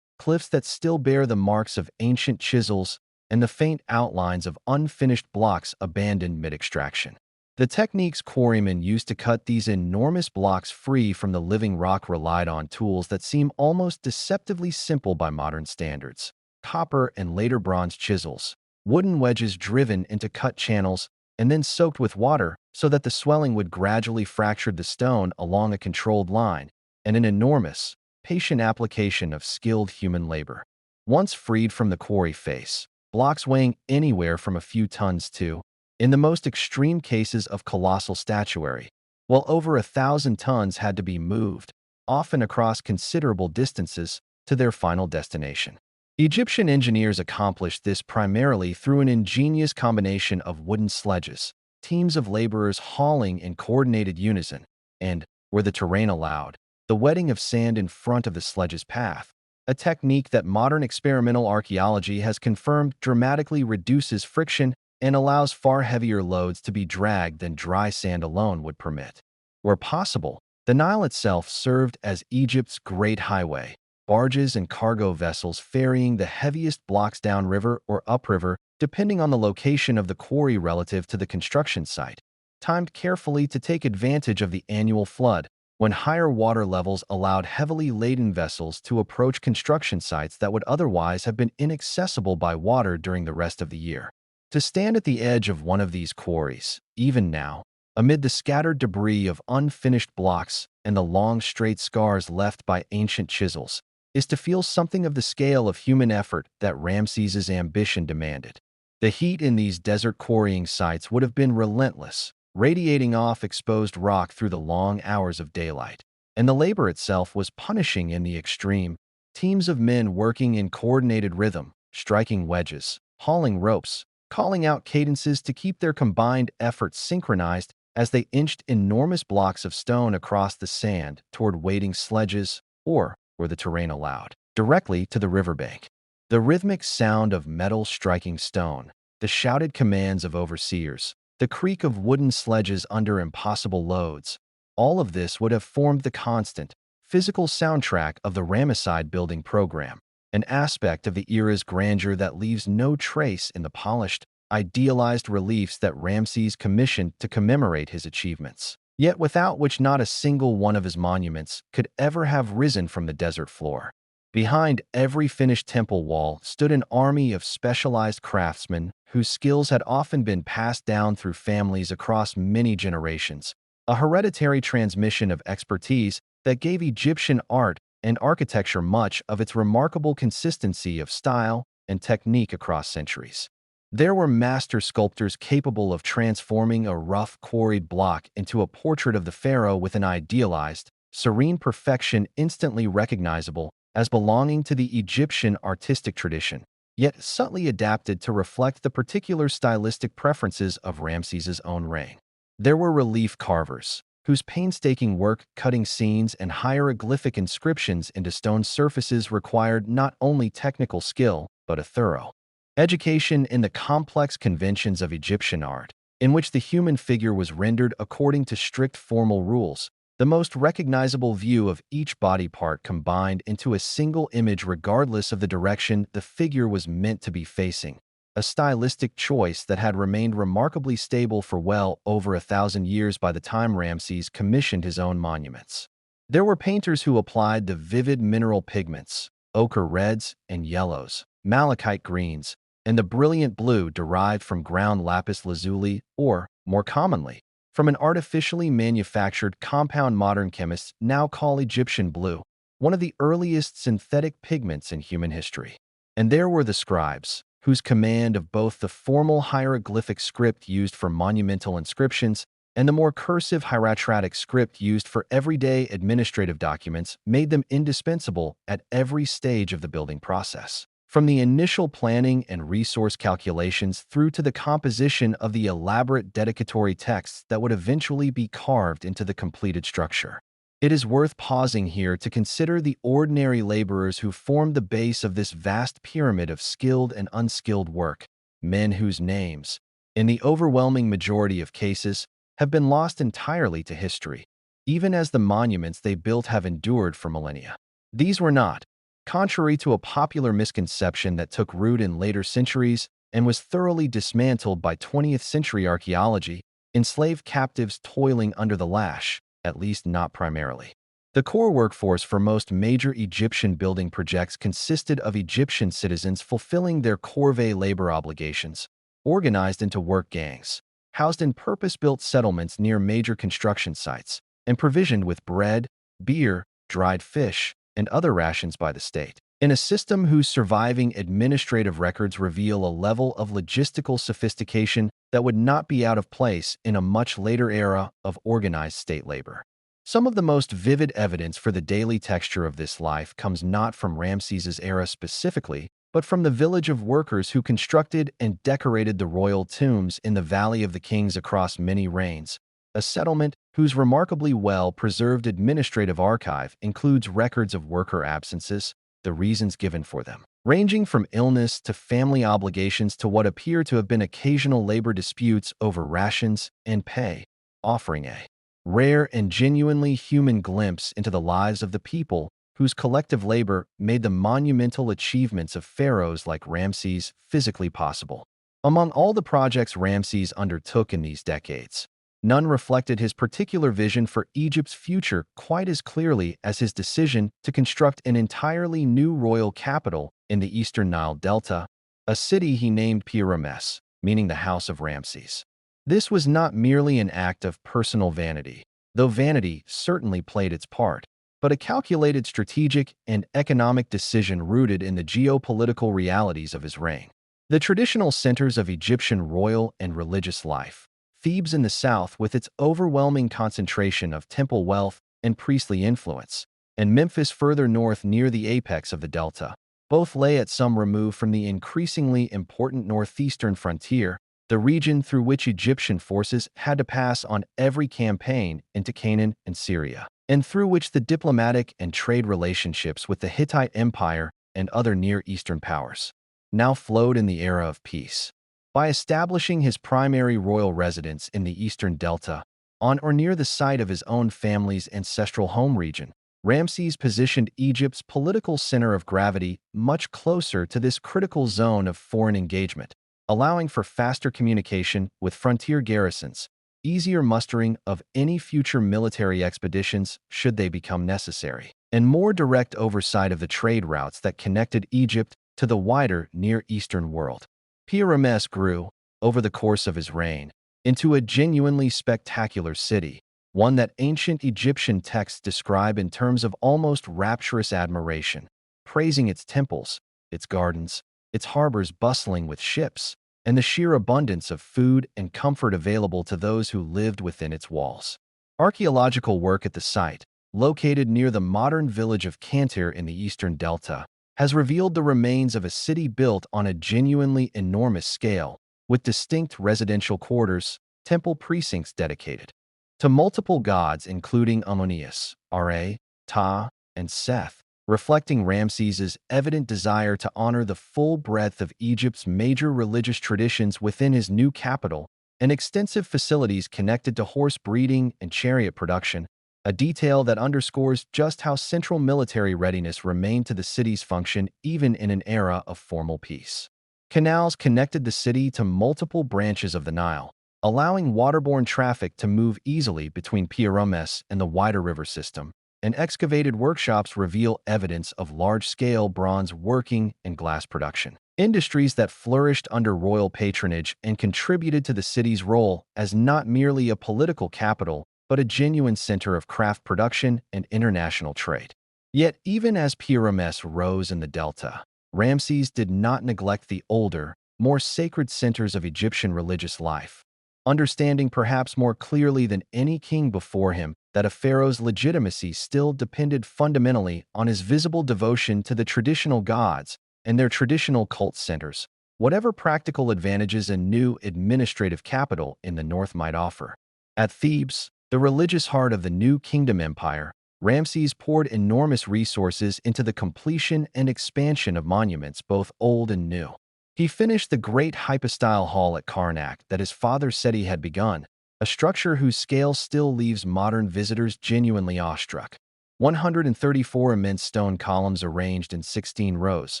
that still bear the marks of ancient chisels and the faint outlines of unfinished blocks abandoned mid-extraction. The techniques quarrymen used to cut these enormous blocks free from the living rock relied on tools that seem almost deceptively simple by modern standards: copper and later bronze chisels, wooden wedges driven into cut channels and then soaked with water so that the swelling would gradually fracture the stone along a controlled line, and an enormous, patient application of skilled human labor. Once freed from the quarry face, blocks weighing anywhere from a few tons to, in the most extreme cases of colossal statuary, well over 1,000 tons had to be moved, often across considerable distances, to their final destination. Egyptian engineers accomplished this primarily through an ingenious combination of wooden sledges, teams of laborers hauling in coordinated unison, and, where the terrain allowed, the wetting of sand in front of the sledge's path, a technique that modern experimental archaeology has confirmed dramatically reduces friction and allows far heavier loads to be dragged than dry sand alone would permit. Where possible, the Nile itself served as Egypt's great highway, barges and cargo vessels ferrying the heaviest blocks downriver or upriver depending on the location of the quarry relative to the construction site, timed carefully to take advantage of the annual flood, when higher water levels allowed heavily laden vessels to approach construction sites that would otherwise have been inaccessible by water during the rest of the year. To stand at the edge of one of these quarries, even now, amid the scattered debris of unfinished blocks and the long straight scars left by ancient chisels, is to feel something of the scale of human effort that Ramses's ambition demanded. The heat in these desert quarrying sites would have been relentless, radiating off exposed rock through the long hours of daylight, and the labor itself was punishing in the extreme. Teams of men working in coordinated rhythm, striking wedges, hauling ropes, calling out cadences to keep their combined efforts synchronized as they inched enormous blocks of stone across the sand toward waiting sledges or, where the terrain allowed, directly to the riverbank. The rhythmic sound of metal striking stone, the shouted commands of overseers, the creak of wooden sledges under impossible loads, all of this would have formed the constant, physical soundtrack of the Ramesside building program, an aspect of the era's grandeur that leaves no trace in the polished, idealized reliefs that Ramses commissioned to commemorate his achievements, yet without which not a single one of his monuments could ever have risen from the desert floor. Behind every finished temple wall stood an army of specialized craftsmen whose skills had often been passed down through families across many generations, a hereditary transmission of expertise that gave Egyptian art and architecture much of its remarkable consistency of style and technique across centuries. There were master sculptors capable of transforming a rough quarried block into a portrait of the pharaoh with an idealized, serene perfection instantly recognizable as belonging to the Egyptian artistic tradition, yet subtly adapted to reflect the particular stylistic preferences of Ramses's own reign. There were relief carvers, whose painstaking work cutting scenes and hieroglyphic inscriptions into stone surfaces required not only technical skill, but a thorough education in the complex conventions of Egyptian art, in which the human figure was rendered according to strict formal rules, the most recognizable view of each body part combined into a single image regardless of the direction the figure was meant to be facing, a stylistic choice that had remained remarkably stable for well over 1,000 years by the time Ramses commissioned his own monuments. There were painters who applied the vivid mineral pigments, ochre reds and yellows, malachite greens, and the brilliant blue derived from ground lapis lazuli or, more commonly, from an artificially manufactured compound modern chemists now call Egyptian blue, one of the earliest synthetic pigments in human history. And there were the scribes, whose command of both the formal hieroglyphic script used for monumental inscriptions and the more cursive hieratic script used for everyday administrative documents made them indispensable at every stage of the building process. From the initial planning and resource calculations through to the composition of the elaborate dedicatory texts that would eventually be carved into the completed structure. It is worth pausing here to consider the ordinary laborers who formed the base of this vast pyramid of skilled and unskilled work, men whose names, in the overwhelming majority of cases, have been lost entirely to history. even as the monuments they built have endured for millennia. These were not, contrary to a popular misconception that took root in later centuries and was thoroughly dismantled by 20th century archaeology, enslaved captives toiling under the lash, at least not primarily. The core workforce for most major Egyptian building projects consisted of Egyptian citizens fulfilling their corvée labor obligations, organized into work gangs, housed in purpose-built settlements near major construction sites, and provisioned with bread, beer, dried fish, and other rations by the state. In a system whose surviving administrative records reveal a level of logistical sophistication that would not be out of place in a much later era of organized state labor. Some of the most vivid evidence for the daily texture of this life comes not from Ramses's era specifically, but from the village of workers who constructed and decorated the royal tombs in the Valley of the Kings across many reigns, a settlement whose remarkably well-preserved administrative archive includes records of worker absences, the reasons given for them, ranging from illness to family obligations to what appear to have been occasional labor disputes over rations and pay, offering a rare and genuinely human glimpse into the lives of the people whose collective labor made the monumental achievements of pharaohs like Ramses physically possible. Among all the projects Ramses undertook in these decades, none reflected his particular vision for Egypt's future quite as clearly as his decision to construct an entirely new royal capital in the eastern Nile Delta, a city he named Pi-Ramses, meaning the House of Ramses. This was not merely an act of personal vanity, though vanity certainly played its part, but a calculated strategic and economic decision rooted in the geopolitical realities of his reign. The traditional centers of Egyptian royal and religious life, Thebes in the south with its overwhelming concentration of temple wealth and priestly influence, and Memphis further north near the apex of the delta, both lay at some remove from the increasingly important northeastern frontier, the region through which Egyptian forces had to pass on every campaign into Canaan and Syria, and through which the diplomatic and trade relationships with the Hittite Empire and other Near Eastern powers now flowed in the era of peace. By establishing his primary royal residence in the eastern delta, on or near the site of his own family's ancestral home region, Ramses positioned Egypt's political center of gravity much closer to this critical zone of foreign engagement, allowing for faster communication with frontier garrisons, easier mustering of any future military expeditions should they become necessary, and more direct oversight of the trade routes that connected Egypt to the wider Near Eastern world. Pi-Ramses grew, over the course of his reign, into a genuinely spectacular city, one that ancient Egyptian texts describe in terms of almost rapturous admiration, praising its temples, its gardens, its harbors bustling with ships, and the sheer abundance of food and comfort available to those who lived within its walls. Archaeological work at the site, located near the modern village of Cantir in the eastern delta, has revealed the remains of a city built on a genuinely enormous scale, with distinct residential quarters, temple precincts dedicated to multiple gods including Ammonius, Ra, Ta, and Seth, reflecting Ramses's evident desire to honor the full breadth of Egypt's major religious traditions within his new capital, and extensive facilities connected to horse breeding and chariot production, a detail that underscores just how central military readiness remained to the city's function even in an era of formal peace. Canals connected the city to multiple branches of the Nile, allowing waterborne traffic to move easily between Pi-Ramses and the wider river system, and excavated workshops reveal evidence of large-scale bronze working and glass production, industries that flourished under royal patronage and contributed to the city's role as not merely a political capital, but a genuine center of craft production and international trade. Yet, even as Pi-Ramses rose in the delta, Ramses did not neglect the older, more sacred centers of Egyptian religious life, understanding perhaps more clearly than any king before him that a pharaoh's legitimacy still depended fundamentally on his visible devotion to the traditional gods and their traditional cult centers, whatever practical advantages a new administrative capital in the north might offer. At Thebes, the religious heart of the new kingdom empire, Ramses poured enormous resources into the completion and expansion of monuments both old and new. He finished the great hypostyle hall at Karnak that his father said he had begun, a structure whose scale still leaves modern visitors genuinely awestruck. 134 immense stone columns arranged in 16 rows,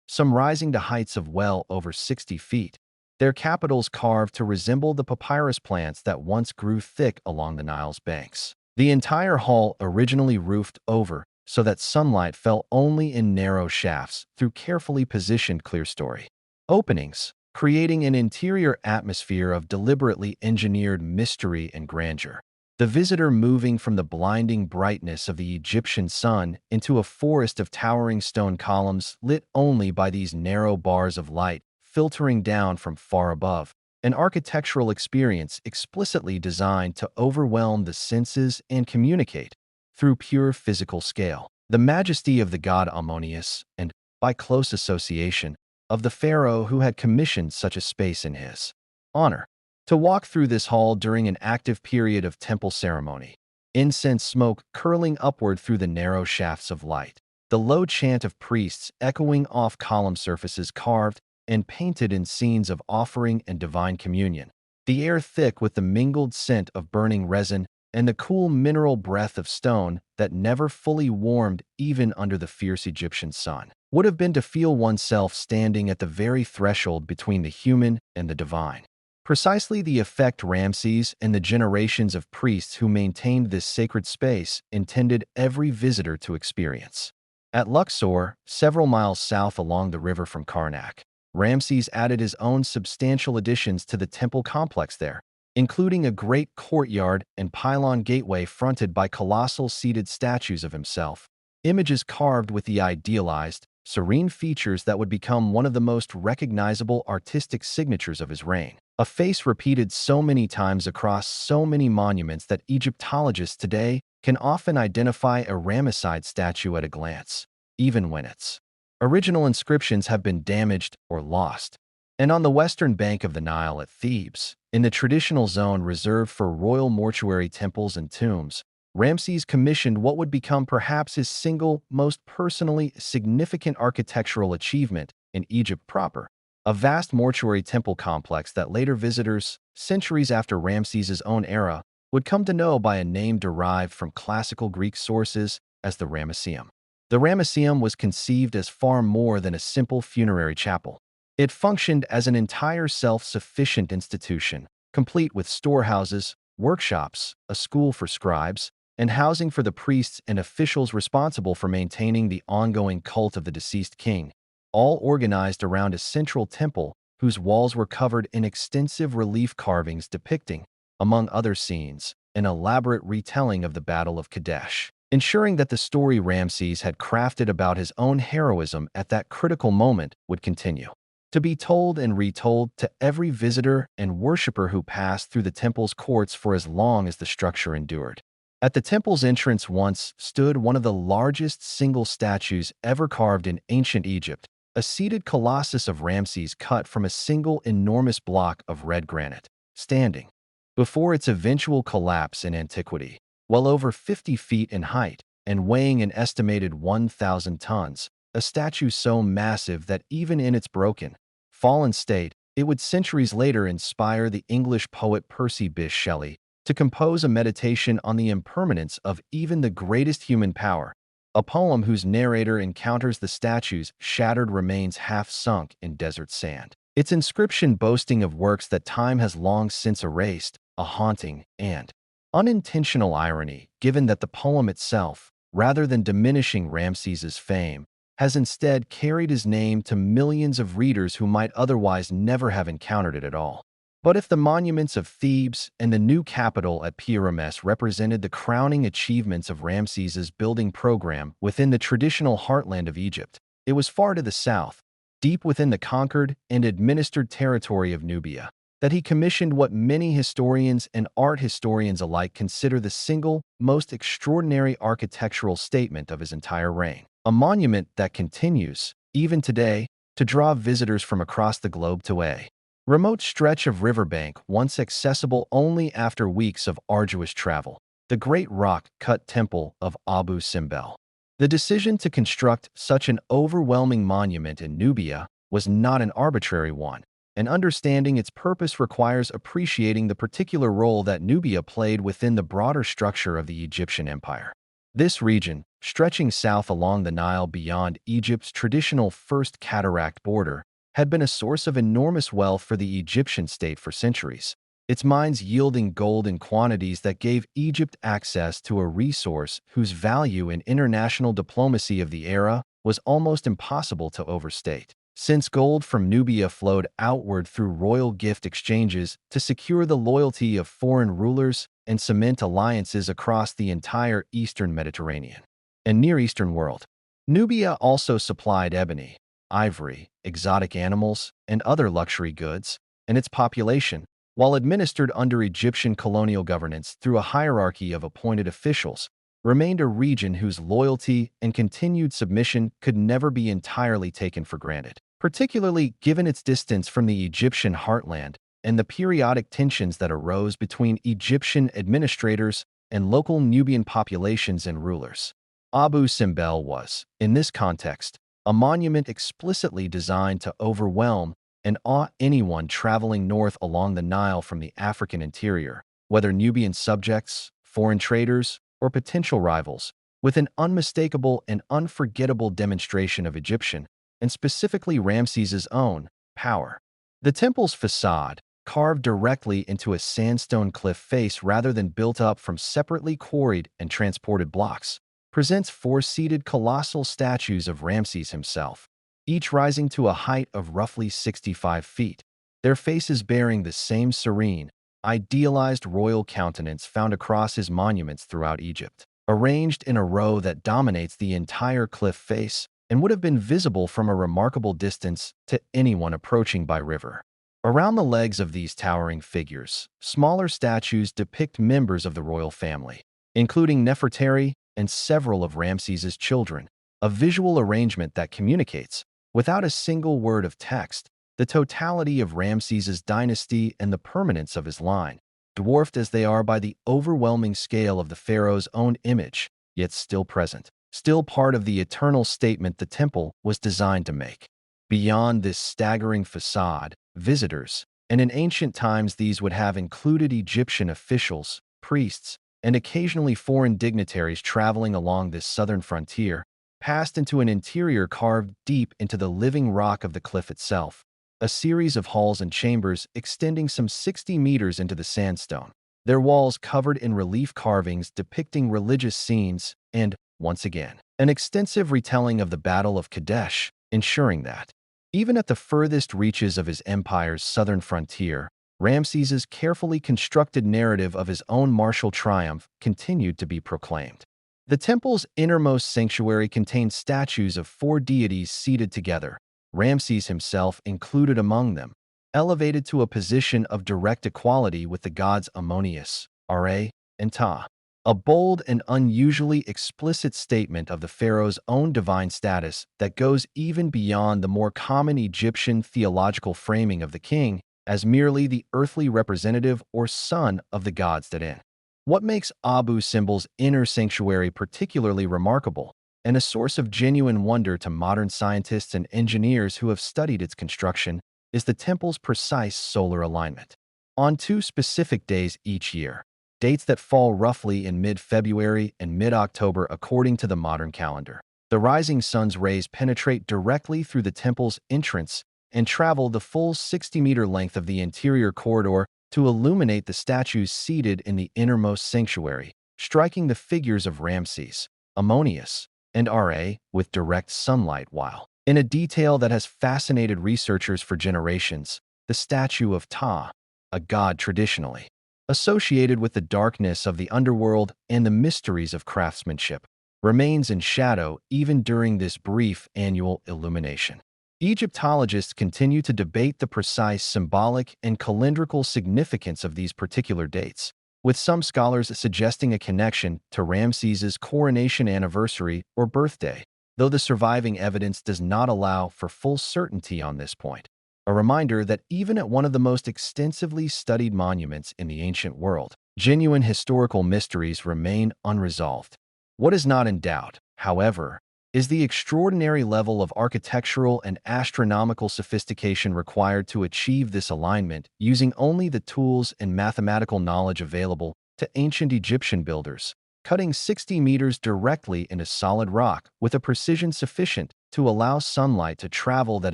some rising to heights of well over 60 feet, their capitals carved to resemble the papyrus plants that once grew thick along the Nile's banks. The entire hall originally roofed over so that sunlight fell only in narrow shafts through carefully positioned clerestory openings, creating an interior atmosphere of deliberately engineered mystery and grandeur. The visitor moving from the blinding brightness of the Egyptian sun into a forest of towering stone columns lit only by these narrow bars of light filtering down from far above, an architectural experience explicitly designed to overwhelm the senses and communicate, through pure physical scale, the majesty of the god Ammonius and, by close association, of the pharaoh who had commissioned such a space in his honor. To walk through this hall during an active period of temple ceremony, incense smoke curling upward through the narrow shafts of light, the low chant of priests echoing off column surfaces carved and painted in scenes of offering and divine communion, the air thick with the mingled scent of burning resin and the cool mineral breath of stone that never fully warmed even under the fierce Egyptian sun, would have been to feel oneself standing at the very threshold between the human and the divine. Precisely the effect Ramses and the generations of priests who maintained this sacred space intended every visitor to experience. At Luxor, several miles south along the river from Karnak, Ramses added his own substantial additions to the temple complex there, including a great courtyard and pylon gateway fronted by colossal seated statues of himself, images carved with the idealized, serene features that would become one of the most recognizable artistic signatures of his reign. A face repeated so many times across so many monuments that Egyptologists today can often identify a Ramesside statue at a glance, even when its original inscriptions have been damaged or lost. And on the western bank of the Nile at Thebes, in the traditional zone reserved for royal mortuary temples and tombs, Ramses commissioned what would become perhaps his single most personally significant architectural achievement in Egypt proper, a vast mortuary temple complex that later visitors, centuries after Ramses's own era, would come to know by a name derived from classical Greek sources as the Ramesseum. The Ramesseum was conceived as far more than a simple funerary chapel. It functioned as an entire self-sufficient institution, complete with storehouses, workshops, a school for scribes, and housing for the priests and officials responsible for maintaining the ongoing cult of the deceased king, all organized around a central temple whose walls were covered in extensive relief carvings depicting, among other scenes, an elaborate retelling of the Battle of Kadesh, ensuring that the story Ramses had crafted about his own heroism at that critical moment would continue to be told and retold to every visitor and worshiper who passed through the temple's courts for as long as the structure endured. At the temple's entrance once stood one of the largest single statues ever carved in ancient Egypt, a seated colossus of Ramses cut from a single enormous block of red granite, standing before its eventual collapse in antiquity, well over 50 feet in height and weighing an estimated 1,000 tons, a statue so massive that even in its broken, fallen state, it would centuries later inspire the English poet Percy Bysshe Shelley to compose a meditation on the impermanence of even the greatest human power, a poem whose narrator encounters the statue's shattered remains half sunk in desert sand. Its inscription boasting of works that time has long since erased, a haunting and unintentional irony, given that the poem itself, rather than diminishing Ramses's fame, has instead carried his name to millions of readers who might otherwise never have encountered it at all. But if the monuments of Thebes and the new capital at Pyramus represented the crowning achievements of Ramses's building program within the traditional heartland of Egypt, it was far to the south, deep within the conquered and administered territory of Nubia, that he commissioned what many historians and art historians alike consider the single most extraordinary architectural statement of his entire reign. A monument that continues, even today, to draw visitors from across the globe to a remote stretch of riverbank once accessible only after weeks of arduous travel, the great rock-cut temple of Abu Simbel. The decision to construct such an overwhelming monument in Nubia was not an arbitrary one. and understanding its purpose requires appreciating the particular role that Nubia played within the broader structure of the Egyptian empire. This region, stretching south along the Nile beyond Egypt's traditional First Cataract border, had been a source of enormous wealth for the Egyptian state for centuries, its mines yielding gold in quantities that gave Egypt access to a resource whose value in international diplomacy of the era was almost impossible to overstate. Since gold from Nubia flowed outward through royal gift exchanges to secure the loyalty of foreign rulers and cement alliances across the entire Eastern Mediterranean and Near Eastern world, Nubia also supplied ebony, ivory, exotic animals, and other luxury goods, and its population, while administered under Egyptian colonial governance through a hierarchy of appointed officials, remained a region whose loyalty and continued submission could never be entirely taken for granted, particularly given its distance from the Egyptian heartland and the periodic tensions that arose between Egyptian administrators and local Nubian populations and rulers. Abu Simbel was, in this context, a monument explicitly designed to overwhelm and awe anyone traveling north along the Nile from the African interior, whether Nubian subjects, foreign traders, or potential rivals, with an unmistakable and unforgettable demonstration of Egyptian, and specifically Ramses's own, power. The temple's facade, carved directly into a sandstone cliff face rather than built up from separately quarried and transported blocks, presents four-seated colossal statues of Ramses himself, each rising to a height of roughly 65 feet, their faces bearing the same serene, idealized royal countenance found across his monuments throughout Egypt, arranged in a row that dominates the entire cliff face and would have been visible from a remarkable distance to anyone approaching by river. Around the legs of these towering figures, smaller statues depict members of the royal family, including Nefertari and several of Ramses's children, a visual arrangement that communicates, without a single word of text, the totality of Ramses's dynasty and the permanence of his line, dwarfed as they are by the overwhelming scale of the pharaoh's own image, yet still present, still part of the eternal statement the temple was designed to make. Beyond this staggering facade, visitors, and in ancient times these would have included Egyptian officials, priests, and occasionally foreign dignitaries traveling along this southern frontier, passed into an interior carved deep into the living rock of the cliff itself, a series of halls and chambers extending some 60 meters into the sandstone, their walls covered in relief carvings depicting religious scenes and, once again, an extensive retelling of the Battle of Kadesh, ensuring that, even at the furthest reaches of his empire's southern frontier, Ramses's carefully constructed narrative of his own martial triumph continued to be proclaimed. The temple's innermost sanctuary contained statues of four deities seated together, Ramses himself included among them, elevated to a position of direct equality with the gods Ammonius, Ra, and Ptah. A bold and unusually explicit statement of the pharaoh's own divine status that goes even beyond the more common Egyptian theological framing of the king as merely the earthly representative or son of the gods that in. What makes Abu Simbel's inner sanctuary particularly remarkable and a source of genuine wonder to modern scientists and engineers who have studied its construction is the temple's precise solar alignment. On two specific days each year, dates that fall roughly in mid-February and mid-October according to the modern calendar, the rising sun's rays penetrate directly through the temple's entrance and travel the full 60-meter length of the interior corridor to illuminate the statues seated in the innermost sanctuary, striking the figures of Ramses, Ammonius, and Ra with direct sunlight while, in a detail that has fascinated researchers for generations, the statue of Ptah, a god traditionally associated with the darkness of the underworld and the mysteries of craftsmanship, remains in shadow even during this brief annual illumination. Egyptologists continue to debate the precise symbolic and calendrical significance of these particular dates, with some scholars suggesting a connection to Ramses's coronation anniversary or birthday, though the surviving evidence does not allow for full certainty on this point. A reminder that even at one of the most extensively studied monuments in the ancient world, genuine historical mysteries remain unresolved. What is not in doubt, however, is the extraordinary level of architectural and astronomical sophistication required to achieve this alignment using only the tools and mathematical knowledge available to ancient Egyptian builders, cutting 60 meters directly into solid rock with a precision sufficient to allow sunlight to travel that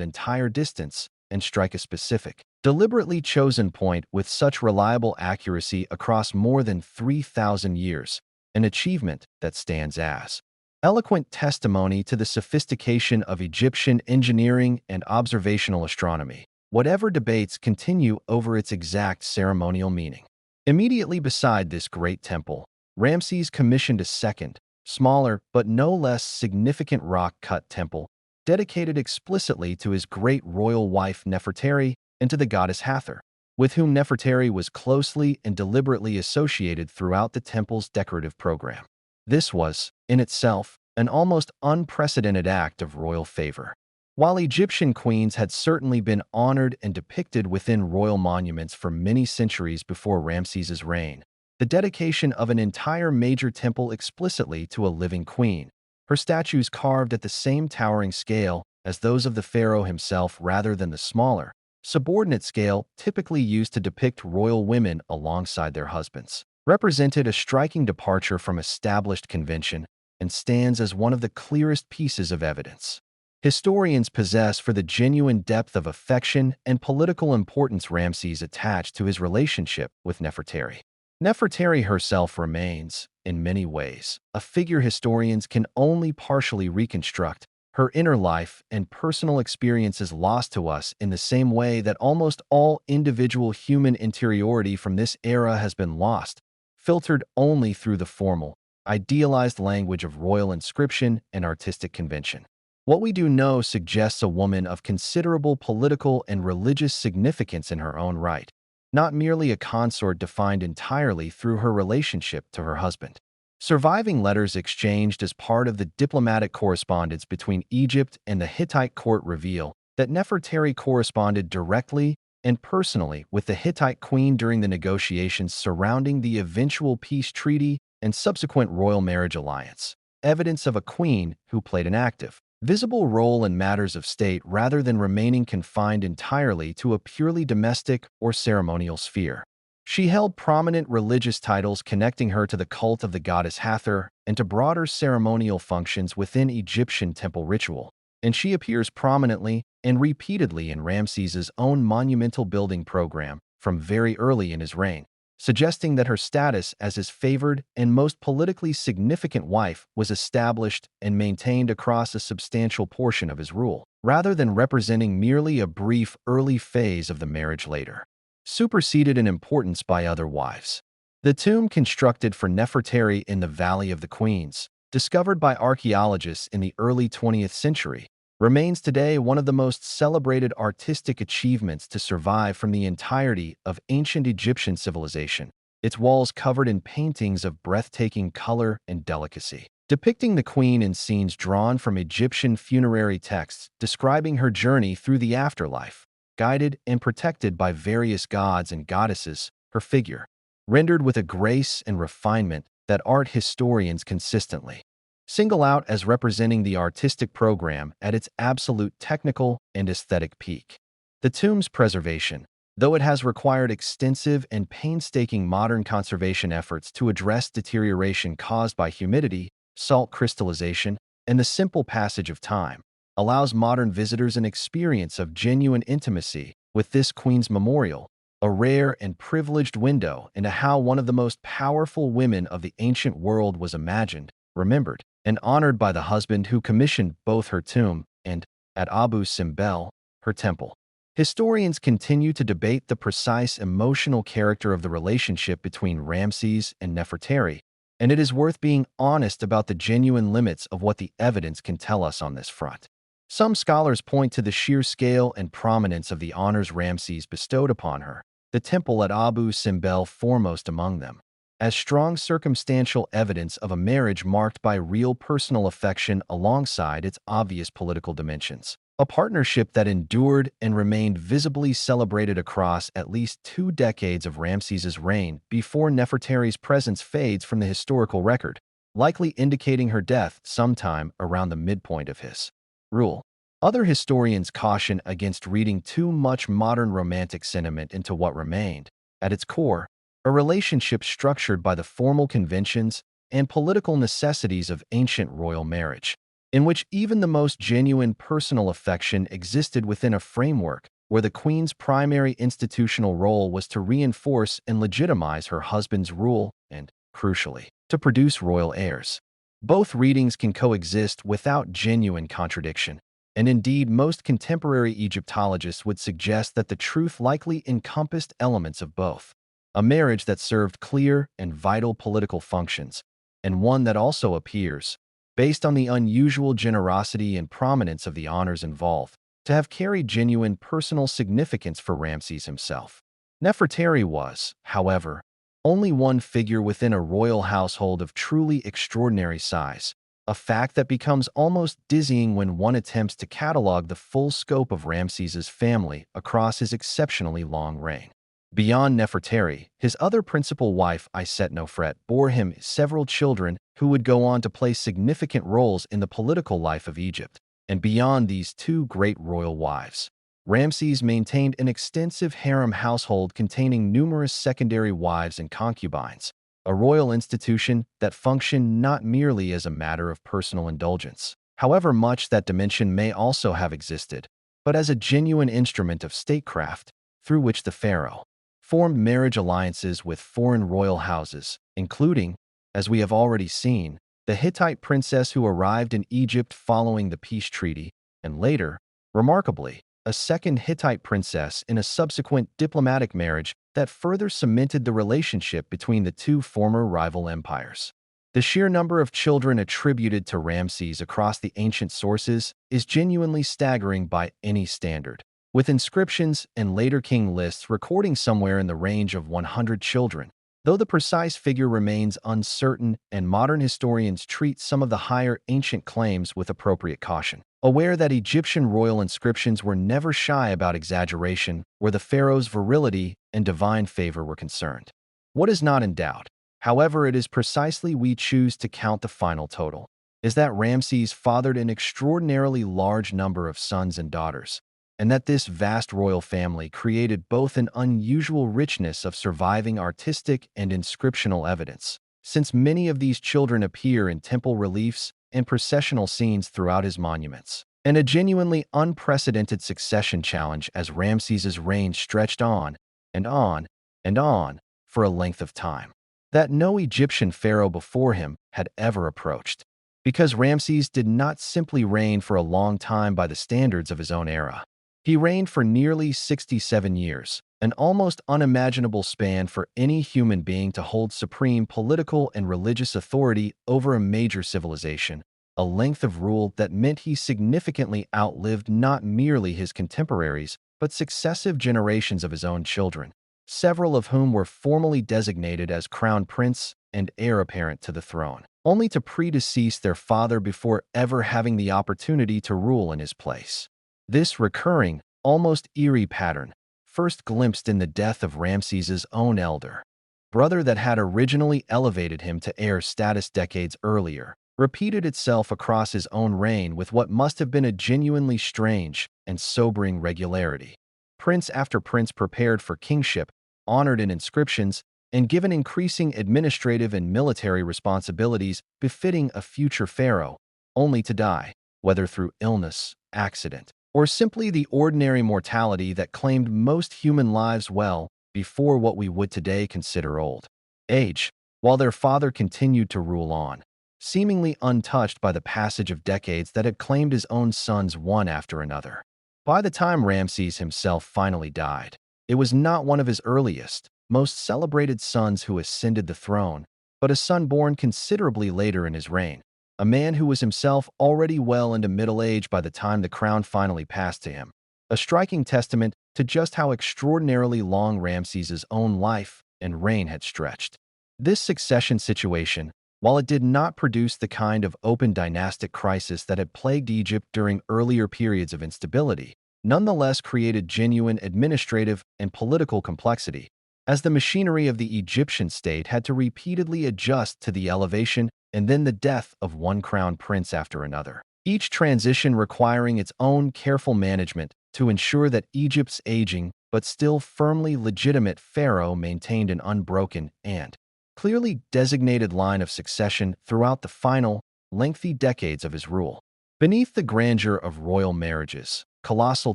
entire distance and strike a specific, deliberately chosen point with such reliable accuracy across more than 3,000 years, an achievement that stands as eloquent testimony to the sophistication of Egyptian engineering and observational astronomy. Whatever debates continue over its exact ceremonial meaning. Immediately beside this great temple, Ramses commissioned a second, smaller but no less significant rock-cut temple dedicated explicitly to his great royal wife Nefertari and to the goddess Hathor, with whom Nefertari was closely and deliberately associated throughout the temple's decorative program. This was, in itself, an almost unprecedented act of royal favor. While Egyptian queens had certainly been honored and depicted within royal monuments for many centuries before Ramses's reign, the dedication of an entire major temple explicitly to a living queen, her statues carved at the same towering scale as those of the pharaoh himself rather than the smaller, subordinate scale typically used to depict royal women alongside their husbands, represented a striking departure from established convention and stands as one of the clearest pieces of evidence historians possess for the genuine depth of affection and political importance Ramses attached to his relationship with Nefertari. Nefertari herself remains, in many ways, a figure historians can only partially reconstruct, her inner life and personal experiences lost to us in the same way that almost all individual human interiority from this era has been lost, filtered only through the formal, idealized language of royal inscription and artistic convention. What we do know suggests a woman of considerable political and religious significance in her own right, not merely a consort defined entirely through her relationship to her husband. Surviving letters exchanged as part of the diplomatic correspondence between Egypt and the Hittite court reveal that Nefertari corresponded directly and personally with the Hittite queen during the negotiations surrounding the eventual peace treaty and subsequent royal marriage alliance, evidence of a queen who played an active, visible role in matters of state rather than remaining confined entirely to a purely domestic or ceremonial sphere. She held prominent religious titles connecting her to the cult of the goddess Hathor and to broader ceremonial functions within Egyptian temple ritual, and she appears prominently and repeatedly in Ramses's own monumental building program from very early in his reign, suggesting that her status as his favored and most politically significant wife was established and maintained across a substantial portion of his rule, rather than representing merely a brief early phase of the marriage later, superseded in importance by other wives. The tomb constructed for Nefertari in the Valley of the Queens, discovered by archaeologists in the early 20th century, remains today one of the most celebrated artistic achievements to survive from the entirety of ancient Egyptian civilization, its walls covered in paintings of breathtaking color and delicacy, depicting the queen in scenes drawn from Egyptian funerary texts describing her journey through the afterlife, guided and protected by various gods and goddesses, her figure, rendered with a grace and refinement that art historians consistently single out as representing the artistic program at its absolute technical and aesthetic peak. The tomb's preservation, though it has required extensive and painstaking modern conservation efforts to address deterioration caused by humidity, salt crystallization, and the simple passage of time, allows modern visitors an experience of genuine intimacy with this queen's memorial, a rare and privileged window into how one of the most powerful women of the ancient world was imagined, remembered, and honored by the husband who commissioned both her tomb and, at Abu Simbel, her temple. Historians continue to debate the precise emotional character of the relationship between Ramses and Nefertari, and it is worth being honest about the genuine limits of what the evidence can tell us on this front. Some scholars point to the sheer scale and prominence of the honors Ramses bestowed upon her, the temple at Abu Simbel foremost among them, as strong circumstantial evidence of a marriage marked by real personal affection alongside its obvious political dimensions. A partnership that endured and remained visibly celebrated across at least 2 decades of Ramses's reign before Nefertari's presence fades from the historical record. likely indicating her death sometime around the midpoint of his rule. Other historians caution against reading too much modern romantic sentiment into what remained, at its core, a relationship structured by the formal conventions and political necessities of ancient royal marriage, in which even the most genuine personal affection existed within a framework where the queen's primary institutional role was to reinforce and legitimize her husband's rule and, crucially, to produce royal heirs. Both readings can coexist without genuine contradiction, and indeed most contemporary Egyptologists would suggest that the truth likely encompassed elements of both. A marriage that served clear and vital political functions, and one that also appears, based on the unusual generosity and prominence of the honors involved, to have carried genuine personal significance for Ramses himself. Nefertari was, however, only one figure within a royal household of truly extraordinary size, a fact that becomes almost dizzying when one attempts to catalog the full scope of Ramses's family across his exceptionally long reign. Beyond Nefertari, his other principal wife, Isetnofret, bore him several children who would go on to play significant roles in the political life of Egypt. And beyond these two great royal wives, Ramses maintained an extensive harem household containing numerous secondary wives and concubines, a royal institution that functioned not merely as a matter of personal indulgence, however much that dimension may also have existed, but as a genuine instrument of statecraft through which the pharaoh formed marriage alliances with foreign royal houses, including, as we have already seen, the Hittite princess who arrived in Egypt following the peace treaty, and later, remarkably, a second Hittite princess in a subsequent diplomatic marriage that further cemented the relationship between the two former rival empires. The sheer number of children attributed to Ramses across the ancient sources is genuinely staggering by any standard, with inscriptions and later king lists recording somewhere in the range of 100 children, though the precise figure remains uncertain and modern historians treat some of the higher ancient claims with appropriate caution, aware that Egyptian royal inscriptions were never shy about exaggeration where the pharaoh's virility and divine favor were concerned. What is not in doubt, however it is precisely we choose to count the final total, is that Ramses fathered an extraordinarily large number of sons and daughters, and that this vast royal family created both an unusual richness of surviving artistic and inscriptional evidence, since many of these children appear in temple reliefs and processional scenes throughout his monuments, and a genuinely unprecedented succession challenge as Ramses's reign stretched on and on and on for a length of time that no Egyptian pharaoh before him had ever approached, because Ramses did not simply reign for a long time by the standards of his own era. He reigned for nearly 67 years, an almost unimaginable span for any human being to hold supreme political and religious authority over a major civilization, a length of rule that meant he significantly outlived not merely his contemporaries, but successive generations of his own children, several of whom were formally designated as crown prince and heir apparent to the throne, only to predecease their father before ever having the opportunity to rule in his place. This recurring, almost eerie pattern, first glimpsed in the death of Ramses's own elder brother that had originally elevated him to heir status decades earlier, repeated itself across his own reign with what must have been a genuinely strange and sobering regularity. Prince after prince prepared for kingship, honored in inscriptions, and given increasing administrative and military responsibilities befitting a future pharaoh, only to die, whether through illness, accident, or simply the ordinary mortality that claimed most human lives well before what we would today consider old age, while their father continued to rule on, seemingly untouched by the passage of decades that had claimed his own sons one after another. By the time Ramses himself finally died, it was not one of his earliest, most celebrated sons who ascended the throne, but a son born considerably later in his reign, a man who was himself already well into middle age by the time the crown finally passed to him, a striking testament to just how extraordinarily long Ramses's own life and reign had stretched. This succession situation, while it did not produce the kind of open dynastic crisis that had plagued Egypt during earlier periods of instability, nonetheless created genuine administrative and political complexity, as the machinery of the Egyptian state had to repeatedly adjust to the elevation and then the death of one crown prince after another. Each transition requiring its own careful management to ensure that Egypt's aging but still firmly legitimate pharaoh maintained an unbroken and clearly designated line of succession throughout the final, lengthy decades of his rule. Beneath the grandeur of royal marriages, colossal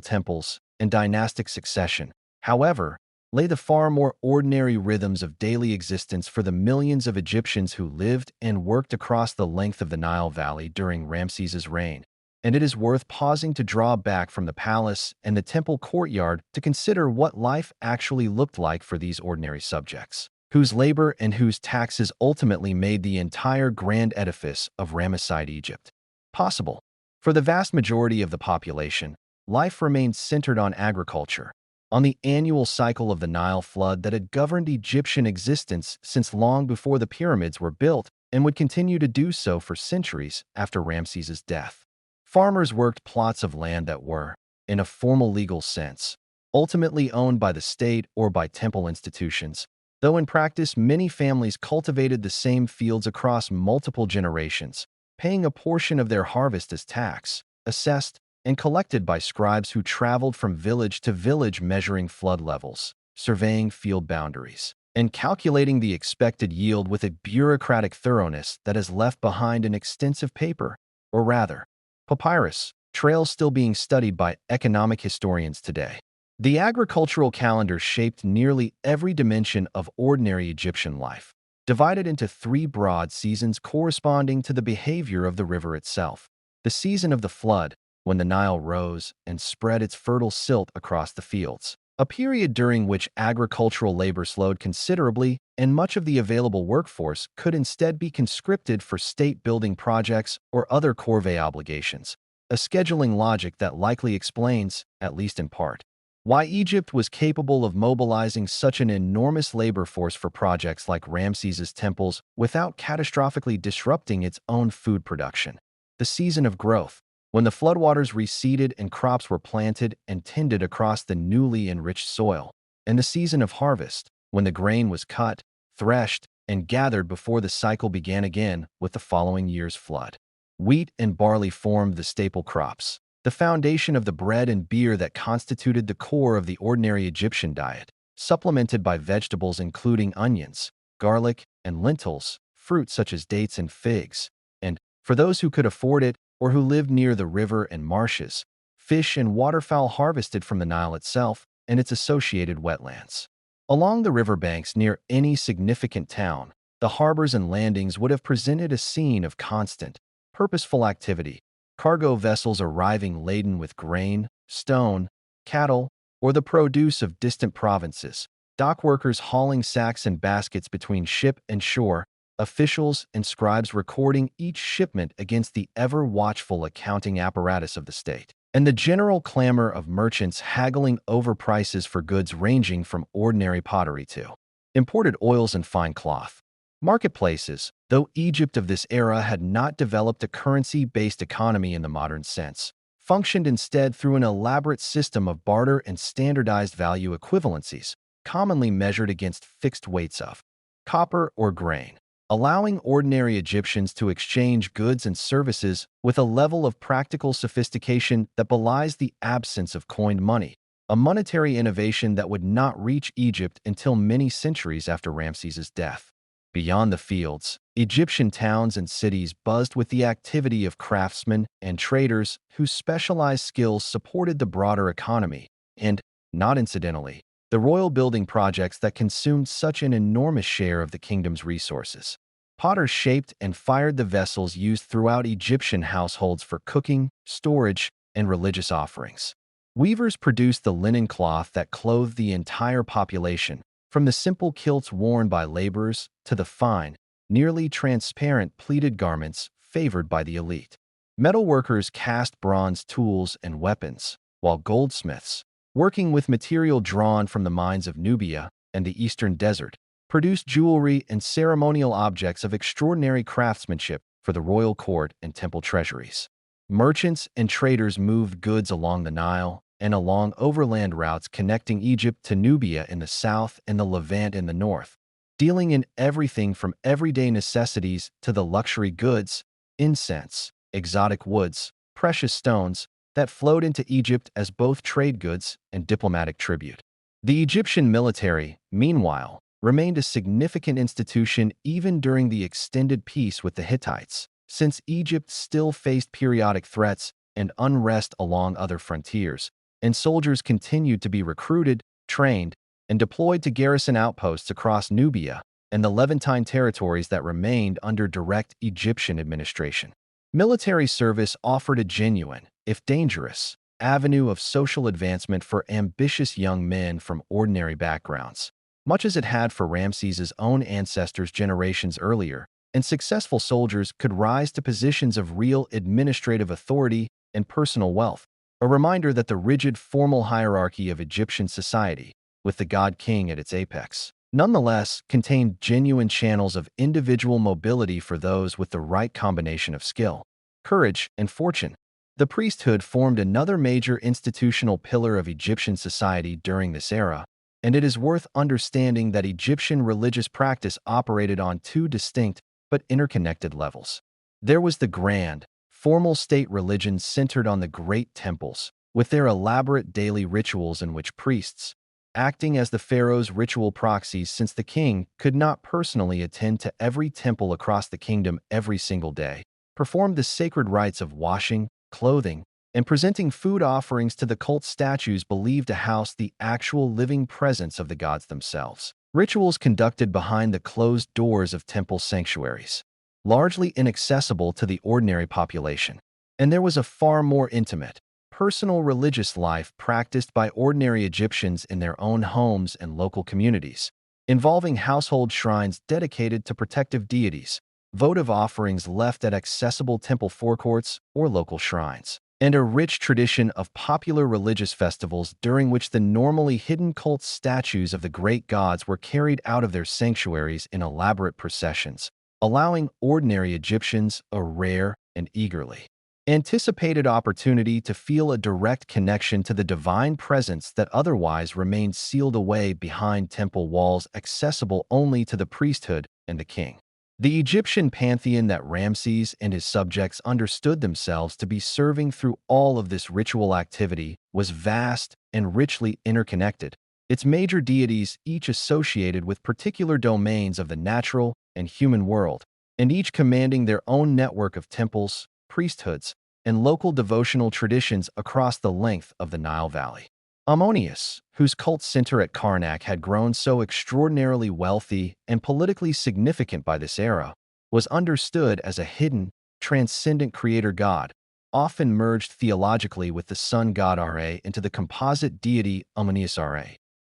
temples, and dynastic succession, however, lay the far more ordinary rhythms of daily existence for the millions of Egyptians who lived and worked across the length of the Nile Valley during Ramses's reign. And it is worth pausing to draw back from the palace and the temple courtyard to consider what life actually looked like for these ordinary subjects, whose labor and whose taxes ultimately made the entire grand edifice of Ramesside Egypt possible. For the vast majority of the population, life remained centered on agriculture, on the annual cycle of the Nile flood that had governed Egyptian existence since long before the pyramids were built and would continue to do so for centuries after Ramses's death. Farmers worked plots of land that were, in a formal legal sense, ultimately owned by the state or by temple institutions, though in practice many families cultivated the same fields across multiple generations, paying a portion of their harvest as tax, assessed and collected by scribes who traveled from village to village measuring flood levels, surveying field boundaries, and calculating the expected yield with a bureaucratic thoroughness that has left behind an extensive paper, or rather, papyrus, trail still being studied by economic historians today. The agricultural calendar shaped nearly every dimension of ordinary Egyptian life, divided into three broad seasons corresponding to the behavior of the river itself. The season of the flood, when the Nile rose and spread its fertile silt across the fields, a period during which agricultural labor slowed considerably and much of the available workforce could instead be conscripted for state-building projects or other corvée obligations, a scheduling logic that likely explains, at least in part, why Egypt was capable of mobilizing such an enormous labor force for projects like Ramses's temples without catastrophically disrupting its own food production. The season of growth, when the floodwaters receded and crops were planted and tended across the newly enriched soil, and the season of harvest, when the grain was cut, threshed, and gathered before the cycle began again with the following year's flood. Wheat and barley formed the staple crops, the foundation of the bread and beer that constituted the core of the ordinary Egyptian diet, supplemented by vegetables including onions, garlic, and lentils, fruit such as dates and figs, and, for those who could afford it, or who lived near the river and marshes, fish and waterfowl harvested from the Nile itself and its associated wetlands. Along the riverbanks near any significant town, the harbors and landings would have presented a scene of constant, purposeful activity, cargo vessels arriving laden with grain, stone, cattle, or the produce of distant provinces, dock workers hauling sacks and baskets between ship and shore, officials and scribes recording each shipment against the ever-watchful accounting apparatus of the state, and the general clamor of merchants haggling over prices for goods ranging from ordinary pottery to imported oils and fine cloth. Marketplaces, though Egypt of this era had not developed a currency-based economy in the modern sense, functioned instead through an elaborate system of barter and standardized value equivalencies, commonly measured against fixed weights of copper or grain, allowing ordinary Egyptians to exchange goods and services with a level of practical sophistication that belies the absence of coined money, a monetary innovation that would not reach Egypt until many centuries after Ramses's death. Beyond the fields, Egyptian towns and cities buzzed with the activity of craftsmen and traders whose specialized skills supported the broader economy and, not incidentally, the royal building projects that consumed such an enormous share of the kingdom's resources. Potters shaped and fired the vessels used throughout Egyptian households for cooking, storage, and religious offerings. Weavers produced the linen cloth that clothed the entire population, from the simple kilts worn by laborers to the fine, nearly transparent pleated garments favored by the elite. Metalworkers cast bronze tools and weapons, while goldsmiths, working with material drawn from the mines of Nubia and the eastern desert, produced jewelry and ceremonial objects of extraordinary craftsmanship for the royal court and temple treasuries. Merchants and traders moved goods along the Nile and along overland routes connecting Egypt to Nubia in the south and the Levant in the north, dealing in everything from everyday necessities to the luxury goods, incense, exotic woods, precious stones that flowed into Egypt as both trade goods and diplomatic tribute. The Egyptian military, meanwhile, remained a significant institution even during the extended peace with the Hittites, since Egypt still faced periodic threats and unrest along other frontiers, and soldiers continued to be recruited, trained, and deployed to garrison outposts across Nubia and the Levantine territories that remained under direct Egyptian administration. Military service offered a genuine, if dangerous, avenue of social advancement for ambitious young men from ordinary backgrounds, much as it had for Ramses's own ancestors generations earlier, and successful soldiers could rise to positions of real administrative authority and personal wealth, a reminder that the rigid formal hierarchy of Egyptian society, with the god-king at its apex, nonetheless contained genuine channels of individual mobility for those with the right combination of skill, courage, and fortune. The priesthood formed another major institutional pillar of Egyptian society during this era, and it is worth understanding that Egyptian religious practice operated on two distinct but interconnected levels. There was the grand, formal state religion centered on the great temples, with their elaborate daily rituals in which priests, acting as the pharaoh's ritual proxies since the king could not personally attend to every temple across the kingdom every single day, performed the sacred rites of washing, clothing, and presenting food offerings to the cult statues believed to house the actual living presence of the gods themselves. Rituals conducted behind the closed doors of temple sanctuaries, largely inaccessible to the ordinary population. And there was a far more intimate, personal religious life practiced by ordinary Egyptians in their own homes and local communities, involving household shrines dedicated to protective deities, votive offerings left at accessible temple forecourts or local shrines, and a rich tradition of popular religious festivals during which the normally hidden cult statues of the great gods were carried out of their sanctuaries in elaborate processions, allowing ordinary Egyptians a rare and eagerly anticipated opportunity to feel a direct connection to the divine presence that otherwise remained sealed away behind temple walls accessible only to the priesthood and the king. The Egyptian pantheon that Ramses and his subjects understood themselves to be serving through all of this ritual activity was vast and richly interconnected, its major deities each associated with particular domains of the natural and human world, and each commanding their own network of temples, priesthoods, and local devotional traditions across the length of the Nile Valley. Ammonius, whose cult center at Karnak had grown so extraordinarily wealthy and politically significant by this era, was understood as a hidden, transcendent creator god, often merged theologically with the sun god Ra into the composite deity Ammonius Ra,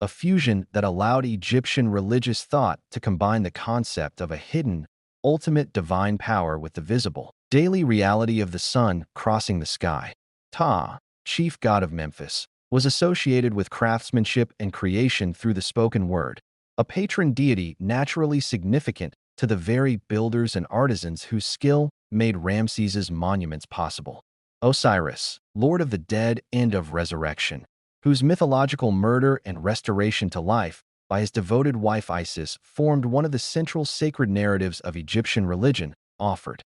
a fusion that allowed Egyptian religious thought to combine the concept of a hidden, ultimate divine power with the visible, daily reality of the sun crossing the sky. Ptah, chief god of Memphis, was associated with craftsmanship and creation through the spoken word, a patron deity naturally significant to the very builders and artisans whose skill made Ramses's monuments possible. Osiris, lord of the dead and of resurrection, whose mythological murder and restoration to life by his devoted wife Isis formed one of the central sacred narratives of Egyptian religion, offered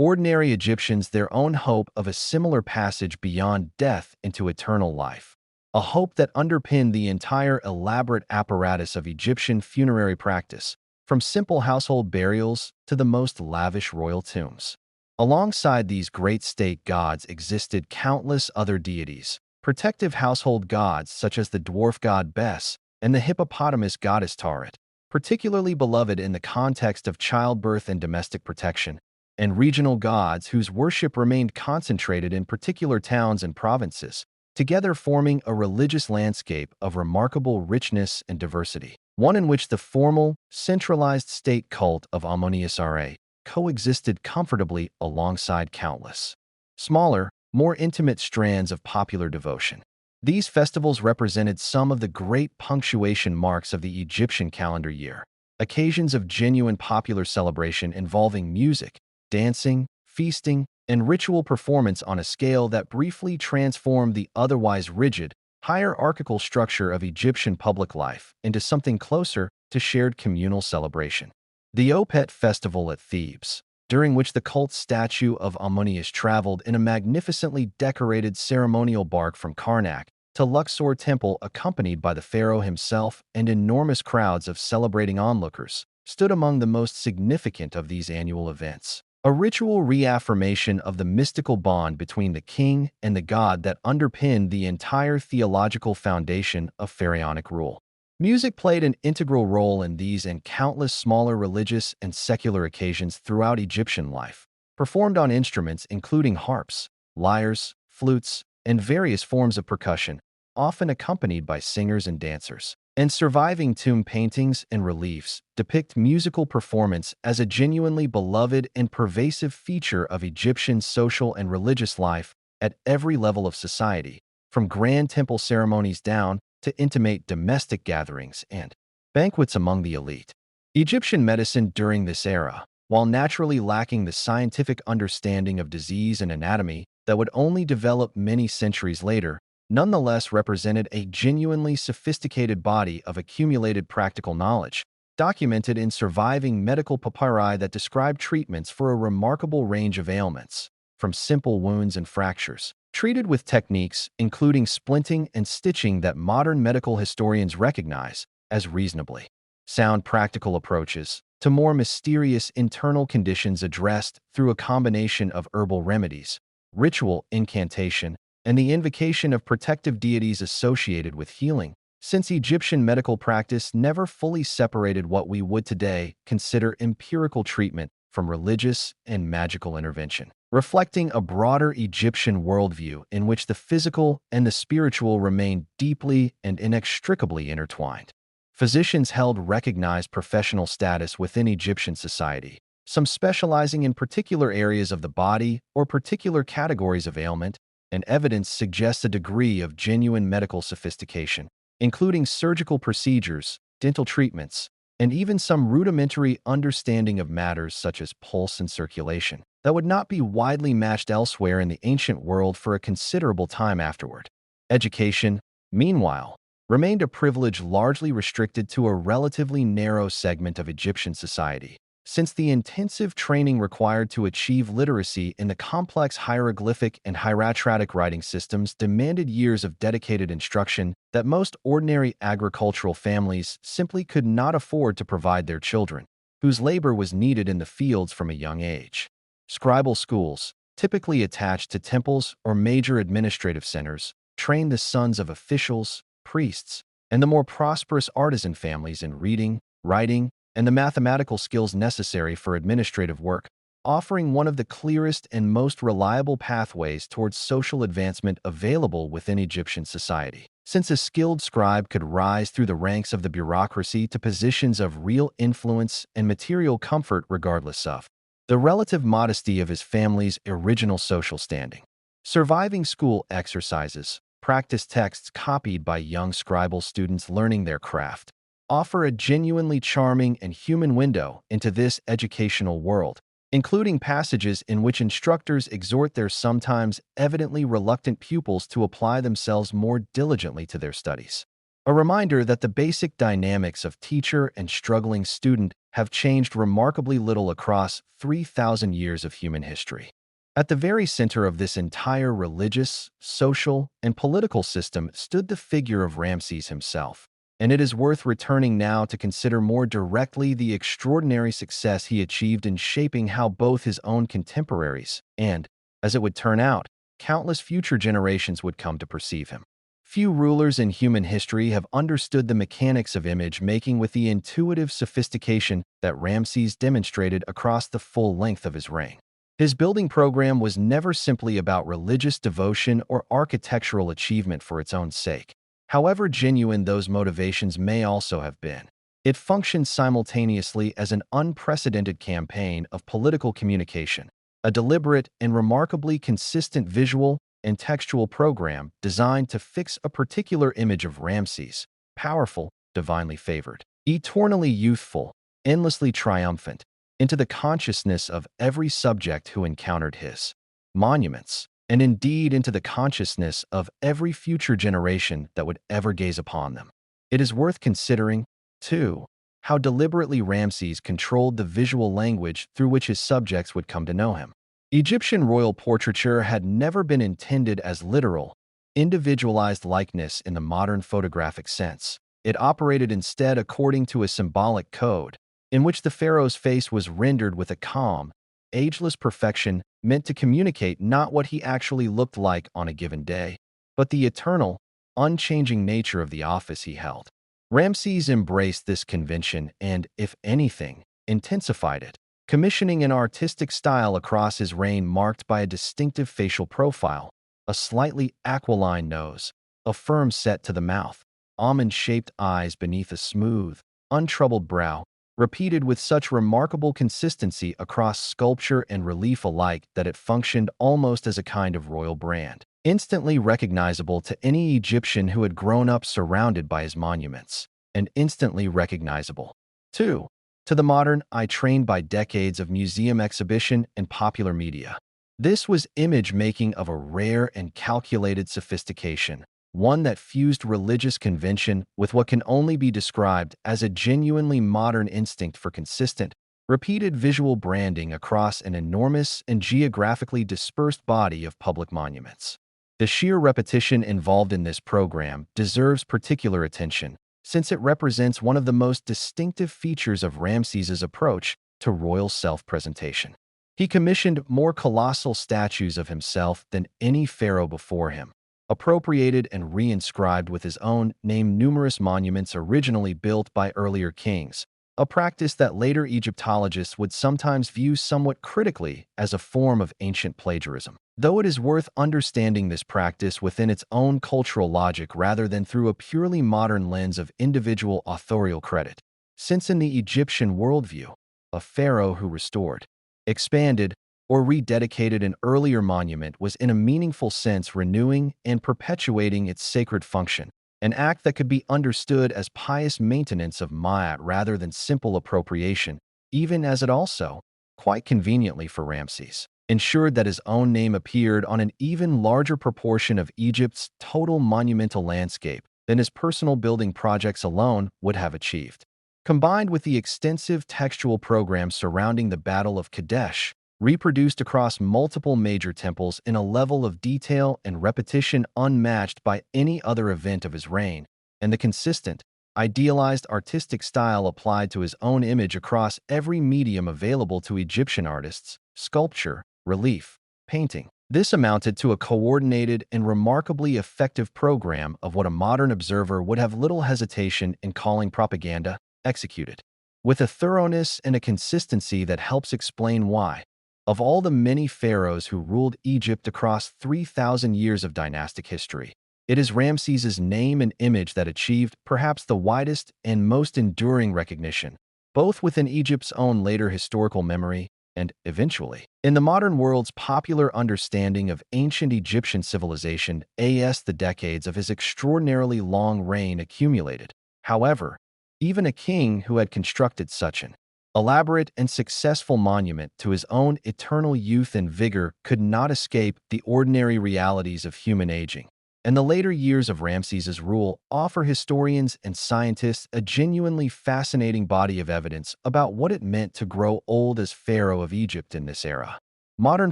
ordinary Egyptians their own hope of a similar passage beyond death into eternal life, a hope that underpinned the entire elaborate apparatus of Egyptian funerary practice, from simple household burials to the most lavish royal tombs. Alongside these great state gods existed countless other deities, protective household gods such as the dwarf god Bes and the hippopotamus goddess Taret, particularly beloved in the context of childbirth and domestic protection, and regional gods whose worship remained concentrated in particular towns and provinces, together forming a religious landscape of remarkable richness and diversity, one in which the formal, centralized state cult of Ammonius Ra coexisted comfortably alongside countless smaller, more intimate strands of popular devotion. These festivals represented some of the great punctuation marks of the Egyptian calendar year, occasions of genuine popular celebration involving music, dancing, feasting, and ritual performance on a scale that briefly transformed the otherwise rigid, hierarchical structure of Egyptian public life into something closer to shared communal celebration. The Opet festival at Thebes, during which the cult statue of Ammonius traveled in a magnificently decorated ceremonial bark from Karnak to Luxor Temple accompanied by the pharaoh himself and enormous crowds of celebrating onlookers, stood among the most significant of these annual events. A ritual reaffirmation of the mystical bond between the king and the god that underpinned the entire theological foundation of pharaonic rule. Music played an integral role in these and countless smaller religious and secular occasions throughout Egyptian life, performed on instruments including harps, lyres, flutes, and various forms of percussion, often accompanied by singers and dancers. And surviving tomb paintings and reliefs depict musical performance as a genuinely beloved and pervasive feature of Egyptian social and religious life at every level of society, from grand temple ceremonies down to intimate domestic gatherings and banquets among the elite. Egyptian medicine during this era, while naturally lacking the scientific understanding of disease and anatomy that would only develop many centuries later, nonetheless represented a genuinely sophisticated body of accumulated practical knowledge, documented in surviving medical papyri that describe treatments for a remarkable range of ailments, from simple wounds and fractures, treated with techniques including splinting and stitching that modern medical historians recognize as reasonably sound practical approaches, to more mysterious internal conditions addressed through a combination of herbal remedies, ritual incantation, and the invocation of protective deities associated with healing, since Egyptian medical practice never fully separated what we would today consider empirical treatment from religious and magical intervention, reflecting a broader Egyptian worldview in which the physical and the spiritual remained deeply and inextricably intertwined. Physicians held recognized professional status within Egyptian society, some specializing in particular areas of the body or particular categories of ailment, and evidence suggests a degree of genuine medical sophistication, including surgical procedures, dental treatments, and even some rudimentary understanding of matters such as pulse and circulation that would not be widely matched elsewhere in the ancient world for a considerable time afterward. Education, meanwhile, remained a privilege largely restricted to a relatively narrow segment of Egyptian society, since the intensive training required to achieve literacy in the complex hieroglyphic and hieratic writing systems demanded years of dedicated instruction that most ordinary agricultural families simply could not afford to provide their children, whose labor was needed in the fields from a young age. Scribal schools, typically attached to temples or major administrative centers, trained the sons of officials, priests, and the more prosperous artisan families in reading, writing, and the mathematical skills necessary for administrative work, offering one of the clearest and most reliable pathways towards social advancement available within Egyptian society, since a skilled scribe could rise through the ranks of the bureaucracy to positions of real influence and material comfort regardless of the relative modesty of his family's original social standing. Surviving school exercises, practice texts copied by young scribal students learning their craft, offer a genuinely charming and human window into this educational world, including passages in which instructors exhort their sometimes evidently reluctant pupils to apply themselves more diligently to their studies. A reminder that the basic dynamics of teacher and struggling student have changed remarkably little across 3,000 years of human history. At the very center of this entire religious, social, and political system stood the figure of Ramses himself, and it is worth returning now to consider more directly the extraordinary success he achieved in shaping how both his own contemporaries and, as it would turn out, countless future generations would come to perceive him. Few rulers in human history have understood the mechanics of image making with the intuitive sophistication that Ramses demonstrated across the full length of his reign. His building program was never simply about religious devotion or architectural achievement for its own sake, however genuine those motivations may also have been. It functioned simultaneously as an unprecedented campaign of political communication, a deliberate and remarkably consistent visual and textual program designed to fix a particular image of Ramses, powerful, divinely favored, eternally youthful, endlessly triumphant, into the consciousness of every subject who encountered his monuments, and indeed into the consciousness of every future generation that would ever gaze upon them. It is worth considering, too, how deliberately Ramses controlled the visual language through which his subjects would come to know him. Egyptian royal portraiture had never been intended as literal, individualized likeness in the modern photographic sense. It operated instead according to a symbolic code, in which the pharaoh's face was rendered with a calm, ageless perfection meant to communicate not what he actually looked like on a given day, but the eternal, unchanging nature of the office he held. Ramses embraced this convention and, if anything, intensified it, commissioning an artistic style across his reign marked by a distinctive facial profile, a slightly aquiline nose, a firm set to the mouth, almond-shaped eyes beneath a smooth, untroubled brow, repeated with such remarkable consistency across sculpture and relief alike that it functioned almost as a kind of royal brand, instantly recognizable to any Egyptian who had grown up surrounded by his monuments, and instantly recognizable, too, to the modern eye trained by decades of museum exhibition and popular media. This was image-making of a rare and calculated sophistication, one that fused religious convention with what can only be described as a genuinely modern instinct for consistent, repeated visual branding across an enormous and geographically dispersed body of public monuments. The sheer repetition involved in this program deserves particular attention, since it represents one of the most distinctive features of Ramses's approach to royal self-presentation. He commissioned more colossal statues of himself than any pharaoh before him, appropriated and reinscribed with his own name numerous monuments originally built by earlier kings, a practice that later Egyptologists would sometimes view somewhat critically as a form of ancient plagiarism. Though it is worth understanding this practice within its own cultural logic rather than through a purely modern lens of individual authorial credit, since in the Egyptian worldview, a pharaoh who restored, expanded, or rededicated an earlier monument was in a meaningful sense renewing and perpetuating its sacred function, an act that could be understood as pious maintenance of Ma'at rather than simple appropriation, even as it also, quite conveniently for Ramses, ensured that his own name appeared on an even larger proportion of Egypt's total monumental landscape than his personal building projects alone would have achieved. Combined with the extensive textual programs surrounding the Battle of Kadesh, reproduced across multiple major temples in a level of detail and repetition unmatched by any other event of his reign, and the consistent, idealized artistic style applied to his own image across every medium available to Egyptian artists, sculpture, relief, painting. This amounted to a coordinated and remarkably effective program of what a modern observer would have little hesitation in calling propaganda executed, with a thoroughness and a consistency that helps explain why, of all the many pharaohs who ruled Egypt across 3,000 years of dynastic history, it is Ramses's name and image that achieved perhaps the widest and most enduring recognition, both within Egypt's own later historical memory and, eventually, in the modern world's popular understanding of ancient Egyptian civilization as the decades of his extraordinarily long reign accumulated. However, even a king who had constructed such an elaborate and successful monument to his own eternal youth and vigor could not escape the ordinary realities of human aging, and the later years of Ramses's rule offer historians and scientists a genuinely fascinating body of evidence about what it meant to grow old as pharaoh of Egypt in this era. Modern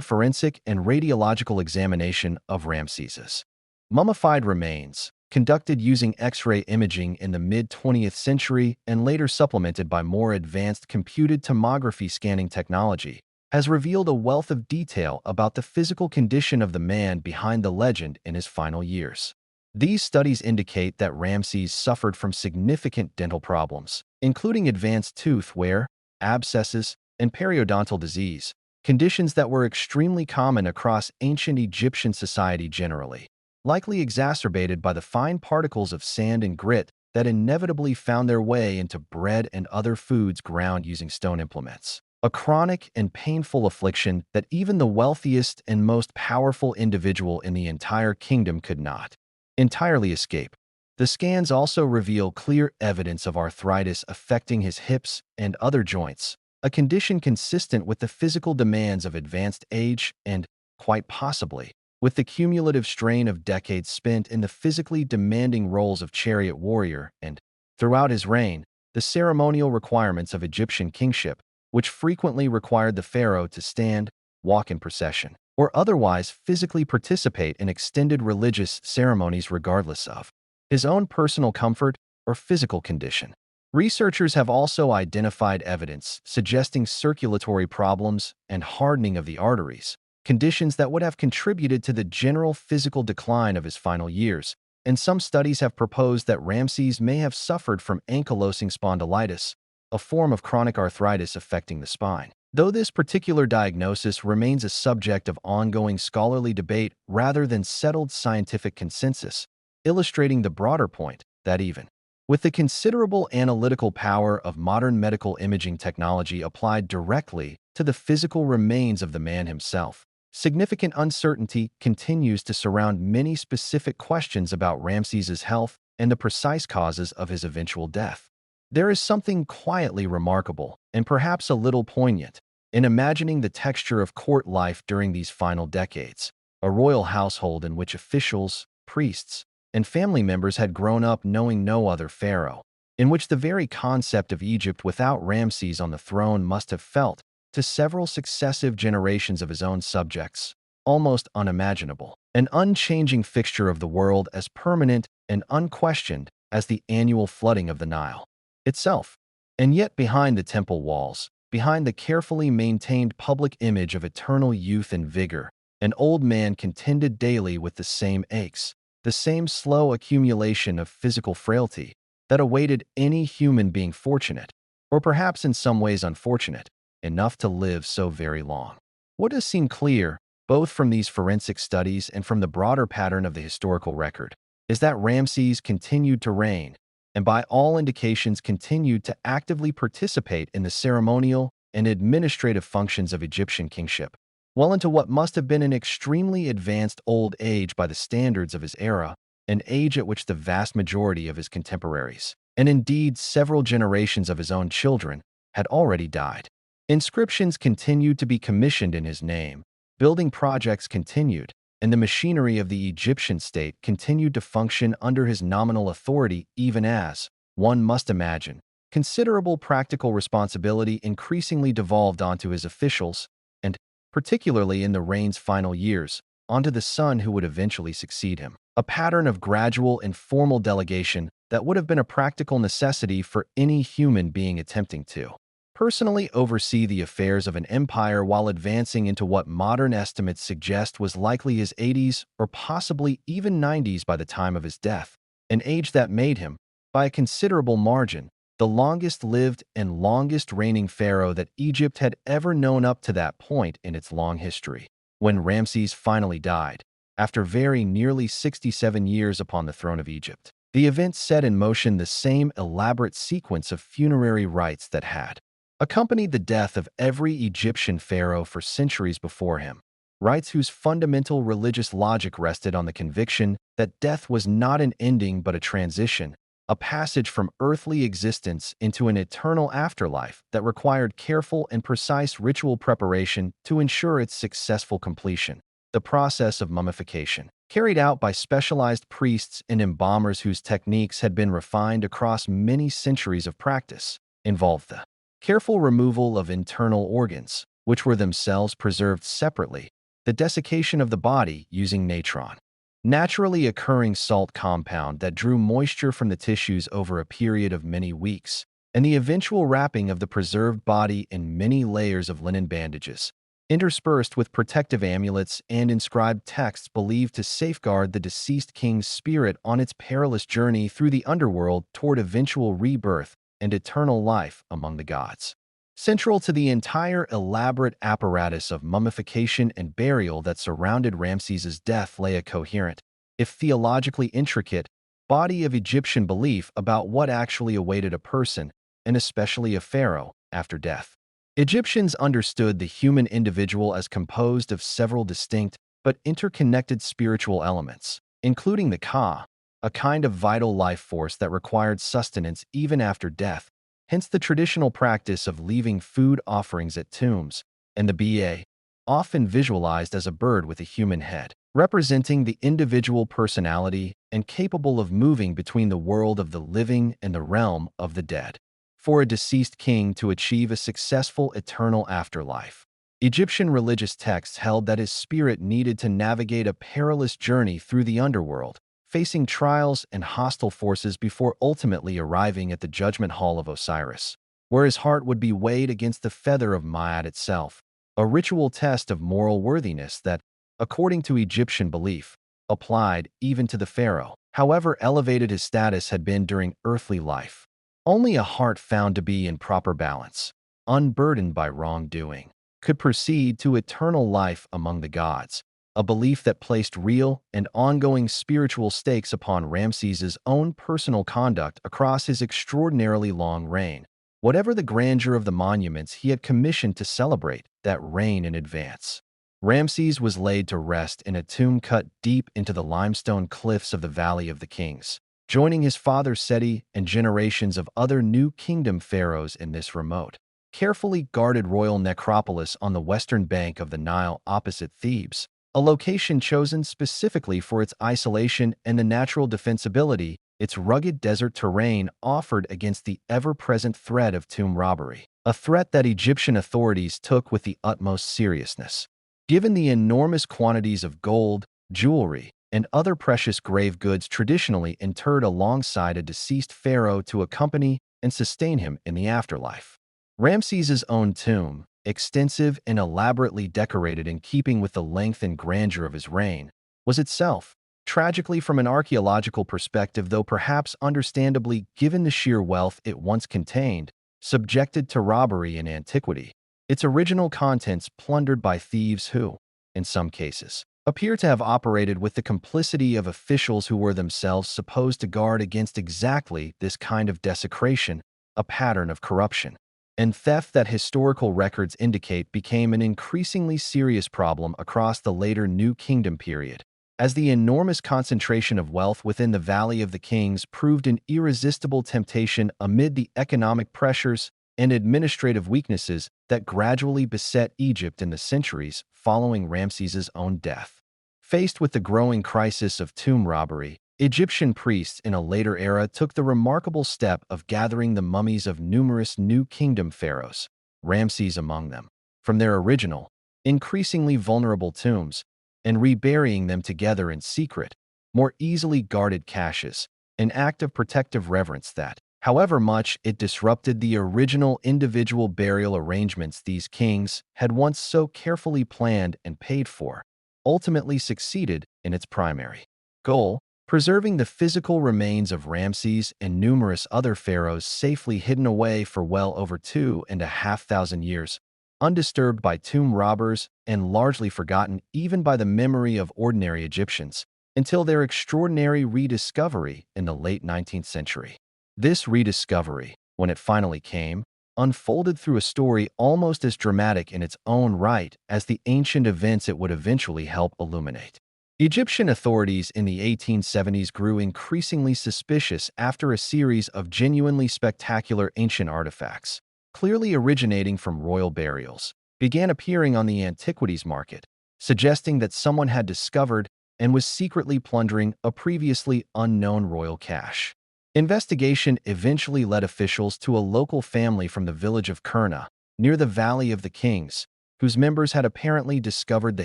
forensic and radiological examination of Ramses's mummified remains, conducted using X-ray imaging in the mid-20th century and later supplemented by more advanced computed tomography scanning technology, has revealed a wealth of detail about the physical condition of the man behind the legend in his final years. These studies indicate that Ramses suffered from significant dental problems, including advanced tooth wear, abscesses, and periodontal disease, conditions that were extremely common across ancient Egyptian society generally, likely exacerbated by the fine particles of sand and grit that inevitably found their way into bread and other foods ground using stone implements. A chronic and painful affliction that even the wealthiest and most powerful individual in the entire kingdom could not entirely escape. The scans also reveal clear evidence of arthritis affecting his hips and other joints, a condition consistent with the physical demands of advanced age and, quite possibly, with the cumulative strain of decades spent in the physically demanding roles of chariot warrior and, throughout his reign, the ceremonial requirements of Egyptian kingship, which frequently required the pharaoh to stand, walk in procession, or otherwise physically participate in extended religious ceremonies regardless of his own personal comfort or physical condition. Researchers have also identified evidence suggesting circulatory problems and hardening of the arteries, conditions that would have contributed to the general physical decline of his final years, and some studies have proposed that Ramses may have suffered from ankylosing spondylitis, a form of chronic arthritis affecting the spine. Though this particular diagnosis remains a subject of ongoing scholarly debate rather than settled scientific consensus, illustrating the broader point that even with the considerable analytical power of modern medical imaging technology applied directly to the physical remains of the man himself, significant uncertainty continues to surround many specific questions about Ramses's health and the precise causes of his eventual death. There is something quietly remarkable, and perhaps a little poignant, in imagining the texture of court life during these final decades, a royal household in which officials, priests, and family members had grown up knowing no other pharaoh, in which the very concept of Egypt without Ramses on the throne must have felt, to several successive generations of his own subjects, almost unimaginable. An unchanging fixture of the world as permanent and unquestioned as the annual flooding of the Nile itself. And yet behind the temple walls, behind the carefully maintained public image of eternal youth and vigor, an old man contended daily with the same aches, the same slow accumulation of physical frailty that awaited any human being fortunate, or perhaps in some ways unfortunate, enough to live so very long. What does seem clear, both from these forensic studies and from the broader pattern of the historical record, is that Ramses continued to reign, and by all indications continued to actively participate in the ceremonial and administrative functions of Egyptian kingship, well into what must have been an extremely advanced old age by the standards of his era, an age at which the vast majority of his contemporaries, and indeed several generations of his own children, had already died. Inscriptions continued to be commissioned in his name, building projects continued, and the machinery of the Egyptian state continued to function under his nominal authority even as, one must imagine, considerable practical responsibility increasingly devolved onto his officials, and, particularly in the reign's final years, onto the son who would eventually succeed him. A pattern of gradual and formal delegation that would have been a practical necessity for any human being attempting to personally oversee the affairs of an empire while advancing into what modern estimates suggest was likely his 80s or possibly even 90s by the time of his death, an age that made him, by a considerable margin, the longest-lived and longest-reigning pharaoh that Egypt had ever known up to that point in its long history. When Ramses finally died, after very nearly 67 years upon the throne of Egypt, the event set in motion the same elaborate sequence of funerary rites that had accompanied the death of every Egyptian pharaoh for centuries before him, rites whose fundamental religious logic rested on the conviction that death was not an ending but a transition, a passage from earthly existence into an eternal afterlife that required careful and precise ritual preparation to ensure its successful completion. The process of mummification, carried out by specialized priests and embalmers whose techniques had been refined across many centuries of practice, involved the careful removal of internal organs, which were themselves preserved separately, the desiccation of the body using natron, naturally occurring salt compound that drew moisture from the tissues over a period of many weeks, and the eventual wrapping of the preserved body in many layers of linen bandages, interspersed with protective amulets and inscribed texts believed to safeguard the deceased king's spirit on its perilous journey through the underworld toward eventual rebirth and eternal life among the gods. Central to the entire elaborate apparatus of mummification and burial that surrounded Ramses's death lay a coherent, if theologically intricate, body of Egyptian belief about what actually awaited a person, and especially a pharaoh, after death. Egyptians understood the human individual as composed of several distinct but interconnected spiritual elements, including the Ka, a kind of vital life force that required sustenance even after death, hence the traditional practice of leaving food offerings at tombs, and the Ba, often visualized as a bird with a human head, representing the individual personality and capable of moving between the world of the living and the realm of the dead. for a deceased king to achieve a successful eternal afterlife. Egyptian religious texts held that his spirit needed to navigate a perilous journey through the underworld, facing trials and hostile forces before ultimately arriving at the judgment hall of Osiris, where his heart would be weighed against the feather of Maat itself, a ritual test of moral worthiness that, according to Egyptian belief, applied even to the pharaoh, however elevated his status had been during earthly life. Only a heart found to be in proper balance, unburdened by wrongdoing, could proceed to eternal life among the gods, a belief that placed real and ongoing spiritual stakes upon Ramses's own personal conduct across his extraordinarily long reign, whatever the grandeur of the monuments he had commissioned to celebrate that reign in advance. Ramses was laid to rest in a tomb cut deep into the limestone cliffs of the Valley of the Kings, joining his father Seti and generations of other New Kingdom pharaohs in this remote, carefully guarded royal necropolis on the western bank of the Nile opposite Thebes, a location chosen specifically for its isolation and the natural defensibility its rugged desert terrain offered against the ever-present threat of tomb robbery, a threat that Egyptian authorities took with the utmost seriousness. Given the enormous quantities of gold, jewelry, and other precious grave goods traditionally interred alongside a deceased pharaoh to accompany and sustain him in the afterlife, Ramses's own tomb, extensive and elaborately decorated in keeping with the length and grandeur of his reign, was itself, tragically from an archaeological perspective though perhaps understandably given the sheer wealth it once contained, subjected to robbery in antiquity, its original contents plundered by thieves who, in some cases, appear to have operated with the complicity of officials who were themselves supposed to guard against exactly this kind of desecration, a pattern of corruption and theft that historical records indicate became an increasingly serious problem across the later New Kingdom period, as the enormous concentration of wealth within the Valley of the Kings proved an irresistible temptation amid the economic pressures and administrative weaknesses that gradually beset Egypt in the centuries following Ramses's own death. Faced with the growing crisis of tomb robbery, Egyptian priests in a later era took the remarkable step of gathering the mummies of numerous New Kingdom pharaohs, Ramses among them, from their original, increasingly vulnerable tombs, and reburying them together in secret, more easily guarded caches, an act of protective reverence that, however much it disrupted the original individual burial arrangements these kings had once so carefully planned and paid for, ultimately succeeded in its primary goal, preserving the physical remains of Ramses and numerous other pharaohs safely hidden away for well over 2,500 years, undisturbed by tomb robbers and largely forgotten even by the memory of ordinary Egyptians, until their extraordinary rediscovery in the late 19th century. This rediscovery, when it finally came, unfolded through a story almost as dramatic in its own right as the ancient events it would eventually help illuminate. Egyptian authorities in the 1870s grew increasingly suspicious after a series of genuinely spectacular ancient artifacts, clearly originating from royal burials, began appearing on the antiquities market, suggesting that someone had discovered and was secretly plundering a previously unknown royal cache. Investigation eventually led officials to a local family from the village of Kurna, near the Valley of the Kings, whose members had apparently discovered the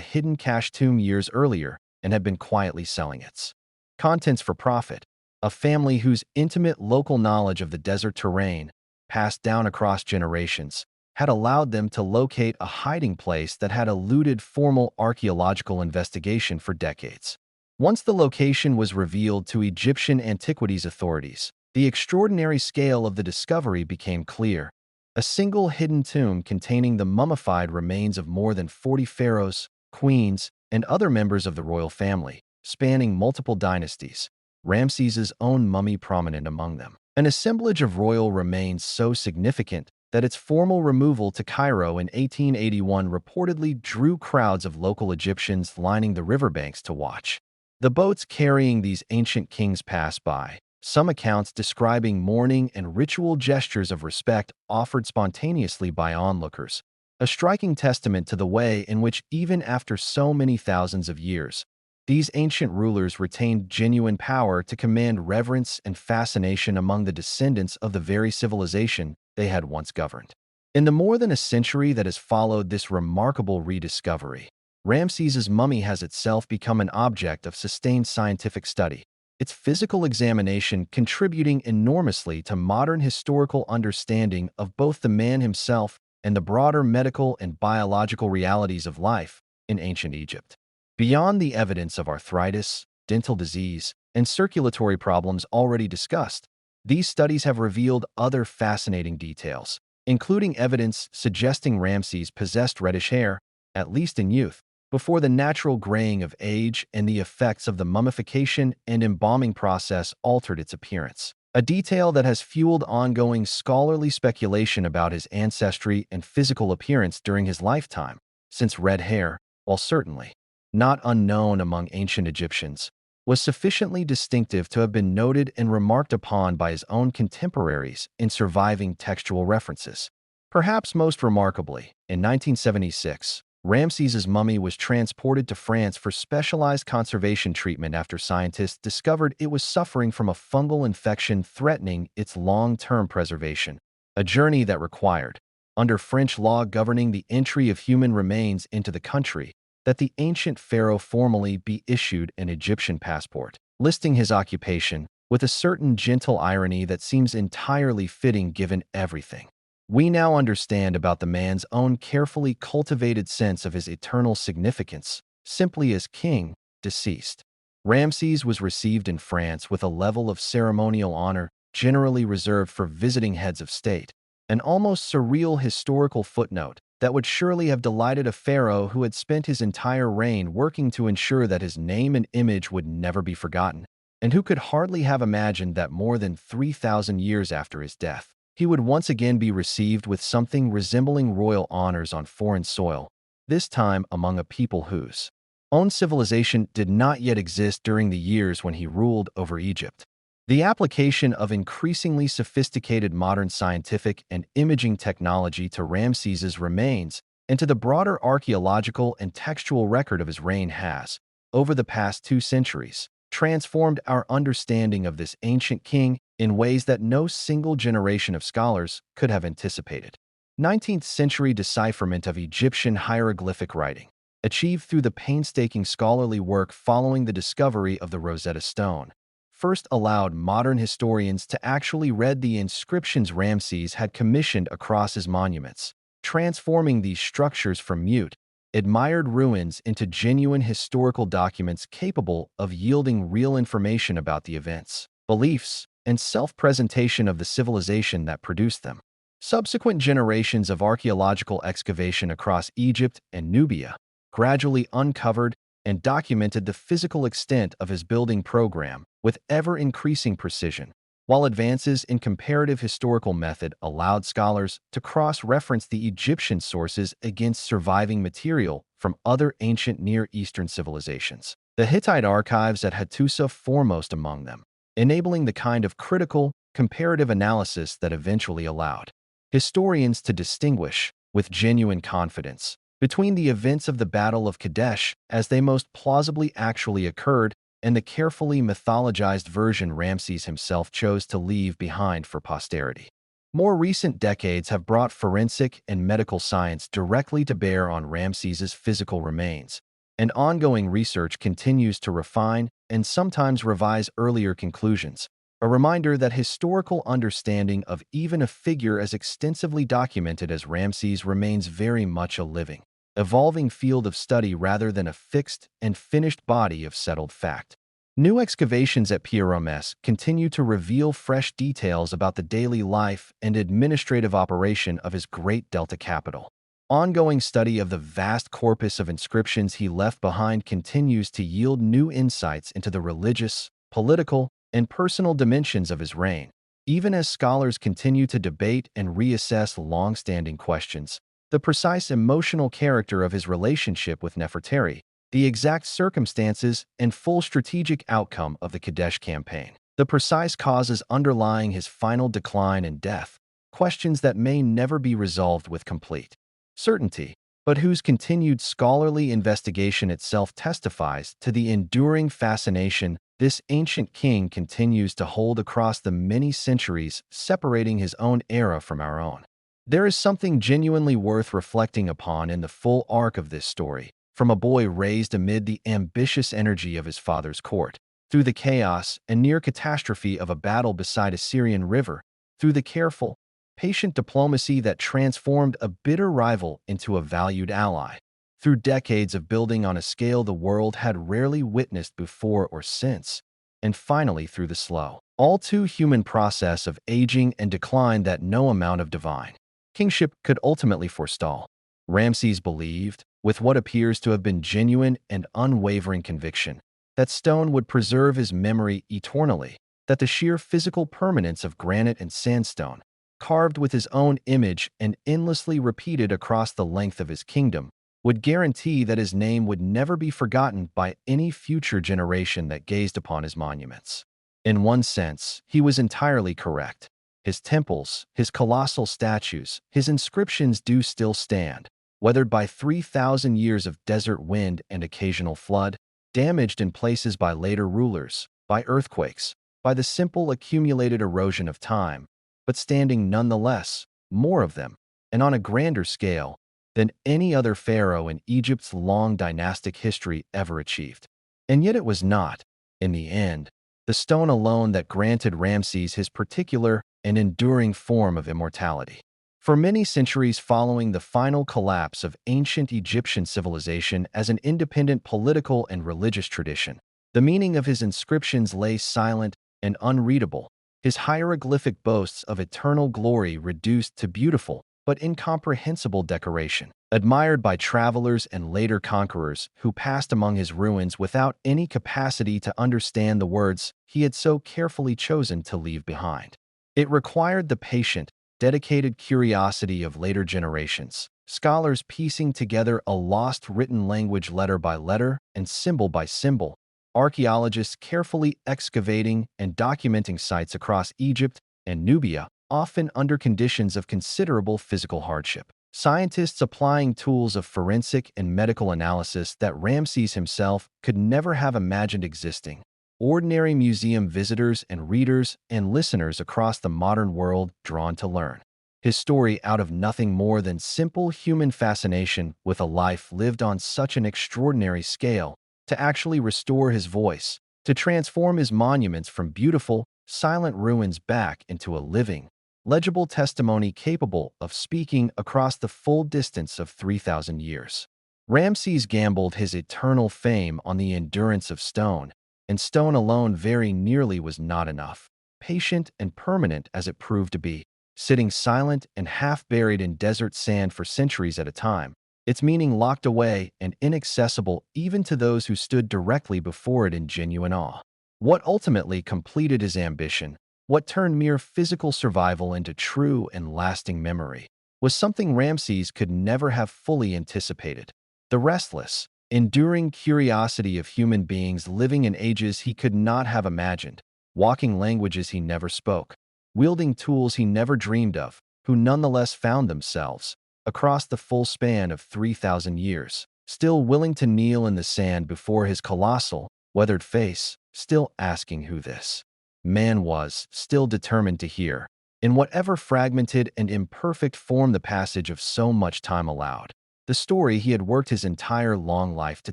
hidden cache tomb years earlier and had been quietly selling its contents for profit. A family whose intimate local knowledge of the desert terrain, passed down across generations, had allowed them to locate a hiding place that had eluded formal archaeological investigation for decades. Once the location was revealed to Egyptian antiquities authorities, the extraordinary scale of the discovery became clear. A single hidden tomb containing the mummified remains of more than 40 pharaohs, queens, and other members of the royal family, spanning multiple dynasties, Ramses's own mummy prominent among them. An assemblage of royal remains so significant that its formal removal to Cairo in 1881 reportedly drew crowds of local Egyptians lining the riverbanks to watch. The boats carrying these ancient kings passed by, some accounts describing mourning and ritual gestures of respect offered spontaneously by onlookers, a striking testament to the way in which, even after so many thousands of years, these ancient rulers retained genuine power to command reverence and fascination among the descendants of the very civilization they had once governed. In the more than a century that has followed this remarkable rediscovery, Ramses's mummy has itself become an object of sustained scientific study, its physical examination contributing enormously to modern historical understanding of both the man himself and the broader medical and biological realities of life in ancient Egypt. Beyond the evidence of arthritis, dental disease, and circulatory problems already discussed, these studies have revealed other fascinating details, including evidence suggesting Ramses possessed reddish hair, at least in youth, before the natural graying of age and the effects of the mummification and embalming process altered its appearance. A detail that has fueled ongoing scholarly speculation about his ancestry and physical appearance during his lifetime, since red hair, while certainly not unknown among ancient Egyptians, was sufficiently distinctive to have been noted and remarked upon by his own contemporaries in surviving textual references. Perhaps most remarkably, in 1976, Ramses's mummy was transported to France for specialized conservation treatment after scientists discovered it was suffering from a fungal infection threatening its long-term preservation, a journey that required, under French law governing the entry of human remains into the country, that the ancient pharaoh formally be issued an Egyptian passport, listing his occupation with a certain gentle irony that seems entirely fitting given everything we now understand about the man's own carefully cultivated sense of his eternal significance, simply as king, deceased. Ramses was received in France with a level of ceremonial honor generally reserved for visiting heads of state, an almost surreal historical footnote that would surely have delighted a pharaoh who had spent his entire reign working to ensure that his name and image would never be forgotten, and who could hardly have imagined that more than 3,000 years after his death, he would once again be received with something resembling royal honors on foreign soil, this time among a people whose own civilization did not yet exist during the years when he ruled over Egypt. The application of increasingly sophisticated modern scientific and imaging technology to Ramses's remains and to the broader archaeological and textual record of his reign has, over the past 2 centuries, transformed our understanding of this ancient king in ways that no single generation of scholars could have anticipated. 19th century decipherment of Egyptian hieroglyphic writing, achieved through the painstaking scholarly work following the discovery of the Rosetta Stone, first allowed modern historians to actually read the inscriptions Ramses had commissioned across his monuments, transforming these structures from mute, admired ruins into genuine historical documents capable of yielding real information about the events, beliefs, and self-presentation of the civilization that produced them. Subsequent generations of archaeological excavation across Egypt and Nubia gradually uncovered and documented the physical extent of his building program with ever-increasing precision, while advances in comparative historical method allowed scholars to cross-reference the Egyptian sources against surviving material from other ancient Near Eastern civilizations. The Hittite archives at Hattusa foremost among them, enabling the kind of critical, comparative analysis that eventually allowed historians to distinguish, with genuine confidence, between the events of the Battle of Kadesh as they most plausibly actually occurred and the carefully mythologized version Ramses himself chose to leave behind for posterity. More recent decades have brought forensic and medical science directly to bear on Ramses's physical remains, and ongoing research continues to refine and sometimes revise earlier conclusions, a reminder that historical understanding of even a figure as extensively documented as Ramses remains very much a living, evolving field of study rather than a fixed and finished body of settled fact. New excavations at Pyramès continue to reveal fresh details about the daily life and administrative operation of his great Delta capital. Ongoing study of the vast corpus of inscriptions he left behind continues to yield new insights into the religious, political, and personal dimensions of his reign, even as scholars continue to debate and reassess long-standing questions. The precise emotional character of his relationship with Nefertari, the exact circumstances and full strategic outcome of the Kadesh campaign, the precise causes underlying his final decline and death, questions that may never be resolved with complete certainty, but whose continued scholarly investigation itself testifies to the enduring fascination this ancient king continues to hold across the many centuries, separating his own era from our own. There is something genuinely worth reflecting upon in the full arc of this story, from a boy raised amid the ambitious energy of his father's court, through the chaos and near catastrophe of a battle beside a Syrian river, through the careful, patient diplomacy that transformed a bitter rival into a valued ally, through decades of building on a scale the world had rarely witnessed before or since, and finally through the slow, all too human process of aging and decline that no amount of divine kingship could ultimately forestall. Ramses believed, with what appears to have been genuine and unwavering conviction, that stone would preserve his memory eternally, that the sheer physical permanence of granite and sandstone, carved with his own image and endlessly repeated across the length of his kingdom, would guarantee that his name would never be forgotten by any future generation that gazed upon his monuments. In one sense, he was entirely correct. His temples, his colossal statues, his inscriptions do still stand, weathered by 3,000 years of desert wind and occasional flood, damaged in places by later rulers, by earthquakes, by the simple accumulated erosion of time, but standing nonetheless, more of them, and on a grander scale, than any other pharaoh in Egypt's long dynastic history ever achieved. And yet it was not, in the end, the stone alone that granted Ramses his particular and enduring form of immortality. For many centuries following the final collapse of ancient Egyptian civilization as an independent political and religious tradition, the meaning of his inscriptions lay silent and unreadable, his hieroglyphic boasts of eternal glory reduced to beautiful but incomprehensible decoration, admired by travelers and later conquerors who passed among his ruins without any capacity to understand the words he had so carefully chosen to leave behind. It required the patient, dedicated curiosity of later generations, scholars piecing together a lost written language letter by letter and symbol by symbol, archaeologists carefully excavating and documenting sites across Egypt and Nubia, often under conditions of considerable physical hardship. Scientists applying tools of forensic and medical analysis that Ramses himself could never have imagined existing. Ordinary museum visitors and readers and listeners across the modern world drawn to learn his story out of nothing more than simple human fascination with a life lived on such an extraordinary scale, to actually restore his voice, to transform his monuments from beautiful, silent ruins back into a living, legible testimony capable of speaking across the full distance of 3,000 years. Ramses gambled his eternal fame on the endurance of stone, and stone alone very nearly was not enough, patient and permanent as it proved to be, sitting silent and half-buried in desert sand for centuries at a time, its meaning locked away and inaccessible even to those who stood directly before it in genuine awe. What ultimately completed his ambition, what turned mere physical survival into true and lasting memory, was something Ramses could never have fully anticipated. The restless, enduring curiosity of human beings living in ages he could not have imagined, walking languages he never spoke, wielding tools he never dreamed of, who nonetheless found themselves, across the full span of 3,000 years, still willing to kneel in the sand before his colossal, weathered face, still asking who this man was, still determined to hear, in whatever fragmented and imperfect form the passage of so much time allowed, the story he had worked his entire long life to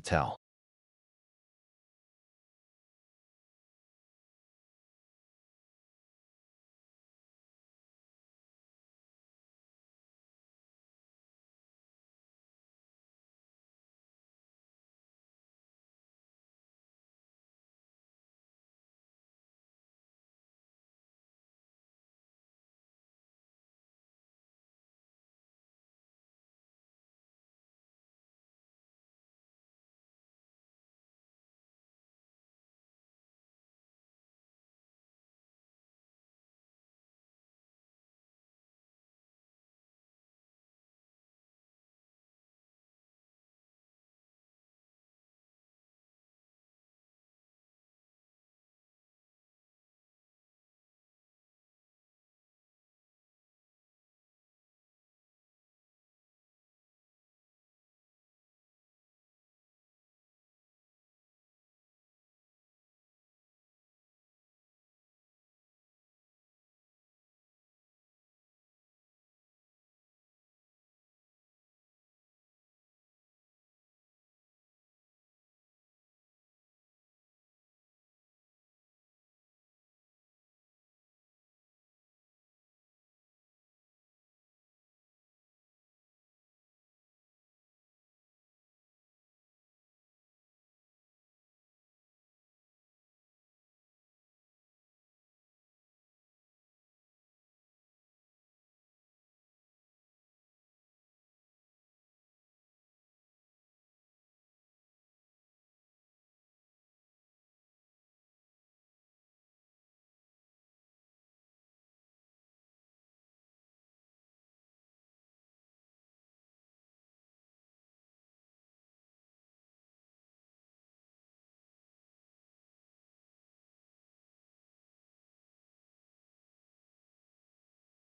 tell.